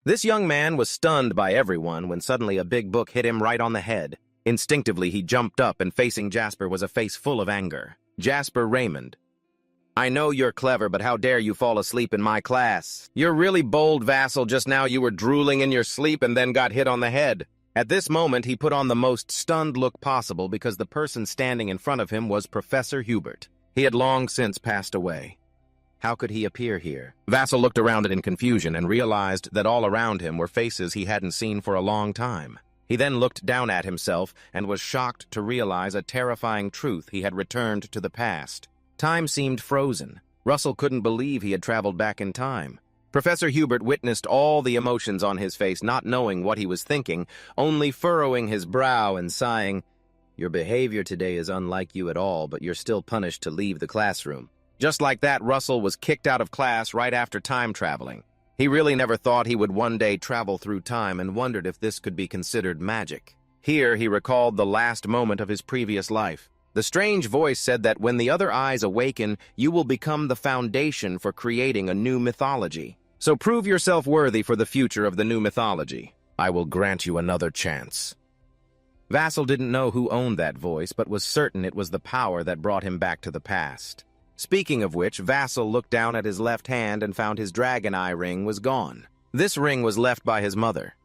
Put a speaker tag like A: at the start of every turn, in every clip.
A: This young man was stunned by everyone when suddenly a big book hit him right on the head. Instinctively, he jumped up, and facing Jasper was a face full of anger. Jasper Raymond. I know you're clever, but how dare you fall asleep in my class? You're really bold, Vassal. Just now you were drooling in your sleep and then got hit on the head. At this moment, he put on the most stunned look possible because the person standing in front of him was Professor Hubert. He had long since passed away. How could he appear here? Vassal looked around it in confusion and realized that all around him were faces he hadn't seen for a long time. He then looked down at himself and was shocked to realize a terrifying truth: he had returned to the past. Time seemed frozen. Russell couldn't believe he had traveled back in time. Professor Hubert witnessed all the emotions on his face, not knowing what he was thinking, only furrowing his brow and sighing, "Your behavior today is unlike you at all, but you're still punished to leave the classroom." Just like that, Russell was kicked out of class right after time traveling. He really never thought he would one day travel through time and wondered if this could be considered magic. Here he recalled the last moment of his previous life. The strange voice said that when the other eyes awaken, you will become the foundation for creating a new mythology. So prove yourself worthy for the future of the new mythology. I will grant you another chance. Vassal didn't know who owned that voice, but was certain it was the power that brought him back to the past. Speaking of which, Vassal looked down at his left hand and found his dragon eye ring was gone. This ring was left by his mother.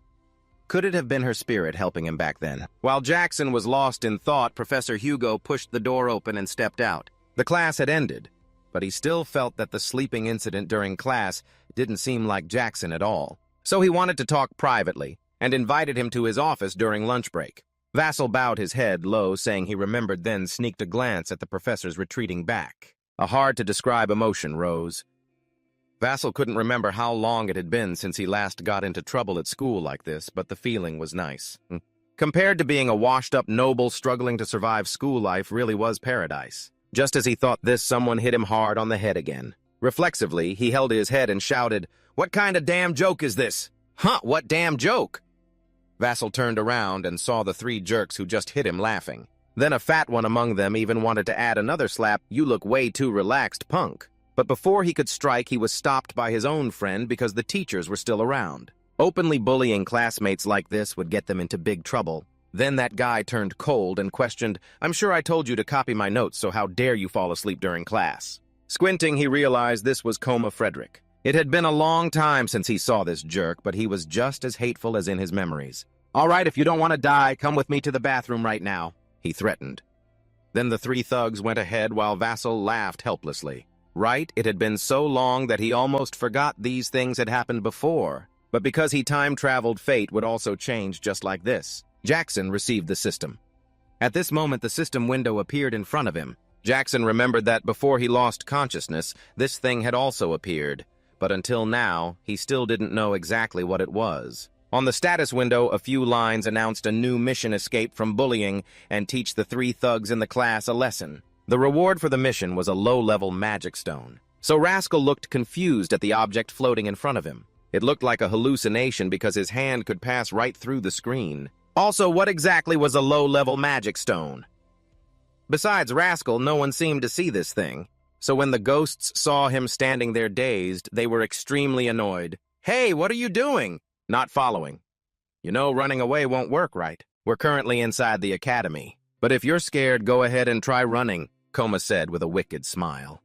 A: Could it have been her spirit helping him back then? While Jackson was lost in thought, Professor Hugo pushed the door open and stepped out. The class had ended, but he still felt that the sleeping incident during class didn't seem like Jackson at all. So he wanted to talk privately and invited him to his office during lunch break. Vassal bowed his head low, saying he remembered, then sneaked a glance at the professor's retreating back. A hard-to-describe emotion rose. Vassal couldn't remember how long it had been since he last got into trouble at school like this, but the feeling was nice. Compared to being a washed-up noble struggling to survive school life, really was paradise. Just as he thought this, someone hit him hard on the head again. Reflexively, he held his head and shouted, "What kind of damn joke is this?" "Huh, what damn joke?" Vassal turned around and saw the three jerks who just hit him laughing. Then a fat one among them even wanted to add another slap, "You look way too relaxed, punk." But before he could strike, he was stopped by his own friend because the teachers were still around. Openly bullying classmates like this would get them into big trouble. Then that guy turned cold and questioned, "I'm sure I told you to copy my notes, so how dare you fall asleep during class?" Squinting, he realized this was Coma Frederick. It had been a long time since he saw this jerk, but he was just as hateful as in his memories. "All right, if you don't want to die, come with me to the bathroom right now," he threatened. Then the three thugs went ahead while Vassal laughed helplessly. Right, it had been so long that he almost forgot these things had happened before. But because he time-traveled, fate would also change just like this. Jackson received the system. At this moment, the system window appeared in front of him. Jackson remembered that before he lost consciousness, this thing had also appeared. But until now, he still didn't know exactly what it was. On the status window, a few lines announced a new mission: escape from bullying and teach the three thugs in the class a lesson. The reward for the mission was a low-level magic stone. So Rascal looked confused at the object floating in front of him. It looked like a hallucination because his hand could pass right through the screen. Also, what exactly was a low-level magic stone? Besides Rascal, no one seemed to see this thing. So when the ghosts saw him standing there dazed, they were extremely annoyed. "Hey, what are you doing?" "Not following. You know, running away won't work, right? We're currently inside the academy. But if you're scared, go ahead and try running," Coma said with a wicked smile.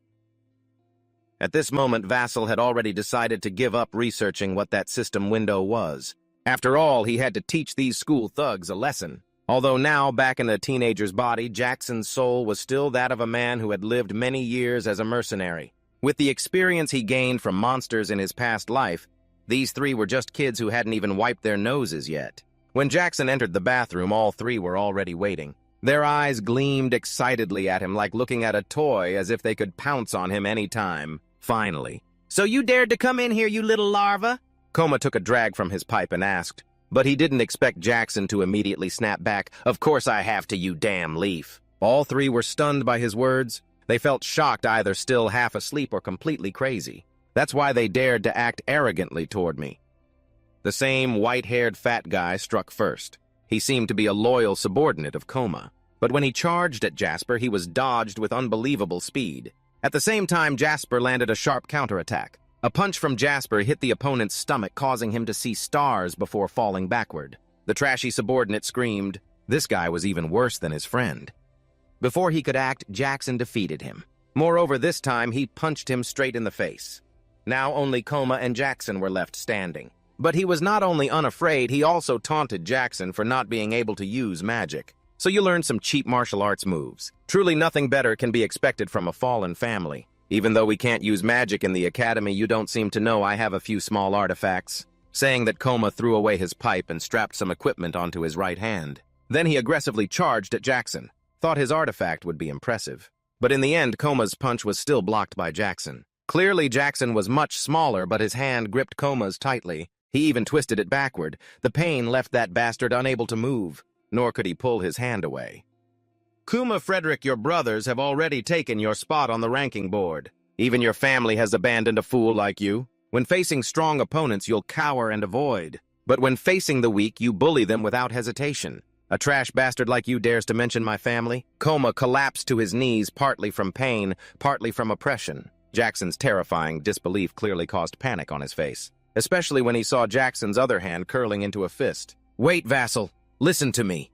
A: At this moment, Vassal had already decided to give up researching what that system window was. After all, he had to teach these school thugs a lesson. Although now, back in a teenager's body, Jackson's soul was still that of a man who had lived many years as a mercenary. With the experience he gained from monsters in his past life, these three were just kids who hadn't even wiped their noses yet. When Jackson entered the bathroom, all three were already waiting. Their eyes gleamed excitedly at him, like looking at a toy, as if they could pounce on him any time. Finally. "So you dared to come in here, you little larva?" Coma took a drag from his pipe and asked. But he didn't expect Jackson to immediately snap back, "Of course I have to, you damn leaf." All three were stunned by his words. They felt shocked, either still half asleep or completely crazy. That's why they dared to act arrogantly toward me. The same white-haired fat guy struck first. He seemed to be a loyal subordinate of Coma. But when he charged at Jasper, he was dodged with unbelievable speed. At the same time, Jasper landed a sharp counterattack. A punch from Jasper hit the opponent's stomach, causing him to see stars before falling backward. The trashy subordinate screamed. This guy was even worse than his friend. Before he could act, Jackson defeated him. Moreover, this time he punched him straight in the face. Now only Coma and Jackson were left standing. But he was not only unafraid, he also taunted Jackson for not being able to use magic. So you learned some cheap martial arts moves. Truly nothing better can be expected from a fallen family. Even though we can't use magic in the academy, you don't seem to know I have a few small artifacts. Saying that, Coma threw away his pipe and strapped some equipment onto his right hand. Then he aggressively charged at Jackson. Thought his artifact would be impressive. But in the end, Coma's punch was still blocked by Jackson. Clearly, Jackson was much smaller, but his hand gripped Coma's tightly. He even twisted it backward. The pain left that bastard unable to move, nor could he pull his hand away. Kuma Frederick, your brothers have already taken your spot on the ranking board. Even your family has abandoned a fool like you. When facing strong opponents, you'll cower and avoid. But when facing the weak, you bully them without hesitation. A trash bastard like you dares to mention my family? Coma collapsed to his knees, partly from pain, partly from oppression. Jackson's terrifying disbelief clearly caused panic on his face, especially when he saw Jackson's other hand curling into a fist. Wait, Vassal, listen to me.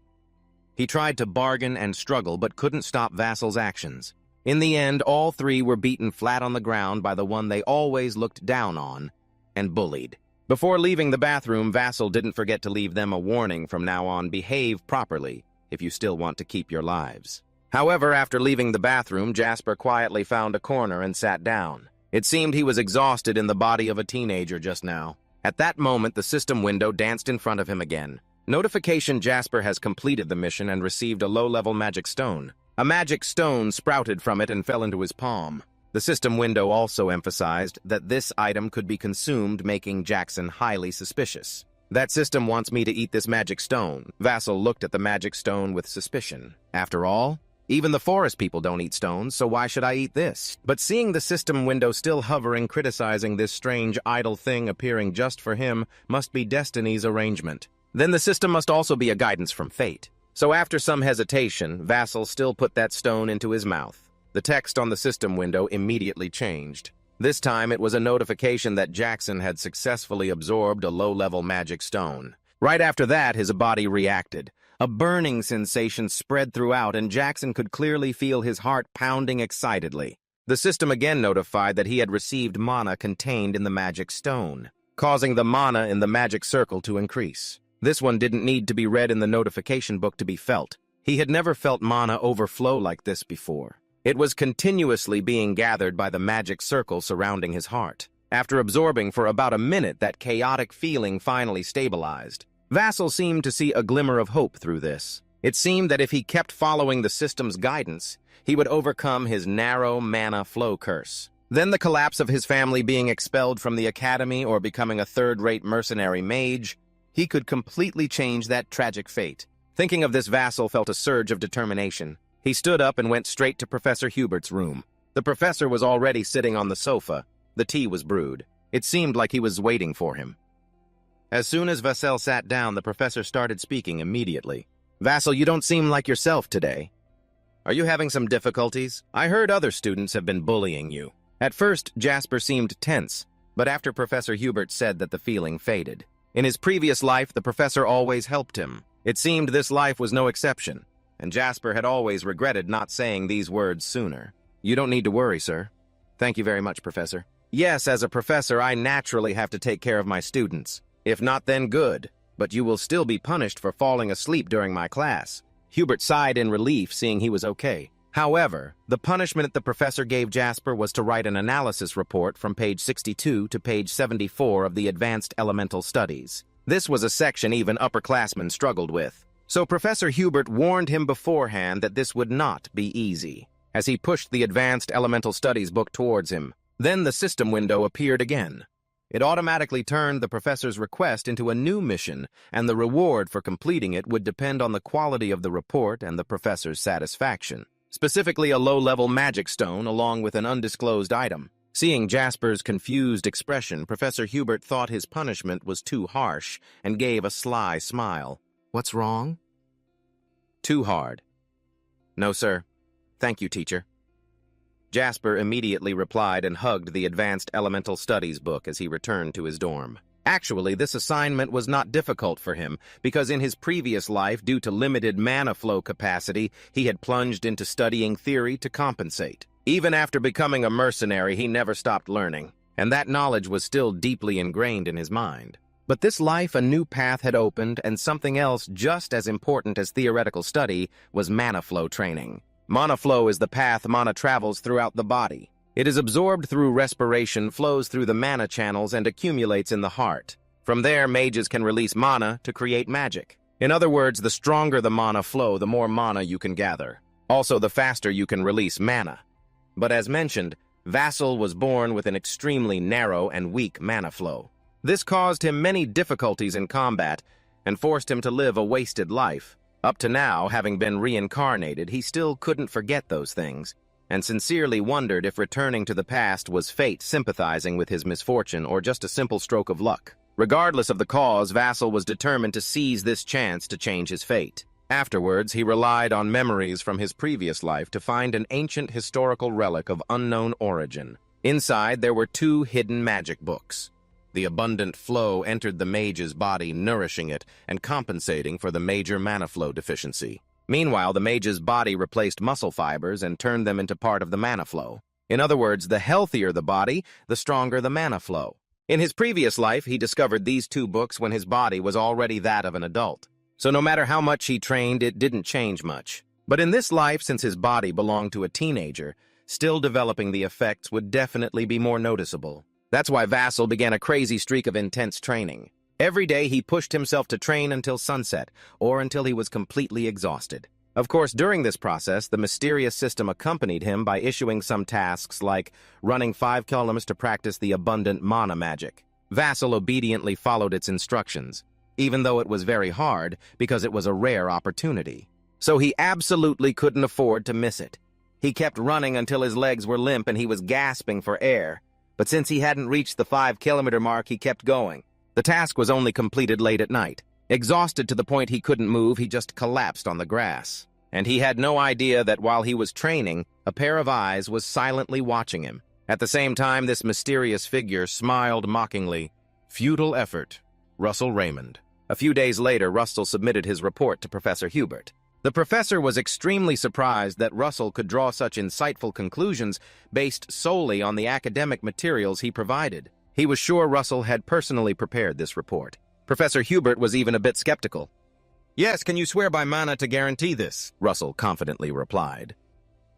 A: He tried to bargain and struggle, but couldn't stop Vassal's actions. In the end, all three were beaten flat on the ground by the one they always looked down on and bullied. Before leaving the bathroom, Vassal didn't forget to leave them a warning from now on: behave properly if you still want to keep your lives. However, after leaving the bathroom, Jasper quietly found a corner and sat down. It seemed he was exhausted in the body of a teenager just now. At that moment, the system window danced in front of him again. Notification: Jasper has completed the mission and received a low-level magic stone. A magic stone sprouted from it and fell into his palm. The system window also emphasized that this item could be consumed, making Jackson highly suspicious. That system wants me to eat this magic stone. Vassal looked at the magic stone with suspicion. After all, even the forest people don't eat stones, so why should I eat this? But seeing the system window still hovering, criticizing this strange idle thing appearing just for him must be destiny's arrangement. Then the system must also be a guidance from fate. So after some hesitation, Vassal still put that stone into his mouth. The text on the system window immediately changed. This time it was a notification that Jackson had successfully absorbed a low-level magic stone. Right after that, his body reacted. A burning sensation spread throughout, and Jackson could clearly feel his heart pounding excitedly. The system again notified that he had received mana contained in the magic stone, causing the mana in the magic circle to increase. This one didn't need to be read in the notification book to be felt. He had never felt mana overflow like this before. It was continuously being gathered by the magic circle surrounding his heart. After absorbing for about a minute, that chaotic feeling finally stabilized. Vassal seemed to see a glimmer of hope through this. It seemed that if he kept following the system's guidance, he would overcome his narrow mana flow curse. Then the collapse of his family being expelled from the academy or becoming a third-rate mercenary mage, he could completely change that tragic fate. Thinking of this, Vassal felt a surge of determination. He stood up and went straight to Professor Hubert's room. The professor was already sitting on the sofa. The tea was brewed. It seemed like he was waiting for him. As soon as Vassal sat down, the professor started speaking immediately. Vassal, you don't seem like yourself today. Are you having some difficulties? I heard other students have been bullying you. At first, Jasper seemed tense, but after Professor Hubert said that, the feeling faded. In his previous life, the professor always helped him. It seemed this life was no exception, and Jasper had always regretted not saying these words sooner. You don't need to worry, sir. Thank you very much, Professor. Yes, as a professor, I naturally have to take care of my students. If not, then good. But you will still be punished for falling asleep during my class. Hubert sighed in relief, seeing he was okay. However, the punishment the professor gave Jasper was to write an analysis report from page 62 to page 74 of the Advanced Elemental Studies. This was a section even upperclassmen struggled with. So Professor Hubert warned him beforehand that this would not be easy, as he pushed the Advanced Elemental Studies book towards him. Then the system window appeared again. It automatically turned the professor's request into a new mission, and the reward for completing it would depend on the quality of the report and the professor's satisfaction. Specifically, a low-level magic stone along with an undisclosed item. Seeing Jasper's confused expression, Professor Hubert thought his punishment was too harsh and gave a sly smile. What's wrong? Too hard. No, sir. Thank you, teacher. Jasper immediately replied and hugged the Advanced Elemental Studies book as he returned to his dorm. Actually, this assignment was not difficult for him, because in his previous life, due to limited mana flow capacity, he had plunged into studying theory to compensate. Even after becoming a mercenary, he never stopped learning, and that knowledge was still deeply ingrained in his mind. But this life, a new path had opened, and something else just as important as theoretical study was mana flow training. Mana flow is the path mana travels throughout the body. It is absorbed through respiration, flows through the mana channels, and accumulates in the heart. From there, mages can release mana to create magic. In other words, the stronger the mana flow, the more mana you can gather. Also, the faster you can release mana. But as mentioned, Vassal was born with an extremely narrow and weak mana flow. This caused him many difficulties in combat and forced him to live a wasted life. Up to now, having been reincarnated, he still couldn't forget those things, and sincerely wondered if returning to the past was fate sympathizing with his misfortune or just a simple stroke of luck. Regardless of the cause, Vassal was determined to seize this chance to change his fate. Afterwards, he relied on memories from his previous life to find an ancient historical relic of unknown origin. Inside, there were 2 hidden magic books. The abundant flow entered the mage's body, nourishing it and compensating for the major mana flow deficiency. Meanwhile, the mage's body replaced muscle fibers and turned them into part of the mana flow. In other words, the healthier the body, the stronger the mana flow. In his previous life, he discovered these 2 books when his body was already that of an adult. So no matter how much he trained, it didn't change much. But in this life, since his body belonged to a teenager, still developing the effects would definitely be more noticeable. That's why Vassal began a crazy streak of intense training. Every day he pushed himself to train until sunset, or until he was completely exhausted. Of course, during this process, the mysterious system accompanied him by issuing some tasks like running 5 kilometers to practice the abundant mana magic. Vassal obediently followed its instructions, even though it was very hard because it was a rare opportunity. So he absolutely couldn't afford to miss it. He kept running until his legs were limp and he was gasping for air. But since he hadn't reached the 5-kilometer mark, he kept going. The task was only completed late at night. Exhausted to the point he couldn't move, he just collapsed on the grass. And he had no idea that while he was training, a pair of eyes was silently watching him. At the same time, this mysterious figure smiled mockingly. Futile effort. Russell Raymond. A few days later, Russell submitted his report to Professor Hubert. The professor was extremely surprised that Russell could draw such insightful conclusions based solely on the academic materials he provided. He was sure Russell had personally prepared this report. Professor Hubert was even a bit skeptical. "Yes, can you swear by mana to guarantee this?" Russell confidently replied.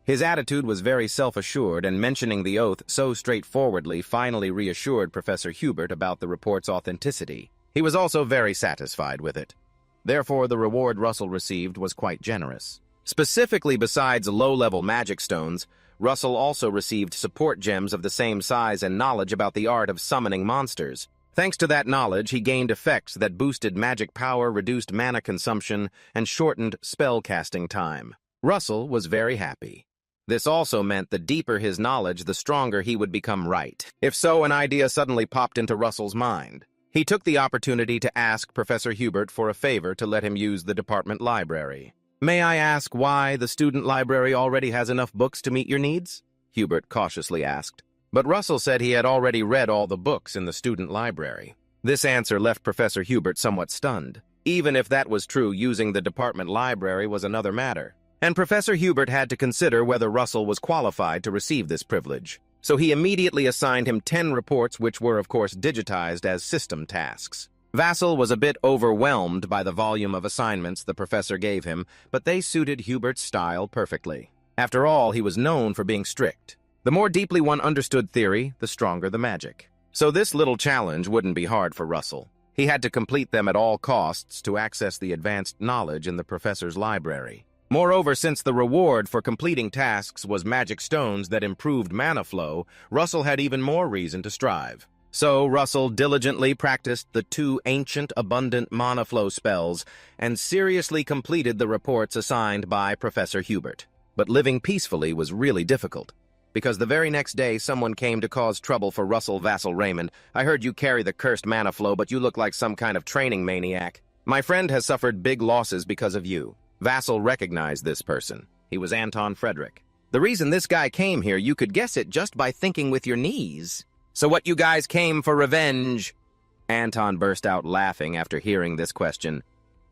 A: His attitude was very self-assured, and mentioning the oath so straightforwardly finally reassured Professor Hubert about the report's authenticity. He was also very satisfied with it. Therefore, the reward Russell received was quite generous. Specifically, besides low-level magic stones, Russell also received support gems of the same size and knowledge about the art of summoning monsters. Thanks to that knowledge, he gained effects that boosted magic power, reduced mana consumption, and shortened spell-casting time. Russell was very happy. This also meant the deeper his knowledge, the stronger he would become right. If so, an idea suddenly popped into Russell's mind. He took the opportunity to ask Professor Hubert for a favor to let him use the department library. "May I ask why the student library already has enough books to meet your needs?" Hubert cautiously asked. But Russell said he had already read all the books in the student library. This answer left Professor Hubert somewhat stunned. Even if that was true, using the department library was another matter. And Professor Hubert had to consider whether Russell was qualified to receive this privilege. So he immediately assigned him 10 reports, which were, of course, digitized as system tasks. Vassal was a bit overwhelmed by the volume of assignments the professor gave him, but they suited Hubert's style perfectly. After all, he was known for being strict. The more deeply one understood theory, the stronger the magic. So this little challenge wouldn't be hard for Russell. He had to complete them at all costs to access the advanced knowledge in the professor's library. Moreover, since the reward for completing tasks was magic stones that improved mana flow, Russell had even more reason to strive. So Russell diligently practiced the 2 ancient abundant mana flow spells and seriously completed the reports assigned by Professor Hubert. But living peacefully was really difficult, because the very next day someone came to cause trouble for Russell Vassal Raymond. "I heard you carry the cursed mana flow, but you look like some kind of training maniac. My friend has suffered big losses because of you." Vassal recognized this person. He was Anton Frederick. The reason this guy came here, you could guess it just by thinking with your knees. So what, you guys came for revenge? Anton burst out laughing after hearing this question.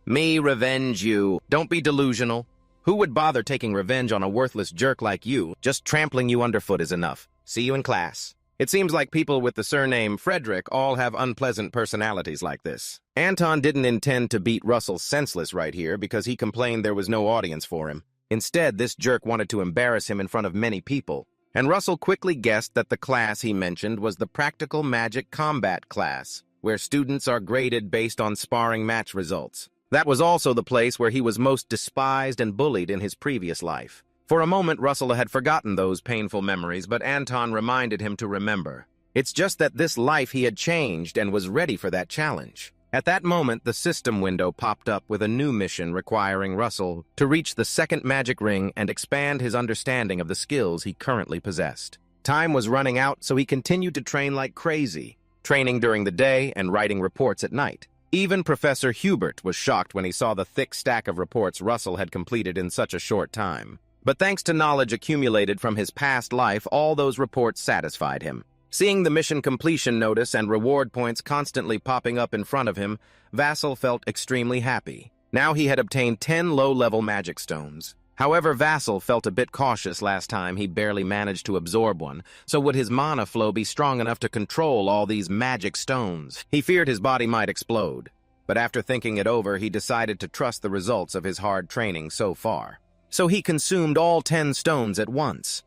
A: Me revenge you. Don't be delusional. Who would bother taking revenge on a worthless jerk like you? Just trampling you underfoot is enough. See you in class. It seems like people with the surname Frederick all have unpleasant personalities like this. Anton didn't intend to beat Russell senseless right here because he complained there was no audience for him. Instead, this jerk wanted to embarrass him in front of many people. And Russell quickly guessed that the class he mentioned was the Practical Magic Combat class, where students are graded based on sparring match results. That was also the place where he was most despised and bullied in his previous life. For a moment, Russell had forgotten those painful memories, but Anton reminded him to remember. It's just that this life he had changed and was ready for that challenge. At that moment, the system window popped up with a new mission requiring Russell to reach the second magic ring and expand his understanding of the skills he currently possessed. Time was running out, so he continued to train like crazy, training during the day and writing reports at night. Even Professor Hubert was shocked when he saw the thick stack of reports Russell had completed in such a short time. But thanks to knowledge accumulated from his past life, all those reports satisfied him. Seeing the mission completion notice and reward points constantly popping up in front of him, Vassal felt extremely happy. Now he had obtained 10 low-level magic stones. However, Vassal felt a bit cautious last time he barely managed to absorb one, so would his mana flow be strong enough to control all these magic stones? He feared his body might explode. But after thinking it over, he decided to trust the results of his hard training so far. So he consumed all 10 stones at once.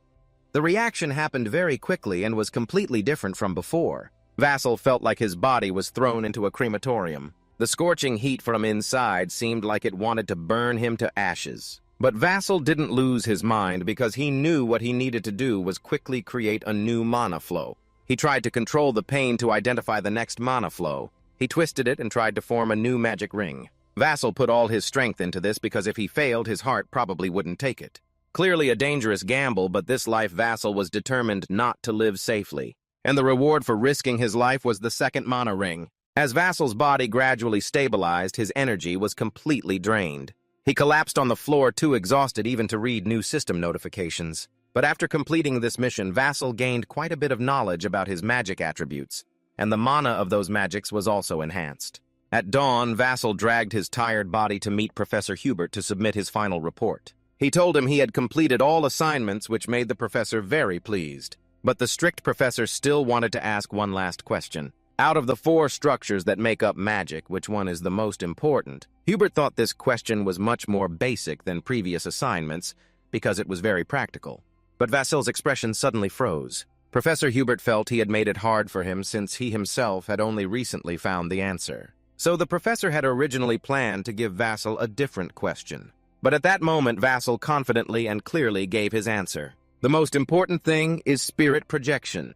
A: The reaction happened very quickly and was completely different from before. Vassal felt like his body was thrown into a crematorium. The scorching heat from inside seemed like it wanted to burn him to ashes. But Vassal didn't lose his mind because he knew what he needed to do was quickly create a new mana flow. He tried to control the pain to identify the next mana flow. He twisted it and tried to form a new magic ring. Vassal put all his strength into this because if he failed, his heart probably wouldn't take it. Clearly a dangerous gamble, but this life Vassal was determined not to live safely. And the reward for risking his life was the second mana ring. As Vassal's body gradually stabilized, his energy was completely drained. He collapsed on the floor, too exhausted even to read new system notifications. But after completing this mission, Vassal gained quite a bit of knowledge about his magic attributes, and the mana of those magics was also enhanced. At dawn, Vassal dragged his tired body to meet Professor Hubert to submit his final report. He told him he had completed all assignments, which made the professor very pleased. But the strict professor still wanted to ask one last question. Out of the 4 structures that make up magic, which one is the most important? Hubert thought this question was much more basic than previous assignments because it was very practical. But Vassal's expression suddenly froze. Professor Hubert felt he had made it hard for him since he himself had only recently found the answer. So the professor had originally planned to give Vassal a different question. But at that moment, Vassal confidently and clearly gave his answer. The most important thing is spirit projection.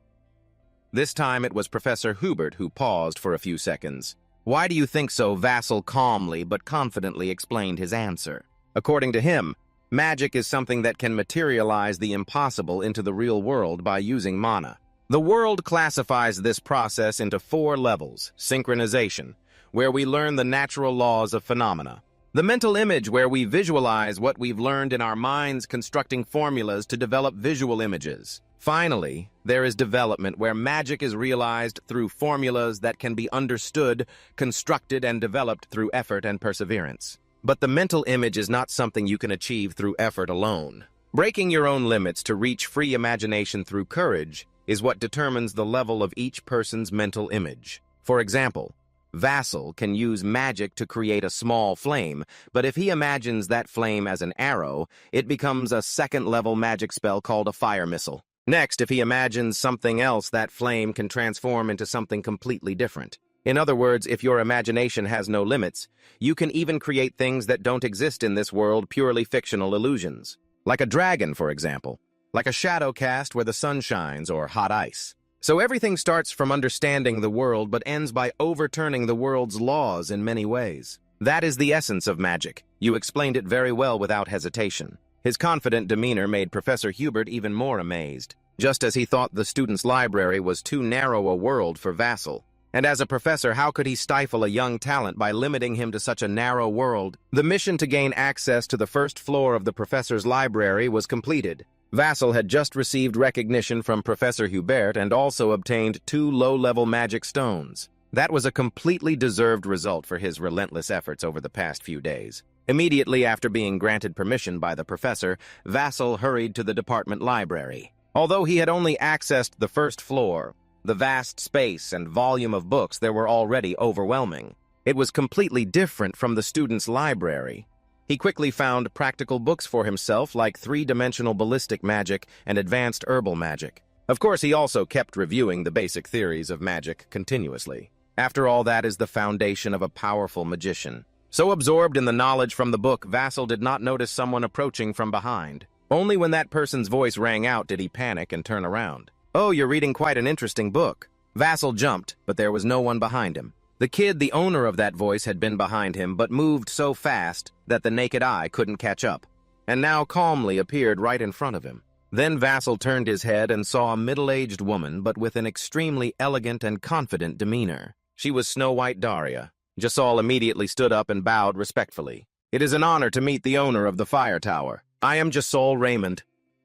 A: This time it was Professor Hubert who paused for a few seconds. Why do you think so? Vassal calmly but confidently explained his answer. According to him, magic is something that can materialize the impossible into the real world by using mana. The world classifies this process into 4 levels. Synchronization, where we learn the natural laws of phenomena. The mental image, where we visualize what we've learned in our minds, constructing formulas to develop visual images. Finally, there is development, where magic is realized through formulas that can be understood, constructed, and developed through effort and perseverance. But the mental image is not something you can achieve through effort alone. Breaking your own limits to reach free imagination through courage is what determines the level of each person's mental image. For example, Vassal can use magic to create a small flame, but if he imagines that flame as an arrow, it becomes a second-level magic spell called a fire missile. Next, if he imagines something else, that flame can transform into something completely different. In other words, if your imagination has no limits, you can even create things that don't exist in this world, purely fictional illusions. Like a dragon, for example. Like a shadow cast where the sun shines, or hot ice. So everything starts from understanding the world but ends by overturning the world's laws in many ways. That is the essence of magic. You explained it very well without hesitation. His confident demeanor made Professor Hubert even more amazed, just as he thought the student's library was too narrow a world for Vassal. And as a professor, how could he stifle a young talent by limiting him to such a narrow world? The mission to gain access to the first floor of the professor's library was completed, Vassal had just received recognition from Professor Hubert and also obtained 2 low-level magic stones. That was a completely deserved result for his relentless efforts over the past few days. Immediately after being granted permission by the professor, Vassal hurried to the department library. Although he had only accessed the first floor, the vast space and volume of books there were already overwhelming. It was completely different from the student's library. He quickly found practical books for himself like 3-dimensional ballistic magic and advanced herbal magic. Of course, he also kept reviewing the basic theories of magic continuously. After all, that is the foundation of a powerful magician. So absorbed in the knowledge from the book, Vassal did not notice someone approaching from behind. Only when that person's voice rang out did he panic and turn around. "Oh, you're reading quite an interesting book." Vassal jumped, but there was no one behind him. The kid, the owner of that voice, had been behind him, but moved so fast that the naked eye couldn't catch up, and now calmly appeared right in front of him. Then Vassal turned his head and saw a middle-aged woman, but with an extremely elegant and confident demeanor. She was Snow White Daria. Jasal immediately stood up and bowed respectfully. "It is an honor to meet the owner of the fire tower. I am Jasal Raymond."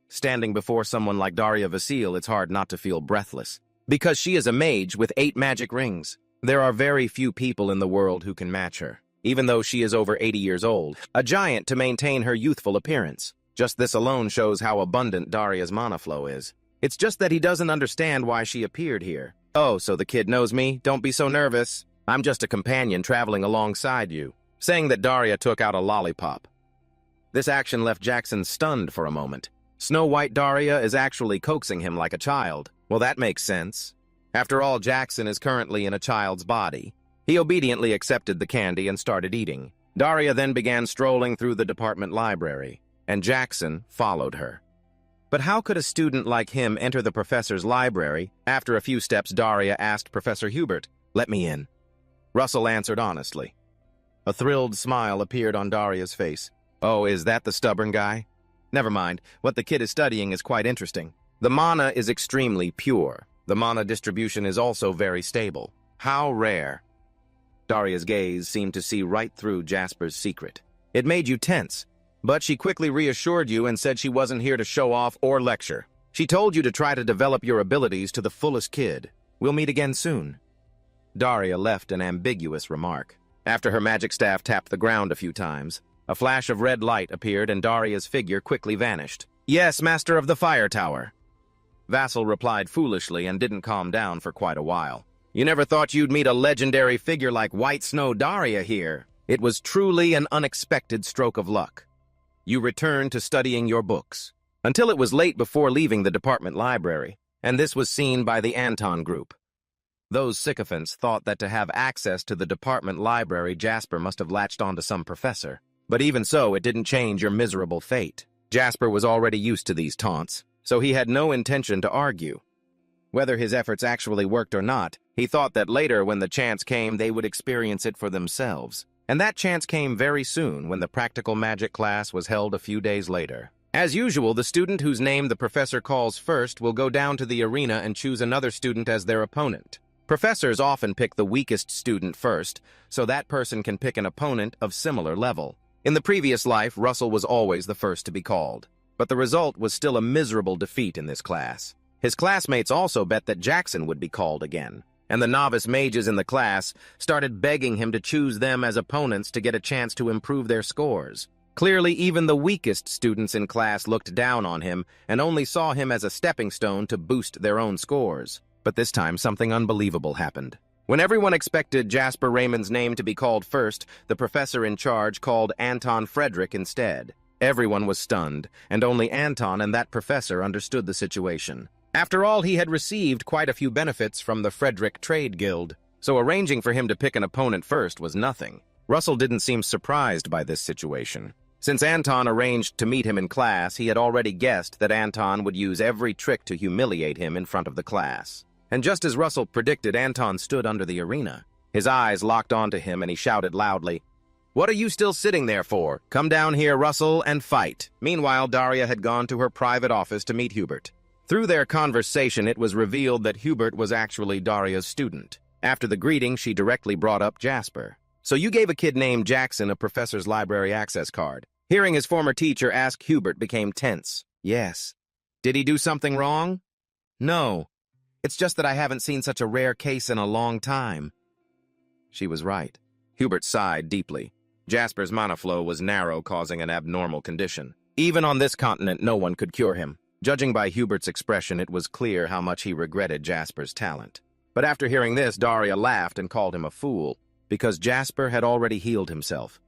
A: Standing before someone like Daria Vasile, it's hard not to feel breathless. Because she is a mage with 8 magic rings. There are very few people in the world who can match her. Even though she is over 80 years old, a giant to maintain her youthful appearance. Just this alone shows how abundant Daria's mana flow is. It's just that he doesn't understand why she appeared here. "Oh, so the kid knows me? Don't be so nervous. I'm just a companion traveling alongside you." Saying that, Daria took out a lollipop. This action left Jackson stunned for a moment. Snow White Daria is actually coaxing him like a child. Well, that makes sense. After all, Jackson is currently in a child's body. He obediently accepted the candy and started eating. Daria then began strolling through the department library, and Jackson followed her. But how could a student like him enter the professor's library? After a few steps, Daria asked Professor Hubert, "Let me in." Russell answered honestly. A thrilled smile appeared on Daria's face. "Oh, is that the stubborn guy? Never mind. What the kid is studying is quite interesting. The mana is extremely pure. The mana distribution is also very stable. How rare." Daria's gaze seemed to see right through Jasper's secret. It made you tense, but she quickly reassured you and said she wasn't here to show off or lecture. She told you to try to develop your abilities to the fullest, kid. We'll meet again soon. Daria left an ambiguous remark. After her magic staff tapped the ground a few times, a flash of red light appeared and Daria's figure quickly vanished. "Yes, Master of the Fire Tower." Vassal replied foolishly and didn't calm down for quite a while. "You never thought you'd meet a legendary figure like White Snow Daria here. It was truly an unexpected stroke of luck. You returned to studying your books, until it was late before leaving the department library, and this was seen by the Anton group. Those sycophants thought that to have access to the department library, Jasper must have latched onto some professor. But even so, it didn't change your miserable fate. Jasper was already used to these taunts, so he had no intention to argue. Whether his efforts actually worked or not, he thought that later when the chance came, they would experience it for themselves. And that chance came very soon when the practical magic class was held a few days later. As usual, the student whose name the professor calls first will go down to the arena and choose another student as their opponent. Professors often pick the weakest student first, so that person can pick an opponent of similar level. In the previous life, Russell was always the first to be called. But the result was still a miserable defeat in this class. His classmates also bet that Jackson would be called again, and the novice mages in the class started begging him to choose them as opponents to get a chance to improve their scores. Clearly, even the weakest students in class looked down on him and only saw him as a stepping stone to boost their own scores. But this time, something unbelievable happened. When everyone expected Jasper Raymond's name to be called first, the professor in charge called Anton Frederick instead. Everyone was stunned, and only Anton and that professor understood the situation. After all, he had received quite a few benefits from the Frederick Trade Guild, so arranging for him to pick an opponent first was nothing. Russell didn't seem surprised by this situation. Since Anton arranged to meet him in class, he had already guessed that Anton would use every trick to humiliate him in front of the class. And just as Russell predicted, Anton stood under the arena. His eyes locked onto him and he shouted loudly, "What are you still sitting there for? Come down here, Russell, and fight." Meanwhile, Daria had gone to her private office to meet Hubert. Through their conversation, it was revealed that Hubert was actually Daria's student. After the greeting, she directly brought up Jasper. "So you gave a kid named Jackson a professor's library access card." Hearing his former teacher ask, Hubert became tense. "Yes. Did he do something wrong? No. It's just that I haven't seen such a rare case in a long time. She was right. Hubert sighed deeply. Jasper's mana flow was narrow, causing an abnormal condition. Even on this continent, no one could cure him. Judging by Hubert's expression, it was clear how much he regretted Jasper's talent. But after hearing this, Daria laughed and called him a fool, because Jasper had already healed himself.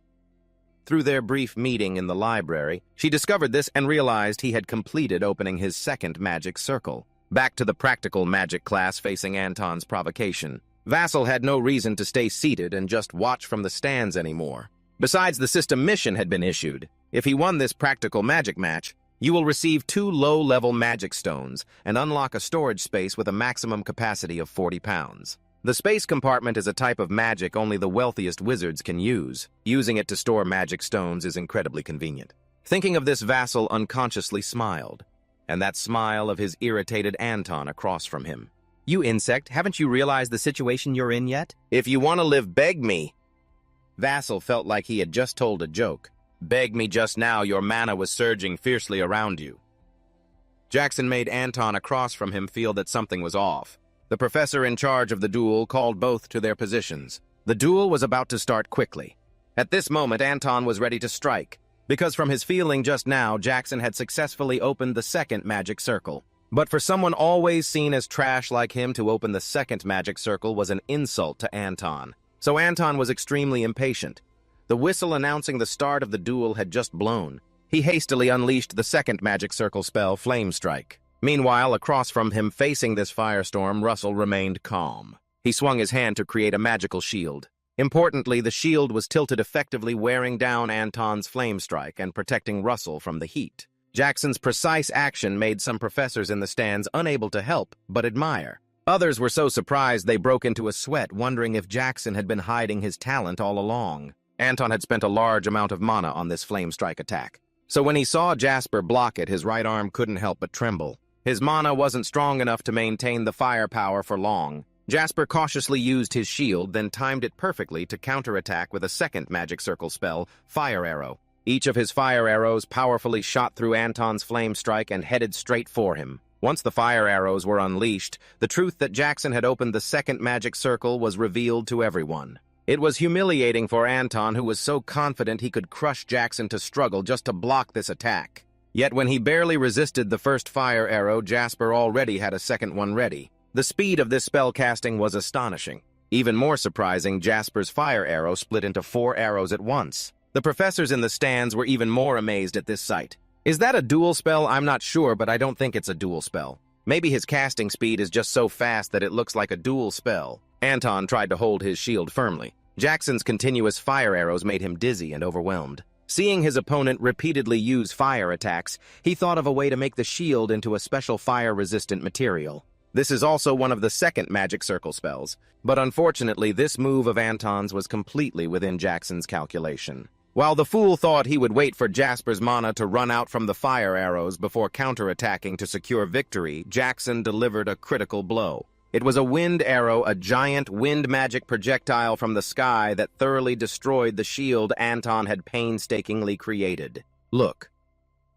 A: Through their brief meeting in the library, she discovered this and realized he had completed opening his second magic circle. Back to the practical magic class facing Anton's provocation. Vassal had no reason to stay seated and just watch from the stands anymore. Besides, the system mission had been issued. If he won this practical magic match, you will receive 2 low-level magic stones and unlock a storage space with a maximum capacity of 40 pounds. The space compartment is a type of magic only the wealthiest wizards can use. Using it to store magic stones is incredibly convenient. Thinking of this, Vassal unconsciously smiled, and that smile of his irritated Anton across from him. You insect, haven't you realized the situation you're in yet? If you want to live, beg me. Vassal felt like he had just told a joke. Beg me just now, your mana was surging fiercely around you. Jackson made Anton across from him feel that something was off. The professor in charge of the duel called both to their positions. The duel was about to start quickly. At this moment, Anton was ready to strike, because from his feeling just now, Jackson had successfully opened the second magic circle. But for someone always seen as trash like him to open the second magic circle was an insult to Anton. So Anton was extremely impatient. The whistle announcing the start of the duel had just blown. He hastily unleashed the second magic circle spell, Flame Strike. Meanwhile, across from him, facing this firestorm, Russell remained calm. He swung his hand to create a magical shield. Importantly, the shield was tilted effectively, wearing down Anton's Flame Strike and protecting Russell from the heat. Jackson's precise action made some professors in the stands unable to help but admire. Others were so surprised they broke into a sweat, wondering if Jackson had been hiding his talent all along. Anton had spent a large amount of mana on this Flame Strike attack. So when he saw Jasper block it, his right arm couldn't help but tremble. His mana wasn't strong enough to maintain the firepower for long. Jasper cautiously used his shield, then timed it perfectly to counterattack with a second magic circle spell, Fire Arrow. Each of his fire arrows powerfully shot through Anton's Flame Strike and headed straight for him. Once the fire arrows were unleashed, the truth that Jackson had opened the second magic circle was revealed to everyone. It was humiliating for Anton, who was so confident he could crush Jackson, to struggle just to block this attack. Yet when he barely resisted the first fire arrow, Jasper already had a second one ready. The speed of this spell casting was astonishing. Even more surprising, Jasper's fire arrow split into 4 arrows at once. The professors in the stands were even more amazed at this sight. Is that a dual spell? I'm not sure, but I don't think it's a dual spell. Maybe his casting speed is just so fast that it looks like a dual spell. Anton tried to hold his shield firmly. Jackson's continuous fire arrows made him dizzy and overwhelmed. Seeing his opponent repeatedly use fire attacks, he thought of a way to make the shield into a special fire-resistant material. This is also one of the second magic circle spells, but unfortunately this move of Anton's was completely within Jackson's calculation. While the fool thought he would wait for Jasper's mana to run out from the fire arrows before counterattacking to secure victory, Jackson delivered a critical blow. It was a wind arrow, a giant wind magic projectile from the sky that thoroughly destroyed the shield Anton had painstakingly created. Look.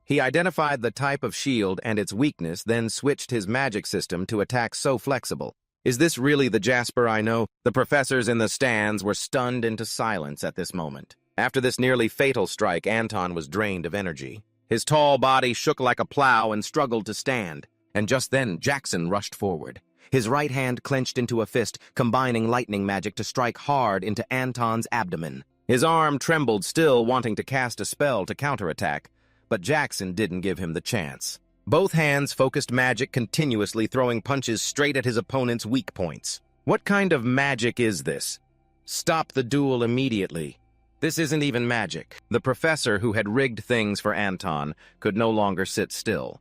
A: He identified the type of shield and its weakness, then switched his magic system to attack so flexible. Is this really the Jasper I know? The professors in the stands were stunned into silence at this moment. After this nearly fatal strike, Anton was drained of energy. His tall body shook like a plow and struggled to stand. And just then, Jackson rushed forward. His right hand clenched into a fist, combining lightning magic to strike hard into Anton's abdomen. His arm trembled, still wanting to cast a spell to counterattack, but Jackson didn't give him the chance. Both hands focused magic, continuously throwing punches straight at his opponent's weak points. What kind of magic is this? Stop the duel immediately. This isn't even magic. The professor, who had rigged things for Anton, could no longer sit still.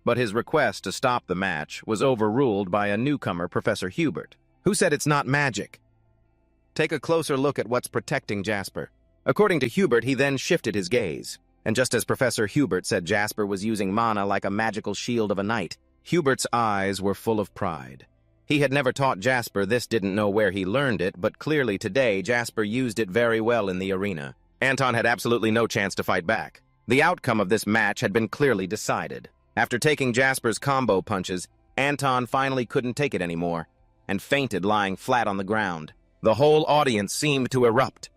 A: But his request to stop the match was overruled by a newcomer, Professor Hubert, who said it's not magic. Take a closer look at what's protecting Jasper. According to Hubert, he then shifted his gaze. And just as Professor Hubert said Jasper was using mana like a magical shield of a knight, Hubert's eyes were full of pride. He had never taught Jasper this, didn't know where he learned it, but clearly today Jasper used it very well in the arena. Anton had absolutely no chance to fight back. The outcome of this match had been clearly decided. After taking Jasper's combo punches, Anton finally couldn't take it anymore and fainted lying flat on the ground. The whole audience seemed to erupt.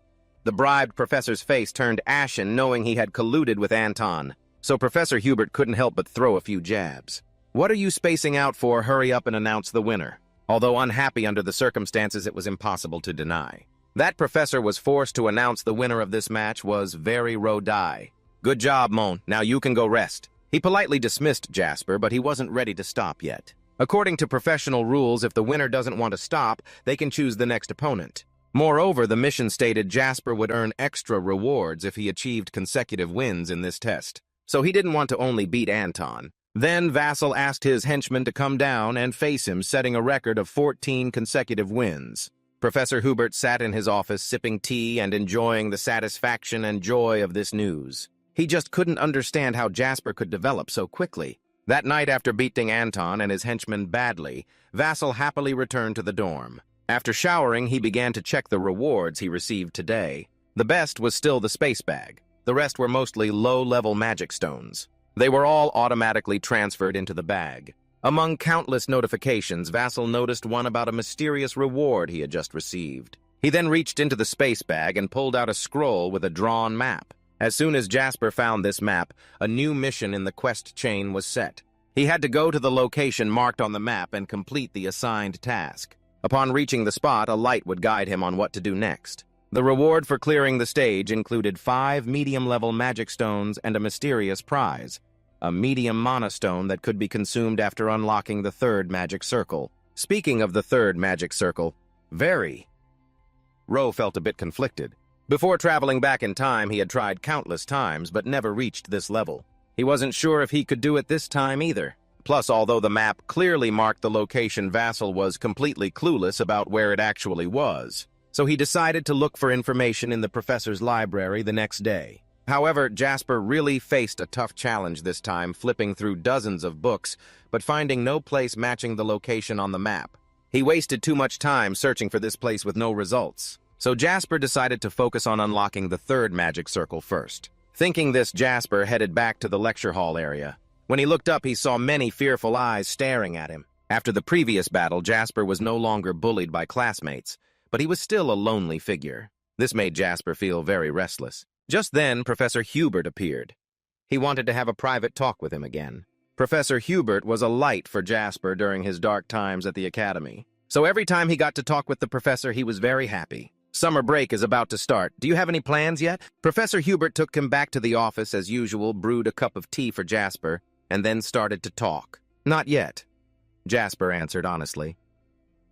A: The bribed professor's face turned ashen knowing he had colluded with Anton, so Professor Hubert couldn't help but throw a few jabs. "What are you spacing out for? Hurry up and announce the winner." Although unhappy under the circumstances, it was impossible to deny. That professor was forced to announce the winner of this match was Very Rodai. "Good job, Mon. Now you can go rest." He politely dismissed Jasper, but he wasn't ready to stop yet. According to professional rules, if the winner doesn't want to stop, they can choose the next opponent. Moreover, the mission stated Jasper would earn extra rewards if he achieved consecutive wins in this test. So he didn't want to only beat Anton. Then Vassal asked his henchmen to come down and face him, setting a record of 14 consecutive wins. Professor Hubert sat in his office sipping tea and enjoying the satisfaction and joy of this news. He just couldn't understand how Jasper could develop so quickly. That night, after beating Anton and his henchmen badly, Vassal happily returned to the dorm. After showering, he began to check the rewards he received today. The best was still the space bag. The rest were mostly low-level magic stones. They were all automatically transferred into the bag. Among countless notifications, Vassal noticed one about a mysterious reward he had just received. He then reached into the space bag and pulled out a scroll with a drawn map. As soon as Jasper found this map, a new mission in the quest chain was set. He had to go to the location marked on the map and complete the assigned task. Upon reaching the spot, a light would guide him on what to do next. The reward for clearing the stage included 5 medium-level magic stones and a mysterious prize, a medium mana stone that could be consumed after unlocking the 3rd magic circle. Speaking of the 3rd magic circle, Ro felt a bit conflicted. Before traveling back in time, he had tried countless times, but never reached this level. He wasn't sure if he could do it this time either. Plus, although the map clearly marked the location, Vassal was completely clueless about where it actually was. So he decided to look for information in the professor's library the next day. However, Jasper really faced a tough challenge this time, flipping through dozens of books, but finding no place matching the location on the map. He wasted too much time searching for this place with no results. So Jasper decided to focus on unlocking the 3rd magic circle first. Thinking this, Jasper headed back to the lecture hall area. When he looked up, he saw many fearful eyes staring at him. After the previous battle, Jasper was no longer bullied by classmates, but he was still a lonely figure. This made Jasper feel very restless. Just then, Professor Hubert appeared. He wanted to have a private talk with him again. Professor Hubert was a light for Jasper during his dark times at the academy. So every time he got to talk with the professor, he was very happy. Summer break is about to start. Do you have any plans yet? Professor Hubert took him back to the office as usual, brewed a cup of tea for Jasper, and then started to talk. "Not yet," Jasper answered honestly.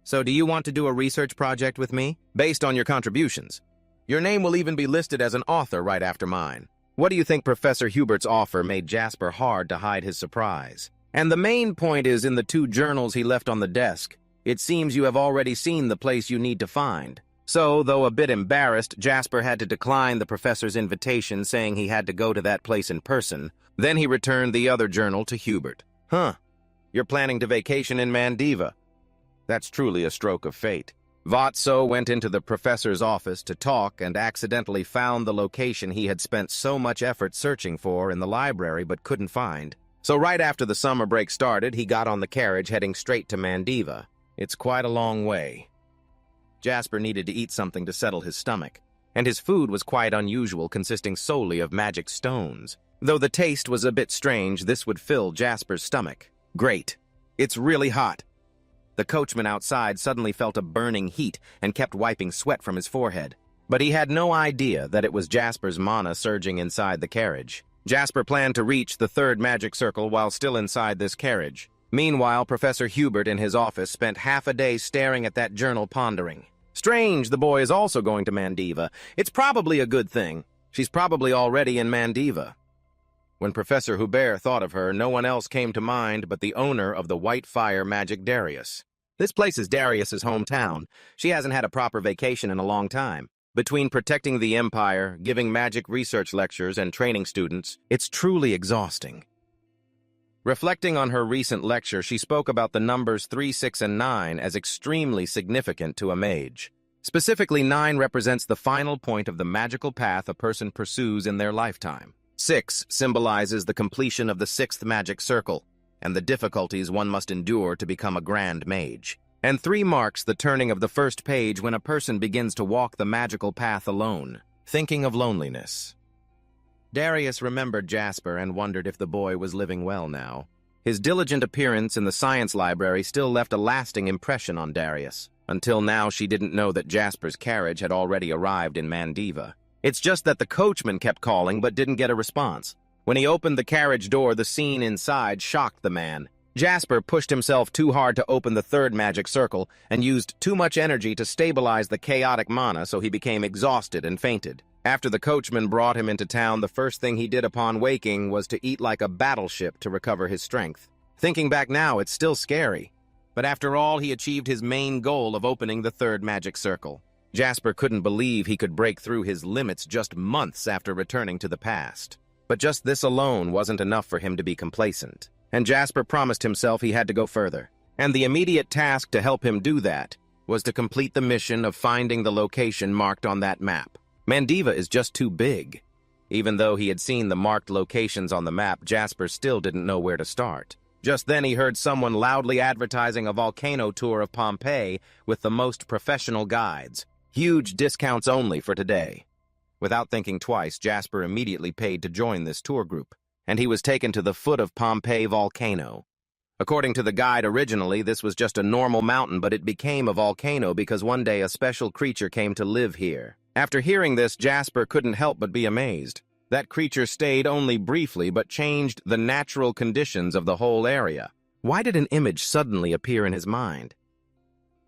A: "So do you want to do a research project with me? Based on your contributions. Your name will even be listed as an author right after mine." What do you think? Professor Hubert's offer made Jasper hard to hide his surprise. "And the main point is in the 2 journals he left on the desk. It seems you have already seen the place you need to find." So, though a bit embarrassed, Jasper had to decline the professor's invitation, saying he had to go to that place in person. Then he returned the other journal to Hubert. "Huh, you're planning to vacation in Mandiva. That's truly a stroke of fate." Vatso went into the professor's office to talk and accidentally found the location he had spent so much effort searching for in the library but couldn't find. So right after the summer break started, he got on the carriage heading straight to Mandiva. It's quite a long way. Jasper needed to eat something to settle his stomach, and his food was quite unusual, consisting solely of magic stones. Though the taste was a bit strange, this would fill Jasper's stomach. Great. It's really hot. The coachman outside suddenly felt a burning heat and kept wiping sweat from his forehead. But he had no idea that it was Jasper's mana surging inside the carriage. Jasper planned to reach the 3rd magic circle while still inside this carriage. Meanwhile, Professor Hubert in his office spent half a day staring at that journal, pondering. Strange, the boy is also going to Mandiva. It's probably a good thing. She's probably already in Mandiva. When Professor Hubert thought of her, no one else came to mind but the owner of the White Fire Magic, Darius. This place is Darius's hometown. She hasn't had a proper vacation in a long time. Between protecting the Empire, giving magic research lectures, and training students, it's truly exhausting. Reflecting on her recent lecture, she spoke about the numbers 3, 6, and 9 as extremely significant to a mage. Specifically, 9 represents the final point of the magical path a person pursues in their lifetime. 6 symbolizes the completion of the 6th magic circle, and the difficulties one must endure to become a grand mage. And 3 marks the turning of the first page when a person begins to walk the magical path alone, thinking of loneliness. Darius remembered Jasper and wondered if the boy was living well now. His diligent appearance in the science library still left a lasting impression on Darius. Until now, she didn't know that Jasper's carriage had already arrived in Mandiva. It's just that the coachman kept calling but didn't get a response. When he opened the carriage door, the scene inside shocked the man. Jasper pushed himself too hard to open the 3rd magic circle and used too much energy to stabilize the chaotic mana, so he became exhausted and fainted. After the coachman brought him into town, the first thing he did upon waking was to eat like a battleship to recover his strength. Thinking back now, it's still scary. But after all, he achieved his main goal of opening the 3rd magic circle. Jasper couldn't believe he could break through his limits just months after returning to the past. But just this alone wasn't enough for him to be complacent, and Jasper promised himself he had to go further. And the immediate task to help him do that was to complete the mission of finding the location marked on that map. Mandiva is just too big. Even though he had seen the marked locations on the map, Jasper still didn't know where to start. Just then he heard someone loudly advertising a volcano tour of Pompeii with the most professional guides. Huge discounts only for today. Without thinking twice, Jasper immediately paid to join this tour group, and he was taken to the foot of Pompeii volcano. According to the guide, originally this was just a normal mountain, but it became a volcano because one day a special creature came to live here. After hearing this, Jasper couldn't help but be amazed. That creature stayed only briefly, but changed the natural conditions of the whole area. Why did an image suddenly appear in his mind?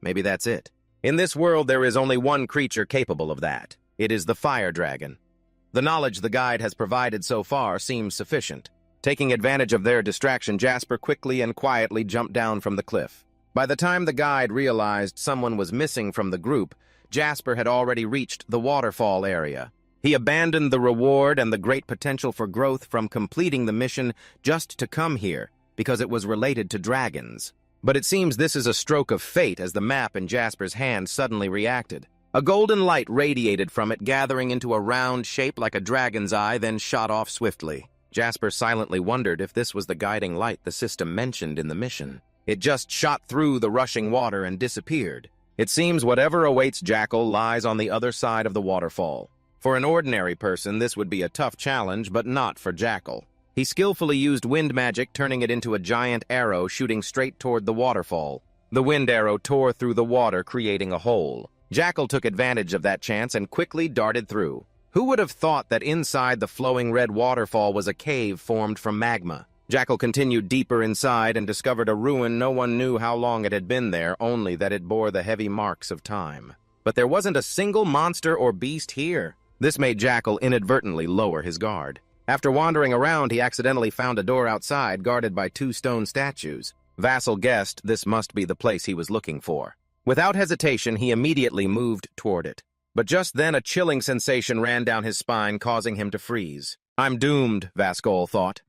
A: Maybe that's it. In this world, there is only one creature capable of that. It is the fire dragon. The knowledge the guide has provided so far seems sufficient. Taking advantage of their distraction, Jasper quickly and quietly jumped down from the cliff. By the time the guide realized someone was missing from the group, Jasper had already reached the waterfall area. He abandoned the reward and the great potential for growth from completing the mission just to come here, because it was related to dragons. But it seems this is a stroke of fate, as the map in Jasper's hand suddenly reacted. A golden light radiated from it, gathering into a round shape like a dragon's eye, then shot off swiftly. Jasper silently wondered if this was the guiding light the system mentioned in the mission. It just shot through the rushing water and disappeared. It seems whatever awaits Jackal lies on the other side of the waterfall. For an ordinary person, this would be a tough challenge, but not for Jackal. He skillfully used wind magic, turning it into a giant arrow shooting straight toward the waterfall. The wind arrow tore through the water, creating a hole. Jackal took advantage of that chance and quickly darted through. Who would have thought that inside the flowing red waterfall was a cave formed from magma? Jackal continued deeper inside and discovered a ruin. No one knew how long it had been there, only that it bore the heavy marks of time. But there wasn't a single monster or beast here. This made Jackal inadvertently lower his guard. After wandering around, he accidentally found a door outside, guarded by 2 stone statues. Vassal guessed this must be the place he was looking for. Without hesitation, he immediately moved toward it. But just then, a chilling sensation ran down his spine, causing him to freeze. I'm doomed, Vascol thought.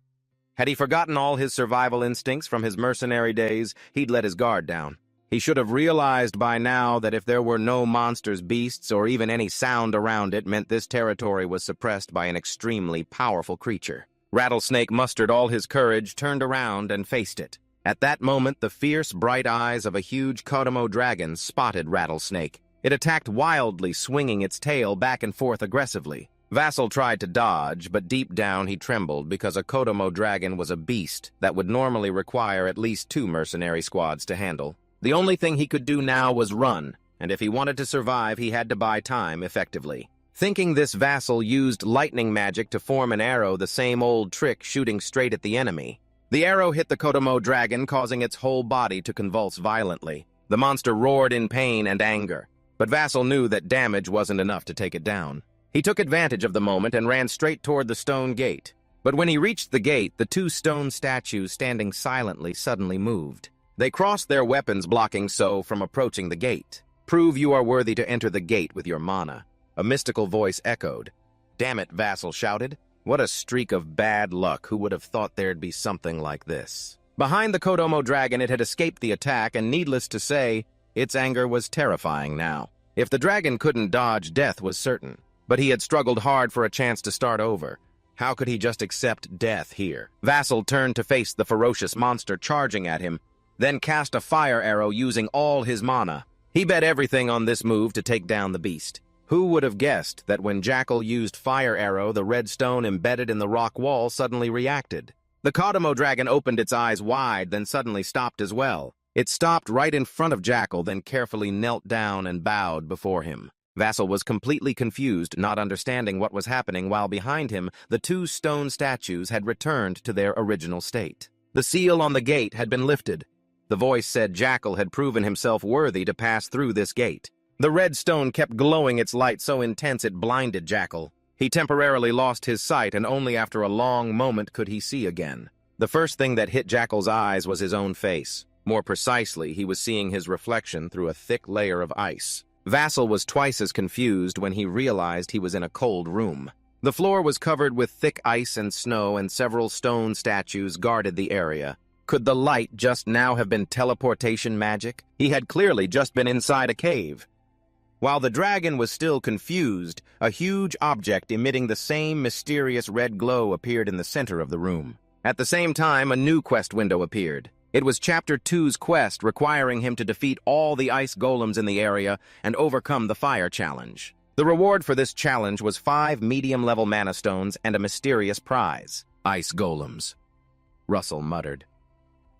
A: Had he forgotten all his survival instincts from his mercenary days, he'd let his guard down. He should have realized by now that if there were no monsters, beasts, or even any sound around it, meant this territory was suppressed by an extremely powerful creature. Rattlesnake mustered all his courage, turned around, and faced it. At that moment, the fierce, bright eyes of a huge Kodomo dragon spotted Rattlesnake. It attacked wildly, swinging its tail back and forth aggressively. Vassal tried to dodge, but deep down he trembled because a Kodomo dragon was a beast that would normally require at least 2 mercenary squads to handle. The only thing he could do now was run, and if he wanted to survive, he had to buy time effectively. Thinking this, Vassal used lightning magic to form an arrow, the same old trick, shooting straight at the enemy. The arrow hit the Kodomo dragon, causing its whole body to convulse violently. The monster roared in pain and anger, but Vassal knew that damage wasn't enough to take it down. He took advantage of the moment and ran straight toward the stone gate. But when he reached the gate, the 2 stone statues standing silently suddenly moved. They crossed their weapons, blocking So from approaching the gate. Prove you are worthy to enter the gate with your mana. A mystical voice echoed. Damn it, Vassal shouted. What a streak of bad luck. Who would have thought there'd be something like this? Behind the Kodomo dragon, it had escaped the attack, and needless to say, its anger was terrifying now. If the dragon couldn't dodge, death was certain. But he had struggled hard for a chance to start over. How could he just accept death here? Vassal turned to face the ferocious monster charging at him, then cast a fire arrow using all his mana. He bet everything on this move to take down the beast. Who would have guessed that when Jackal used fire arrow, the red stone embedded in the rock wall suddenly reacted? The Kodomo dragon opened its eyes wide, then suddenly stopped as well. It stopped right in front of Jackal, then carefully knelt down and bowed before him. Vassal was completely confused, not understanding what was happening, while behind him, the two stone statues had returned to their original state. The seal on the gate had been lifted. The voice said Jackal had proven himself worthy to pass through this gate. The red stone kept glowing its light so intense it blinded Jackal. He temporarily lost his sight, and only after a long moment could he see again. The first thing that hit Jackal's eyes was his own face. More precisely, he was seeing his reflection through a thick layer of ice. Vassal was twice as confused when he realized he was in a cold room. The floor was covered with thick ice and snow, and several stone statues guarded the area. Could the light just now have been teleportation magic? He had clearly just been inside a cave. While the dragon was still confused, a huge object emitting the same mysterious red glow appeared in the center of the room. At the same time, a new quest window appeared. It was Chapter 2's quest, requiring him to defeat all the ice golems in the area and overcome the fire challenge. The reward for this challenge was 5 medium-level mana stones and a mysterious prize. Ice golems, Russell muttered.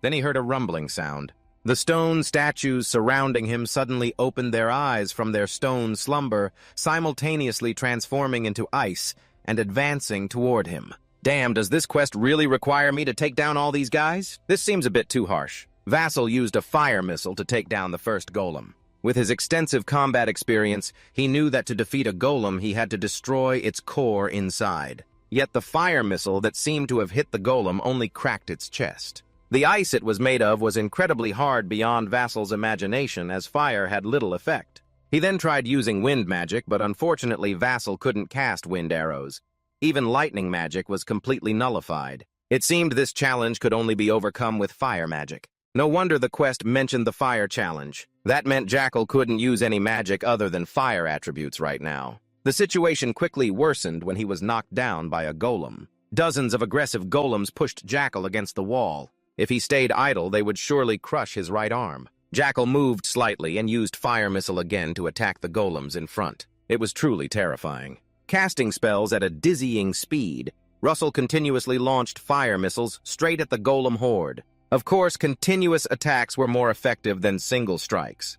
A: Then he heard a rumbling sound. The stone statues surrounding him suddenly opened their eyes from their stone slumber, simultaneously transforming into ice and advancing toward him. Damn, does this quest really require me to take down all these guys? This seems a bit too harsh. Vassal used a fire missile to take down the first golem. With his extensive combat experience, he knew that to defeat a golem, he had to destroy its core inside. Yet the fire missile that seemed to have hit the golem only cracked its chest. The ice it was made of was incredibly hard beyond Vassal's imagination, as fire had little effect. He then tried using wind magic, but unfortunately Vassal couldn't cast wind arrows. Even lightning magic was completely nullified. It seemed this challenge could only be overcome with fire magic. No wonder the quest mentioned the fire challenge. That meant Jackal couldn't use any magic other than fire attributes right now. The situation quickly worsened when he was knocked down by a golem. Dozens of aggressive golems pushed Jackal against the wall. If he stayed idle, they would surely crush his right arm. Jackal moved slightly and used fire missile again to attack the golems in front. It was truly terrifying. Casting spells at a dizzying speed, Russell continuously launched fire missiles straight at the golem horde. Of course, continuous attacks were more effective than single strikes.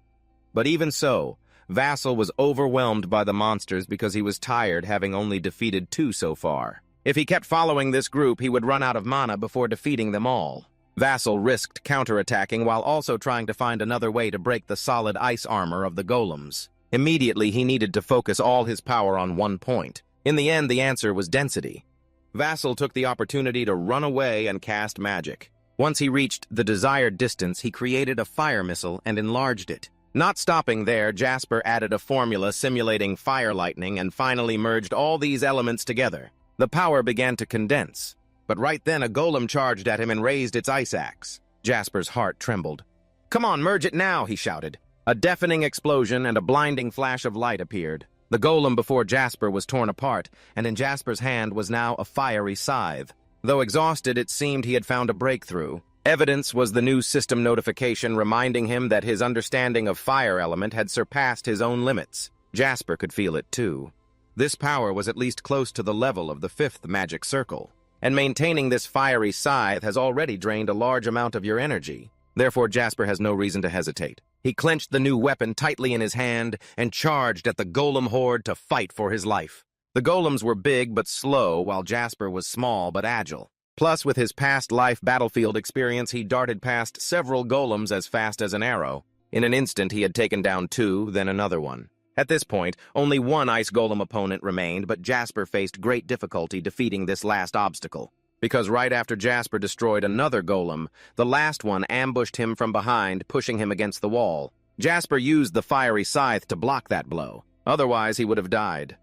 A: But even so, Vassal was overwhelmed by the monsters because he was tired, having only defeated 2 so far. If he kept following this group, he would run out of mana before defeating them all. Vassal risked counterattacking while also trying to find another way to break the solid ice armor of the golems. Immediately, he needed to focus all his power on one point. In the end, the answer was density. Vassal took the opportunity to run away and cast magic. Once he reached the desired distance, he created a fire missile and enlarged it. Not stopping there, Jasper added a formula simulating fire lightning and finally merged all these elements together. The power began to condense. But right then, a golem charged at him and raised its ice axe. Jasper's heart trembled. "Come on, merge it now," he shouted. A deafening explosion and a blinding flash of light appeared. The golem before Jasper was torn apart, and in Jasper's hand was now a fiery scythe. Though exhausted, it seemed he had found a breakthrough. Evidence was the new system notification reminding him that his understanding of fire element had surpassed his own limits. Jasper could feel it too. This power was at least close to the level of the 5th magic circle. And maintaining this fiery scythe has already drained a large amount of your energy. Therefore, Jasper has no reason to hesitate. He clenched the new weapon tightly in his hand and charged at the golem horde to fight for his life. The golems were big but slow, while Jasper was small but agile. Plus, with his past life battlefield experience, he darted past several golems as fast as an arrow. In an instant, he had taken down 2, then another one. At this point, only one ice golem opponent remained, but Jasper faced great difficulty defeating this last obstacle. Because right after Jasper destroyed another golem, the last one ambushed him from behind, pushing him against the wall. Jasper used the fiery scythe to block that blow. Otherwise, he would have died.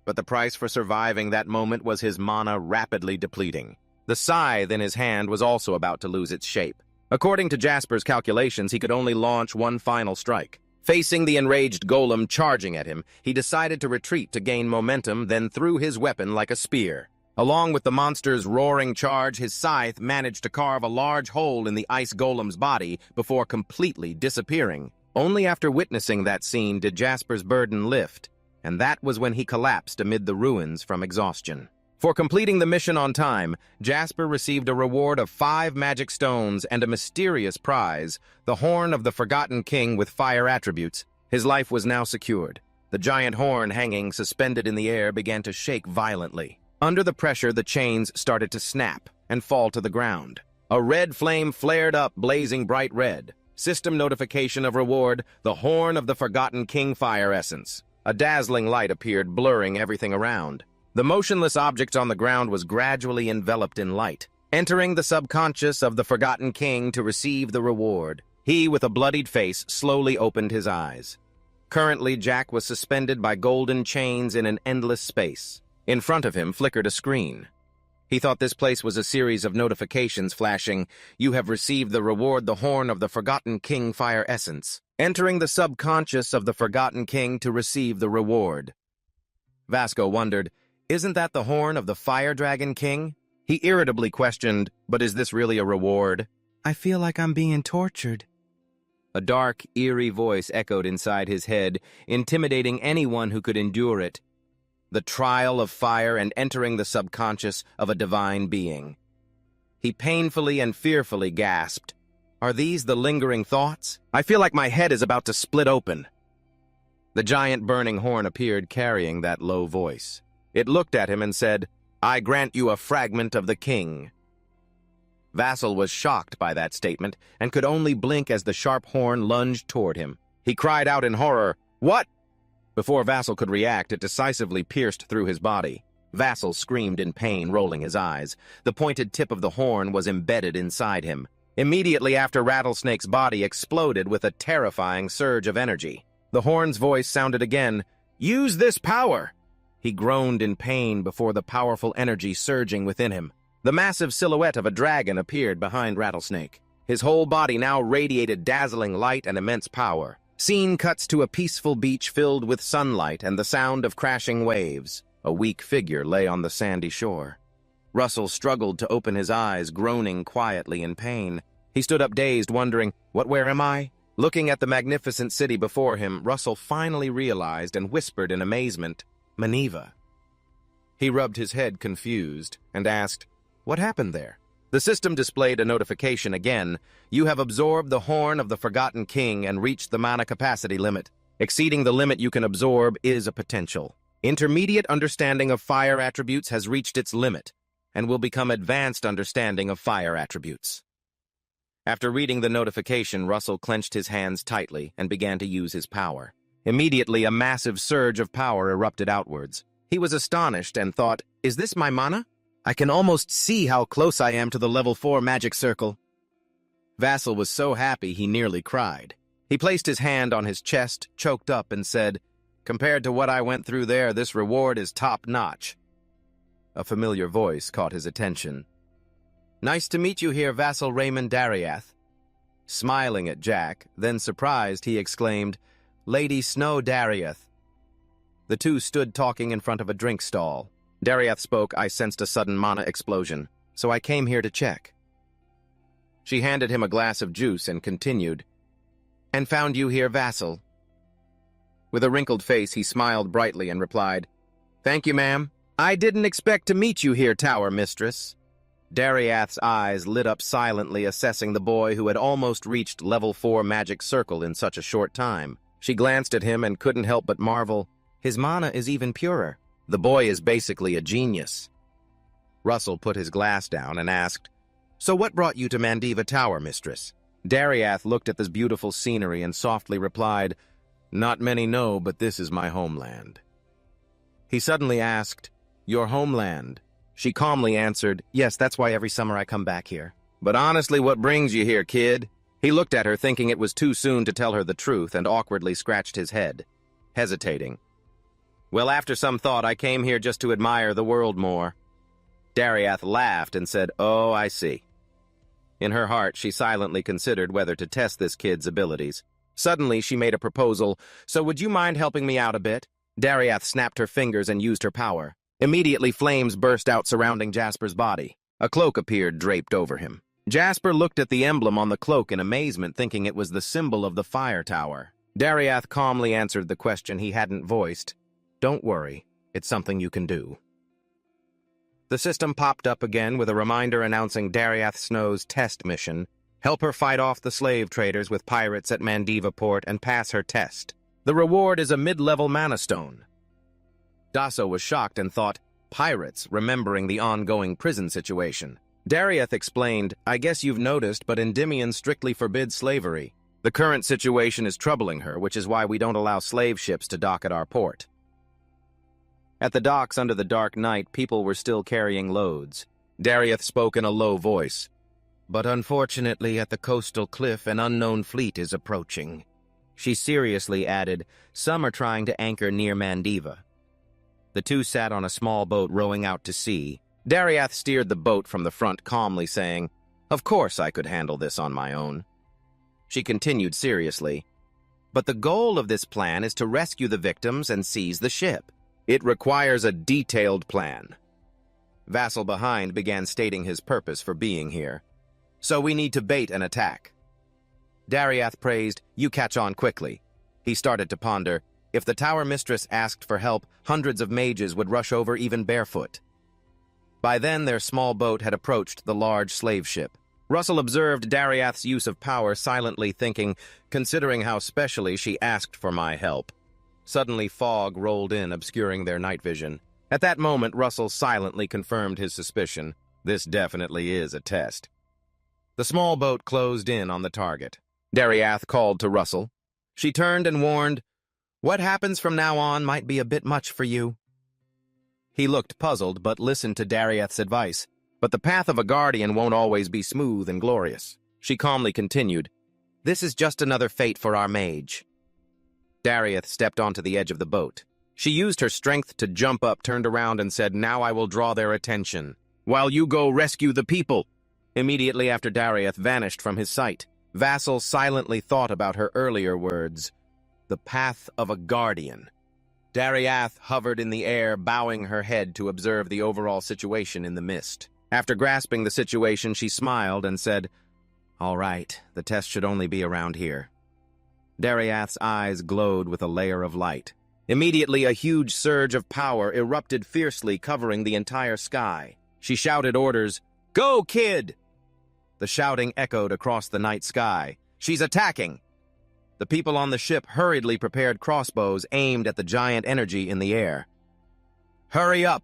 A: But the price for surviving that moment was his mana rapidly depleting. The scythe in his hand was also about to lose its shape. According to Jasper's calculations, he could only launch one final strike. Facing the enraged golem charging at him, he decided to retreat to gain momentum, then threw his weapon like a spear. Along with the monster's roaring charge, his scythe managed to carve a large hole in the ice golem's body before completely disappearing. Only after witnessing that scene did Jasper's burden lift, and that was when he collapsed amid the ruins from exhaustion. For completing the mission on time, Jasper received a reward of 5 magic stones and a mysterious prize, the Horn of the Forgotten King with fire attributes. His life was now secured. The giant horn hanging suspended in the air began to shake violently. Under the pressure, the chains started to snap and fall to the ground. A red flame flared up, blazing bright red. System notification of reward, the Horn of the Forgotten King fire essence. A dazzling light appeared, blurring everything around. The motionless object on the ground was gradually enveloped in light, entering the subconscious of the Forgotten King to receive the reward. He, with a bloodied face, slowly opened his eyes. Currently, Jack was suspended by golden chains in an endless space. In front of him flickered a screen. He thought this place was a series of notifications flashing, "You have received the reward, the Horn of the Forgotten King fire essence. Entering the subconscious of the Forgotten King to receive the reward." Vasco wondered, "Isn't that the Horn of the Fire Dragon King?" He irritably questioned, "But is this really a reward?"
B: "I feel like I'm being tortured."
A: A dark, eerie voice echoed inside his head, intimidating anyone who could endure it. The trial of fire and entering the subconscious of a divine being. He painfully and fearfully gasped, "Are these the lingering thoughts? I feel like my head is about to split open." The giant burning horn appeared, carrying that low voice. It looked at him and said, "I grant you a fragment of the king." Vassal was shocked by that statement and could only blink as the sharp horn lunged toward him. He cried out in horror, "What?" Before Vassal could react, it decisively pierced through his body. Vassal screamed in pain, rolling his eyes. The pointed tip of the horn was embedded inside him. Immediately after, Rattlesnake's body exploded with a terrifying surge of energy. The horn's voice sounded again, "Use this power!" He groaned in pain before the powerful energy surging within him. The massive silhouette of a dragon appeared behind Rattlesnake. His whole body now radiated dazzling light and immense power. Scene cuts to a peaceful beach filled with sunlight and the sound of crashing waves. A weak figure lay on the sandy shore. Russell struggled to open his eyes, groaning quietly in pain. He stood up dazed, wondering, where am I? Looking at the magnificent city before him, Russell finally realized and whispered in amazement, "Mandiva." He rubbed his head confused and asked, "What happened there?" The system displayed a notification again. "You have absorbed the Horn of the Forgotten King and reached the mana capacity limit. Exceeding the limit you can absorb is a potential. Intermediate understanding of fire attributes has reached its limit and will become advanced understanding of fire attributes." After reading the notification, Russell clenched his hands tightly and began to use his power. Immediately, a massive surge of power erupted outwards. He was astonished and thought, "Is this my mana? I can almost see how close I am to the level 4 magic circle." Vassal was so happy he nearly cried. He placed his hand on his chest, choked up, and said, "Compared to what I went through there, this reward is top-notch." A familiar voice caught his attention. "Nice to meet you here, Vassal Raymond Dariath." Smiling at Jack, then surprised, he exclaimed, "Lady Snow Dariath." The two stood talking in front of a drink stall. Dariath spoke. "I sensed a sudden mana explosion, so I came here to check." She handed him a glass of juice and continued, "And found you here, Vassal." With a wrinkled face, he smiled brightly and replied, "Thank you, ma'am. I didn't expect to meet you here, Tower Mistress." Dariath's eyes lit up silently, assessing the boy who had almost reached level 4 magic circle in such a short time. She glanced at him and couldn't help but marvel, "His mana is even purer. The boy is basically a genius." Russell put his glass down and asked, "So what brought you to Mandiva Tower, Mistress?" Dariath looked at this beautiful scenery and softly replied, "Not many know, but this is my homeland." He suddenly asked, "Your homeland?" She calmly answered, "Yes, that's why every summer I come back here." "But honestly, what brings you here, kid?" He looked at her, thinking it was too soon to tell her the truth, and awkwardly scratched his head, hesitating. "Well, after some thought, I came here just to admire the world more." Dariath laughed and said, "Oh, I see." In her heart, she silently considered whether to test this kid's abilities. Suddenly, she made a proposal, "So would you mind helping me out a bit?" Dariath snapped her fingers and used her power. Immediately, flames burst out surrounding Jasper's body. A cloak appeared draped over him. Jasper looked at the emblem on the cloak in amazement, thinking it was the symbol of the fire tower. Daria calmly answered the question he hadn't voiced. "Don't worry, it's something you can do." The system popped up again with a reminder announcing Daria Snow's test mission. Help her fight off the slave traders with pirates at Mandiva port and pass her test. The reward is a mid-level mana stone. Dasso was shocked and thought, pirates, remembering the ongoing prison situation. Dariath explained, "I guess you've noticed, but Endymion strictly forbids slavery. The current situation is troubling her, which is why we don't allow slave ships to dock at our port." At the docks under the dark night, people were still carrying loads. Dariath spoke in a low voice. "But unfortunately, at the coastal cliff, an unknown fleet is approaching." She seriously added, "Some are trying to anchor near Mandiva." The two sat on a small boat rowing out to sea. Dariath steered the boat from the front, calmly saying, "Of course I could handle this on my own." She continued seriously, "But the goal of this plan is to rescue the victims and seize the ship. It requires a detailed plan." Vassal behind began stating his purpose for being here. "So we need to bait an attack." Dariath praised, "You catch on quickly." He started to ponder. If the tower mistress asked for help, hundreds of mages would rush over even barefoot. By then, their small boat had approached the large slave ship. Russell observed Dariath's use of power, silently thinking, considering how specially she asked for my help. Suddenly, fog rolled in, obscuring their night vision. At that moment, Russell silently confirmed his suspicion. This definitely is a test. The small boat closed in on the target. Dariath called to Russell. She turned and warned, "What happens from now on might be a bit much for you." He looked puzzled, but listened to Dariath's advice. "But the path of a guardian won't always be smooth and glorious." She calmly continued, "This is just another fate for our mage." Dariath stepped onto the edge of the boat. She used her strength to jump up, turned around, and said, "Now I will draw their attention, while you go rescue the people." Immediately after Dariath vanished from his sight, Vassal silently thought about her earlier words. The path of a guardian. Dariath hovered in the air, bowing her head to observe the overall situation in the mist. After grasping the situation, she smiled and said, "All right, the test should only be around here." Dariath's eyes glowed with a layer of light. Immediately, a huge surge of power erupted fiercely, covering the entire sky. She shouted orders, "Go, kid!" The shouting echoed across the night sky. "She's attacking!" The people on the ship hurriedly prepared crossbows aimed at the giant energy in the air. "Hurry up!"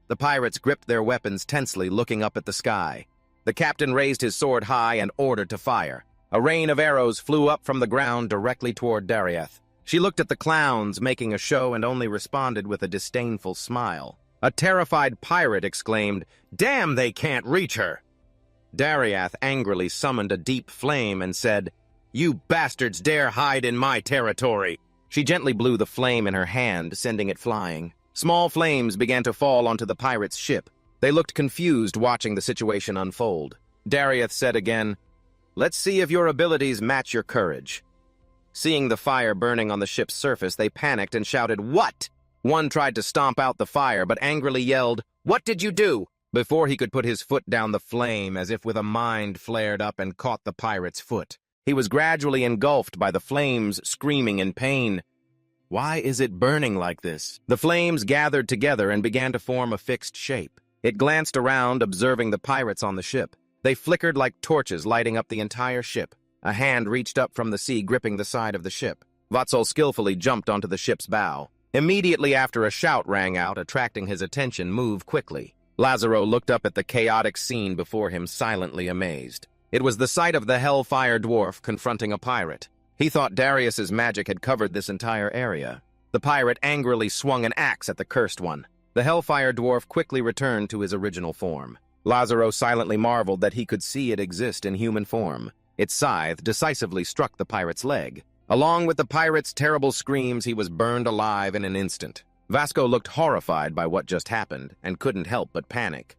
A: The pirates gripped their weapons tensely, looking up at the sky. The captain raised his sword high and ordered to fire. A rain of arrows flew up from the ground directly toward Dariath. She looked at the clowns, making a show, and only responded with a disdainful smile. A terrified pirate exclaimed, "Damn, they can't reach her!" Dariath angrily summoned a deep flame and said, "You bastards dare hide in my territory!" She gently blew the flame in her hand, sending it flying. Small flames began to fall onto the pirate's ship. They looked confused, watching the situation unfold. Dariath said again, "Let's see if your abilities match your courage." Seeing the fire burning on the ship's surface, they panicked and shouted, "What?" One tried to stomp out the fire, but angrily yelled, "What did you do?" Before he could put his foot down, the flame, as if with a mind, flared up and caught the pirate's foot. He was gradually engulfed by the flames, screaming in pain. "Why is it burning like this?" The flames gathered together and began to form a fixed shape. It glanced around, observing the pirates on the ship. They flickered like torches, lighting up the entire ship. A hand reached up from the sea, gripping the side of the ship. Vatsal skillfully jumped onto the ship's bow. Immediately after, a shout rang out, attracting his attention. "Move quickly." Lazaro looked up at the chaotic scene before him, silently amazed. It was the sight of the Hellfire Dwarf confronting a pirate. He thought Darius's magic had covered this entire area. The pirate angrily swung an axe at the cursed one. The Hellfire Dwarf quickly returned to his original form. Lazaro silently marveled that he could see it exist in human form. Its scythe decisively struck the pirate's leg. Along with the pirate's terrible screams, he was burned alive in an instant. Vasco looked horrified by what just happened and couldn't help but panic.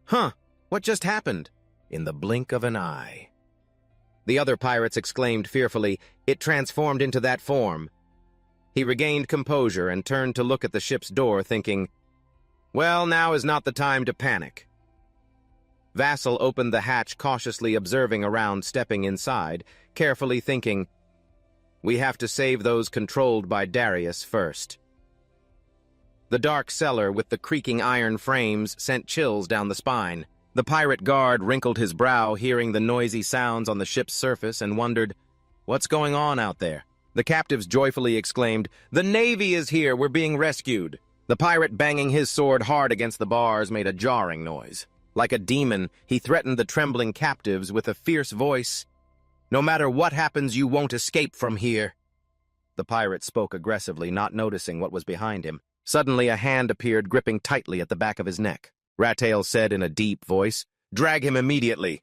A: "Huh, what just happened?" In the blink of an eye. The other pirates exclaimed fearfully, "It transformed into that form." He regained composure and turned to look at the ship's door, thinking, Well, now is not the time to panic. Vassal opened the hatch, cautiously observing around, stepping inside, carefully thinking, we have to save those controlled by Darius first. The dark cellar with the creaking iron frames sent chills down the spine. The pirate guard wrinkled his brow, hearing the noisy sounds on the ship's surface, and wondered, what's going on out there? The captives joyfully exclaimed, the Navy is here, we're being rescued. The pirate, banging his sword hard against the bars, made a jarring noise. Like a demon, he threatened the trembling captives with a fierce voice. No matter what happens, you won't escape from here. The pirate spoke aggressively, not noticing what was behind him. Suddenly, a hand appeared, gripping tightly at the back of his neck. Rattail said in a deep voice, drag him immediately.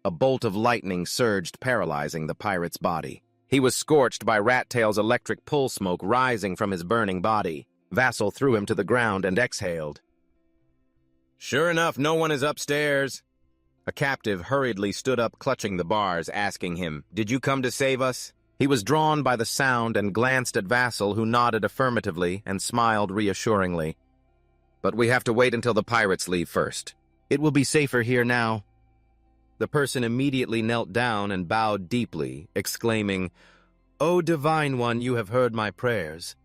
A: A bolt of lightning surged, paralyzing the pirate's body. He was scorched by Rattail's electric pull smoke rising from his burning body. Vassal threw him to the ground and exhaled. Sure enough, no one is upstairs. A captive hurriedly stood up, clutching the bars, asking him, did you come to save us? He was drawn by the sound and glanced at Vassal, who nodded affirmatively and smiled reassuringly. But we have to wait until the pirates leave first. It will be safer here now. The person immediately knelt down and bowed deeply, exclaiming, O Divine One, you have heard my prayers.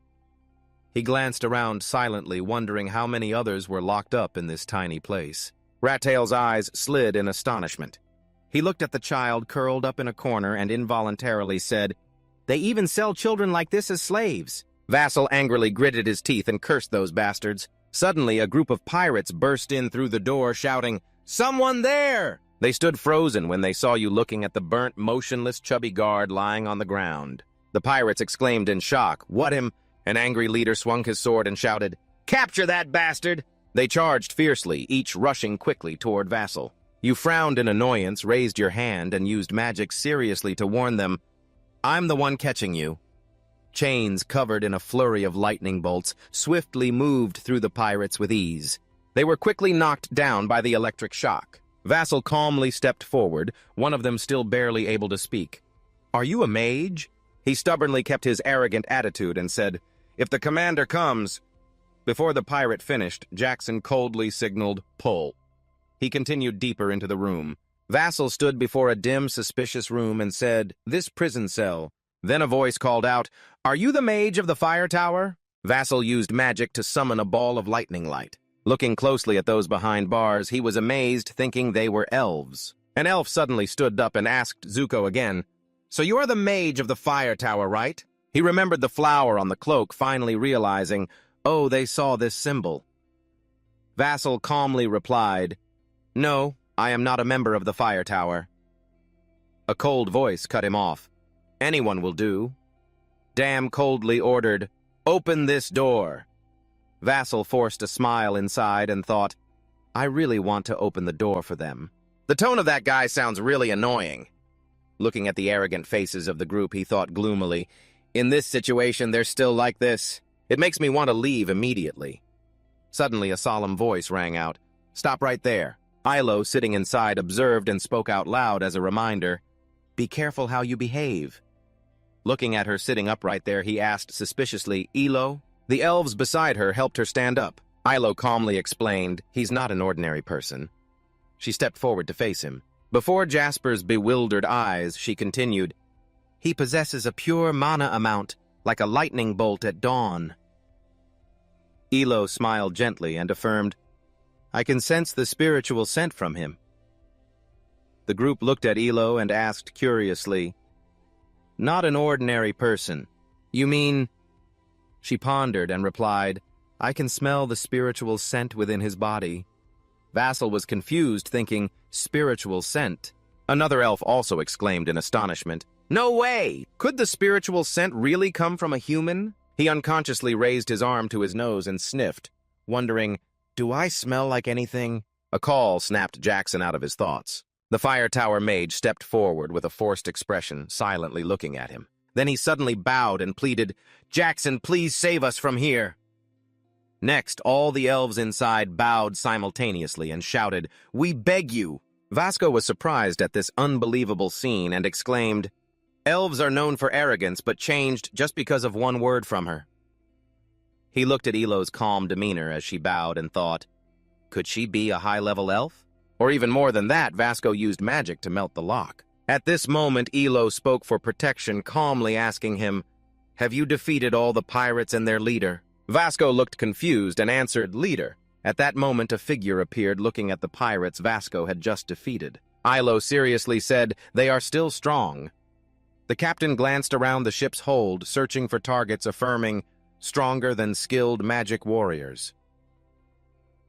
A: He glanced around silently, wondering how many others were locked up in this tiny place. Rattail's eyes slid in astonishment. He looked at the child curled up in a corner and involuntarily said, they even sell children like this as slaves. Vassal angrily gritted his teeth and cursed those bastards. Suddenly, a group of pirates burst in through the door, shouting, someone there! They stood frozen when they saw you looking at the burnt, motionless, chubby guard lying on the ground. The pirates exclaimed in shock, what him? An angry leader swung his sword and shouted, capture that bastard! They charged fiercely, each rushing quickly toward Vassal. You frowned in annoyance, raised your hand, and used magic seriously to warn them, I'm the one catching you. Chains covered in a flurry of lightning bolts swiftly moved through the pirates with ease. They were quickly knocked down by the electric shock. Vassal calmly stepped forward, one of them still barely able to speak. Are you a mage? He stubbornly kept his arrogant attitude and said, if the commander comes... Before the pirate finished, Jackson coldly signaled, pull. He continued deeper into the room. Vassal stood before a dim, suspicious room and said, this prison cell. Then a voice called out, are you the mage of the fire tower? Vassal used magic to summon a ball of lightning light. Looking closely at those behind bars, he was amazed, thinking they were elves. An elf suddenly stood up and asked Zuko again, so you're the mage of the fire tower, right? He remembered the flower on the cloak, finally realizing, oh, they saw this symbol. Vassal calmly replied, no, I am not a member of the fire tower. A cold voice cut him off. Anyone will do. Dam coldly ordered, open this door. Vassal forced a smile inside and thought, I really want to open the door for them. The tone of that guy sounds really annoying. Looking at the arrogant faces of the group, he thought gloomily, in this situation, they're still like this. It makes me want to leave immediately. Suddenly, a solemn voice rang out. Stop right there. Ilo, sitting inside, observed and spoke out loud as a reminder. Be careful how you behave. Looking at her sitting upright there, he asked suspiciously, Ilo? The elves beside her helped her stand up. Ilo calmly explained, he's not an ordinary person. She stepped forward to face him. Before Jasper's bewildered eyes, she continued, he possesses a pure mana amount, like a lightning bolt at dawn. Ilo smiled gently and affirmed, I can sense the spiritual scent from him. The group looked at Ilo and asked curiously, not an ordinary person. You mean... She pondered and replied, I can smell the spiritual scent within his body. Vassal was confused, thinking, spiritual scent. Another elf also exclaimed in astonishment, no way! Could the spiritual scent really come from a human? He unconsciously raised his arm to his nose and sniffed, wondering, do I smell like anything? A call snapped Jackson out of his thoughts. The fire tower mage stepped forward with a forced expression, silently looking at him. Then he suddenly bowed and pleaded, Jackson, please save us from here. Next, all the elves inside bowed simultaneously and shouted, we beg you. Vasco was surprised at this unbelievable scene and exclaimed, elves are known for arrogance but changed just because of one word from her. He looked at Elo's calm demeanor as she bowed and thought, could she be a high-level elf? Or even more than that, Vasco used magic to melt the lock. At this moment, Elo spoke for protection, calmly asking him, have you defeated all the pirates and their leader? Vasco looked confused and answered, leader. At that moment, a figure appeared looking at the pirates Vasco had just defeated. Ilo seriously said, they are still strong. The captain glanced around the ship's hold, searching for targets, affirming, stronger than skilled magic warriors.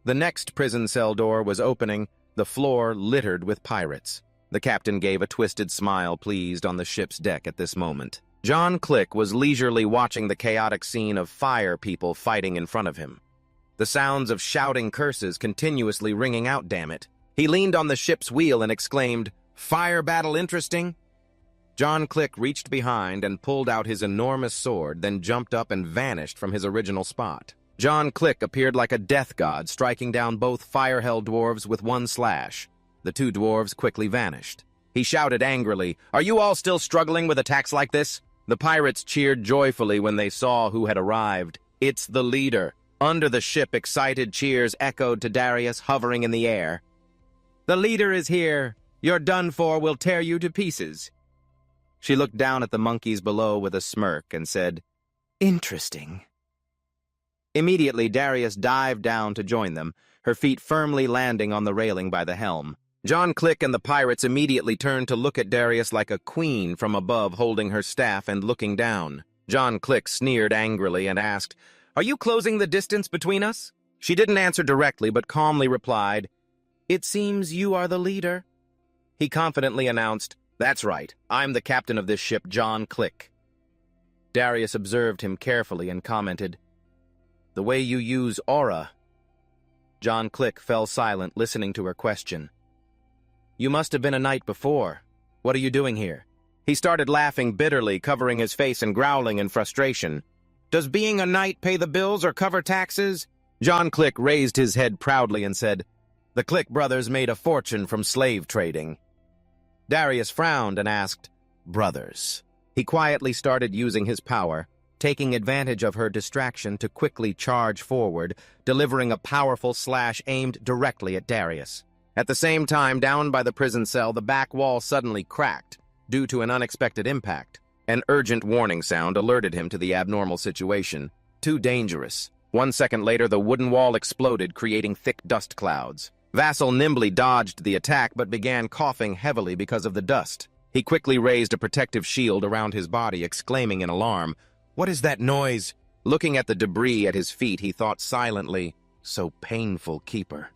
A: The next prison cell door was opening, the floor littered with pirates. The captain gave a twisted smile, pleased, on the ship's deck at this moment. John Click was leisurely watching the chaotic scene of fire people fighting in front of him. The sounds of shouting curses continuously ringing out, damn it. He leaned on the ship's wheel and exclaimed, fire battle interesting? John Click reached behind and pulled out his enormous sword, then jumped up and vanished from his original spot. John Click appeared like a death god, striking down both fire-hell dwarves with one slash. The two dwarves quickly vanished. He shouted angrily, are you all still struggling with attacks like this? The pirates cheered joyfully when they saw who had arrived. It's the leader. Under the ship, excited cheers echoed to Darius, hovering in the air. The leader is here. You're done for. We'll tear you to pieces. She looked down at the monkeys below with a smirk and said, interesting. Immediately, Darius dived down to join them, her feet firmly landing on the railing by the helm. John Click and the pirates immediately turned to look at Darius like a queen from above, holding her staff and looking down. John Click sneered angrily and asked, are you closing the distance between us? She didn't answer directly, but calmly replied, it seems you are the leader. He confidently announced, that's right, I'm the captain of this ship, John Click. Darius observed him carefully and commented, the way you use aura. John Click fell silent, listening to her question. You must have been a knight before. What are you doing here? He started laughing bitterly, covering his face and growling in frustration. Does being a knight pay the bills or cover taxes? John Click raised his head proudly and said, the Click brothers made a fortune from slave trading. Darius frowned and asked, brothers. He quietly started using his power, taking advantage of her distraction to quickly charge forward, delivering a powerful slash aimed directly at Darius. At the same time, down by the prison cell, the back wall suddenly cracked due to an unexpected impact. An urgent warning sound alerted him to the abnormal situation. Too dangerous. 1 second later, the wooden wall exploded, creating thick dust clouds. Vassal nimbly dodged the attack but began coughing heavily because of the dust. He quickly raised a protective shield around his body, exclaiming in alarm, what is that noise? Looking at the debris at his feet, he thought silently, so painful, keeper.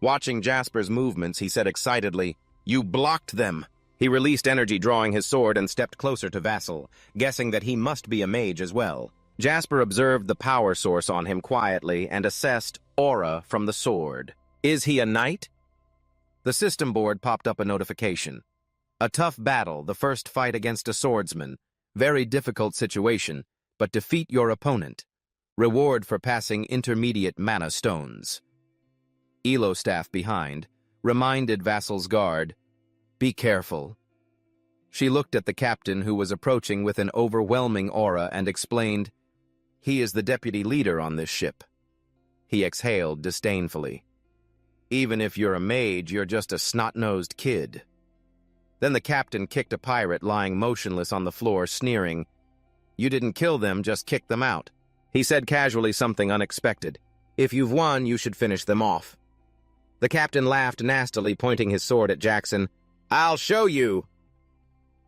A: Watching Jasper's movements, he said excitedly, you blocked them. He released energy, drawing his sword, and stepped closer to Vassal, guessing that he must be a mage as well. Jasper observed the power source on him quietly and assessed aura from the sword. Is he a knight? The system board popped up a notification. A tough battle, the first fight against a swordsman. Very difficult situation, but defeat your opponent. Reward for passing intermediate mana stones. Elo staff behind reminded Vassal's guard, be careful. She looked at the captain, who was approaching with an overwhelming aura, and explained, he is the deputy leader on this ship. He exhaled disdainfully. Even if you're a mage, you're just a snot-nosed kid. Then the captain kicked a pirate lying motionless on the floor, sneering, you didn't kill them, just kick them out. He said casually something unexpected. If you've won, you should finish them off. The captain laughed nastily, pointing his sword at Jackson. I'll show you!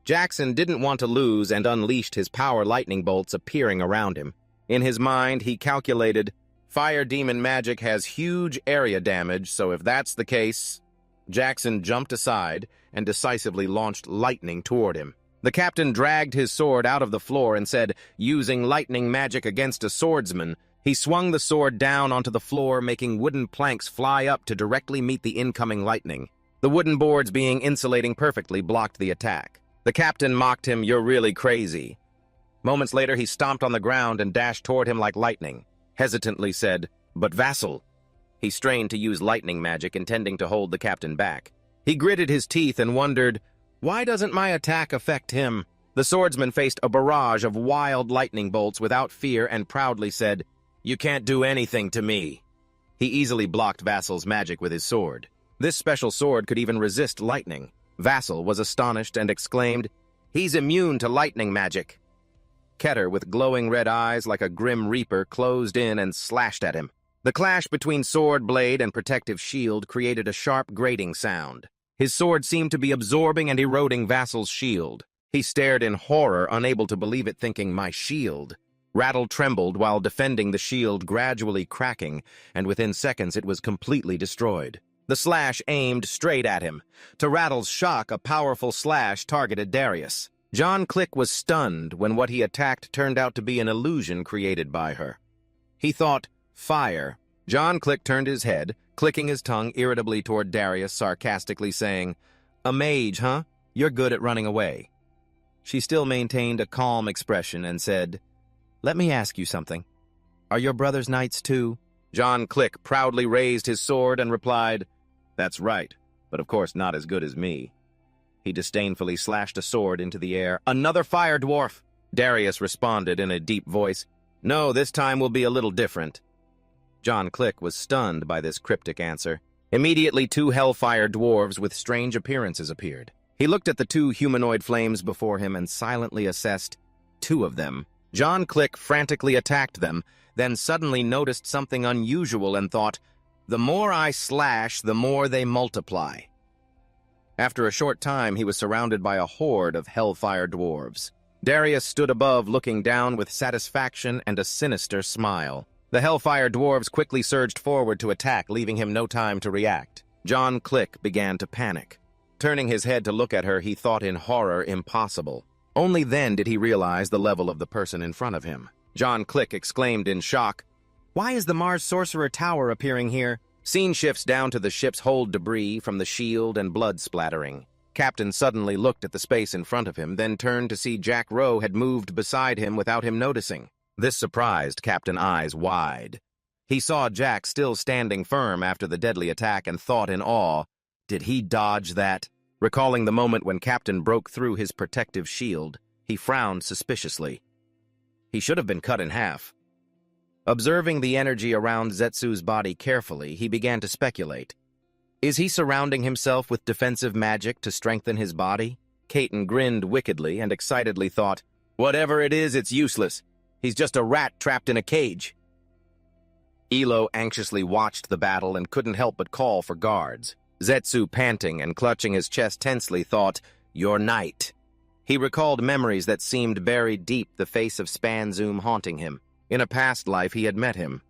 A: Jackson didn't want to lose and unleashed his power lightning bolts, appearing around him. In his mind, he calculated, fire demon magic has huge area damage, so if that's the case... Jackson jumped aside and decisively launched lightning toward him. The captain dragged his sword out of the floor and said, using lightning magic against a swordsman, he swung the sword down onto the floor, making wooden planks fly up to directly meet the incoming lightning. The wooden boards, being insulating perfectly, blocked the attack. The captain mocked him, you're really crazy. Moments later, he stomped on the ground and dashed toward him like lightning. Hesitantly said, but Vassal. He strained to use lightning magic, intending to hold the captain back. He gritted his teeth and wondered, why doesn't my attack affect him? The swordsman faced a barrage of wild lightning bolts without fear and proudly said, You can't do anything to me. He easily blocked Vassal's magic with his sword. This special sword could even resist lightning. Vassal was astonished and exclaimed, "He's immune to lightning magic." Keter, with glowing red eyes like a grim reaper, closed in and slashed at him. The clash between sword blade and protective shield created a sharp grating sound. His sword seemed to be absorbing and eroding Vassal's shield. He stared in horror, unable to believe it, thinking, "My shield." Rattle trembled while defending the shield, gradually cracking, and within seconds it was completely destroyed. The slash aimed straight at him. To Rattle's shock, a powerful slash targeted Darius. John Click was stunned when what he attacked turned out to be an illusion created by her. He thought, "Fire." John Click turned his head, clicking his tongue irritably toward Darius, sarcastically saying, "A mage, huh? You're good at running away." She still maintained a calm expression and said, "Let me ask you something. Are your brothers knights too?" John Click proudly raised his sword and replied, "That's right, but of course not as good as me." He disdainfully slashed a sword into the air. "Another fire dwarf!" Darius responded in a deep voice, "No, this time will be a little different." John Click was stunned by this cryptic answer. Immediately, two hellfire dwarves with strange appearances appeared. He looked at the two humanoid flames before him and silently assessed two of them. John Click frantically attacked them, then suddenly noticed something unusual and thought, "The more I slash, the more they multiply." After a short time, he was surrounded by a horde of hellfire dwarves. Darius stood above, looking down with satisfaction and a sinister smile. The hellfire dwarves quickly surged forward to attack, leaving him no time to react. John Click began to panic. Turning his head to look at her, he thought in horror, impossible. Only then did he realize the level of the person in front of him. John Click exclaimed in shock, "Why is the Mars Sorcerer Tower appearing here?" Scene shifts down to the ship's hold debris from the shield and blood splattering. Captain suddenly looked at the space in front of him, then turned to see Jack Rowe had moved beside him without him noticing. This surprised Captain eyes wide. He saw Jack still standing firm after the deadly attack and thought in awe, "Did he dodge that?" Recalling the moment when Captain broke through his protective shield, he frowned suspiciously. He should have been cut in half. Observing the energy around Zetsu's body carefully, he began to speculate. Is he surrounding himself with defensive magic to strengthen his body? Caton grinned wickedly and excitedly thought, "Whatever it is, it's useless. He's just a rat trapped in a cage." Elo anxiously watched the battle and couldn't help but call for guards. Zetsu, panting and clutching his chest tensely, thought, "Your knight." He recalled memories that seemed buried deep, the face of Spanzoom haunting him. In a past life, he had met him.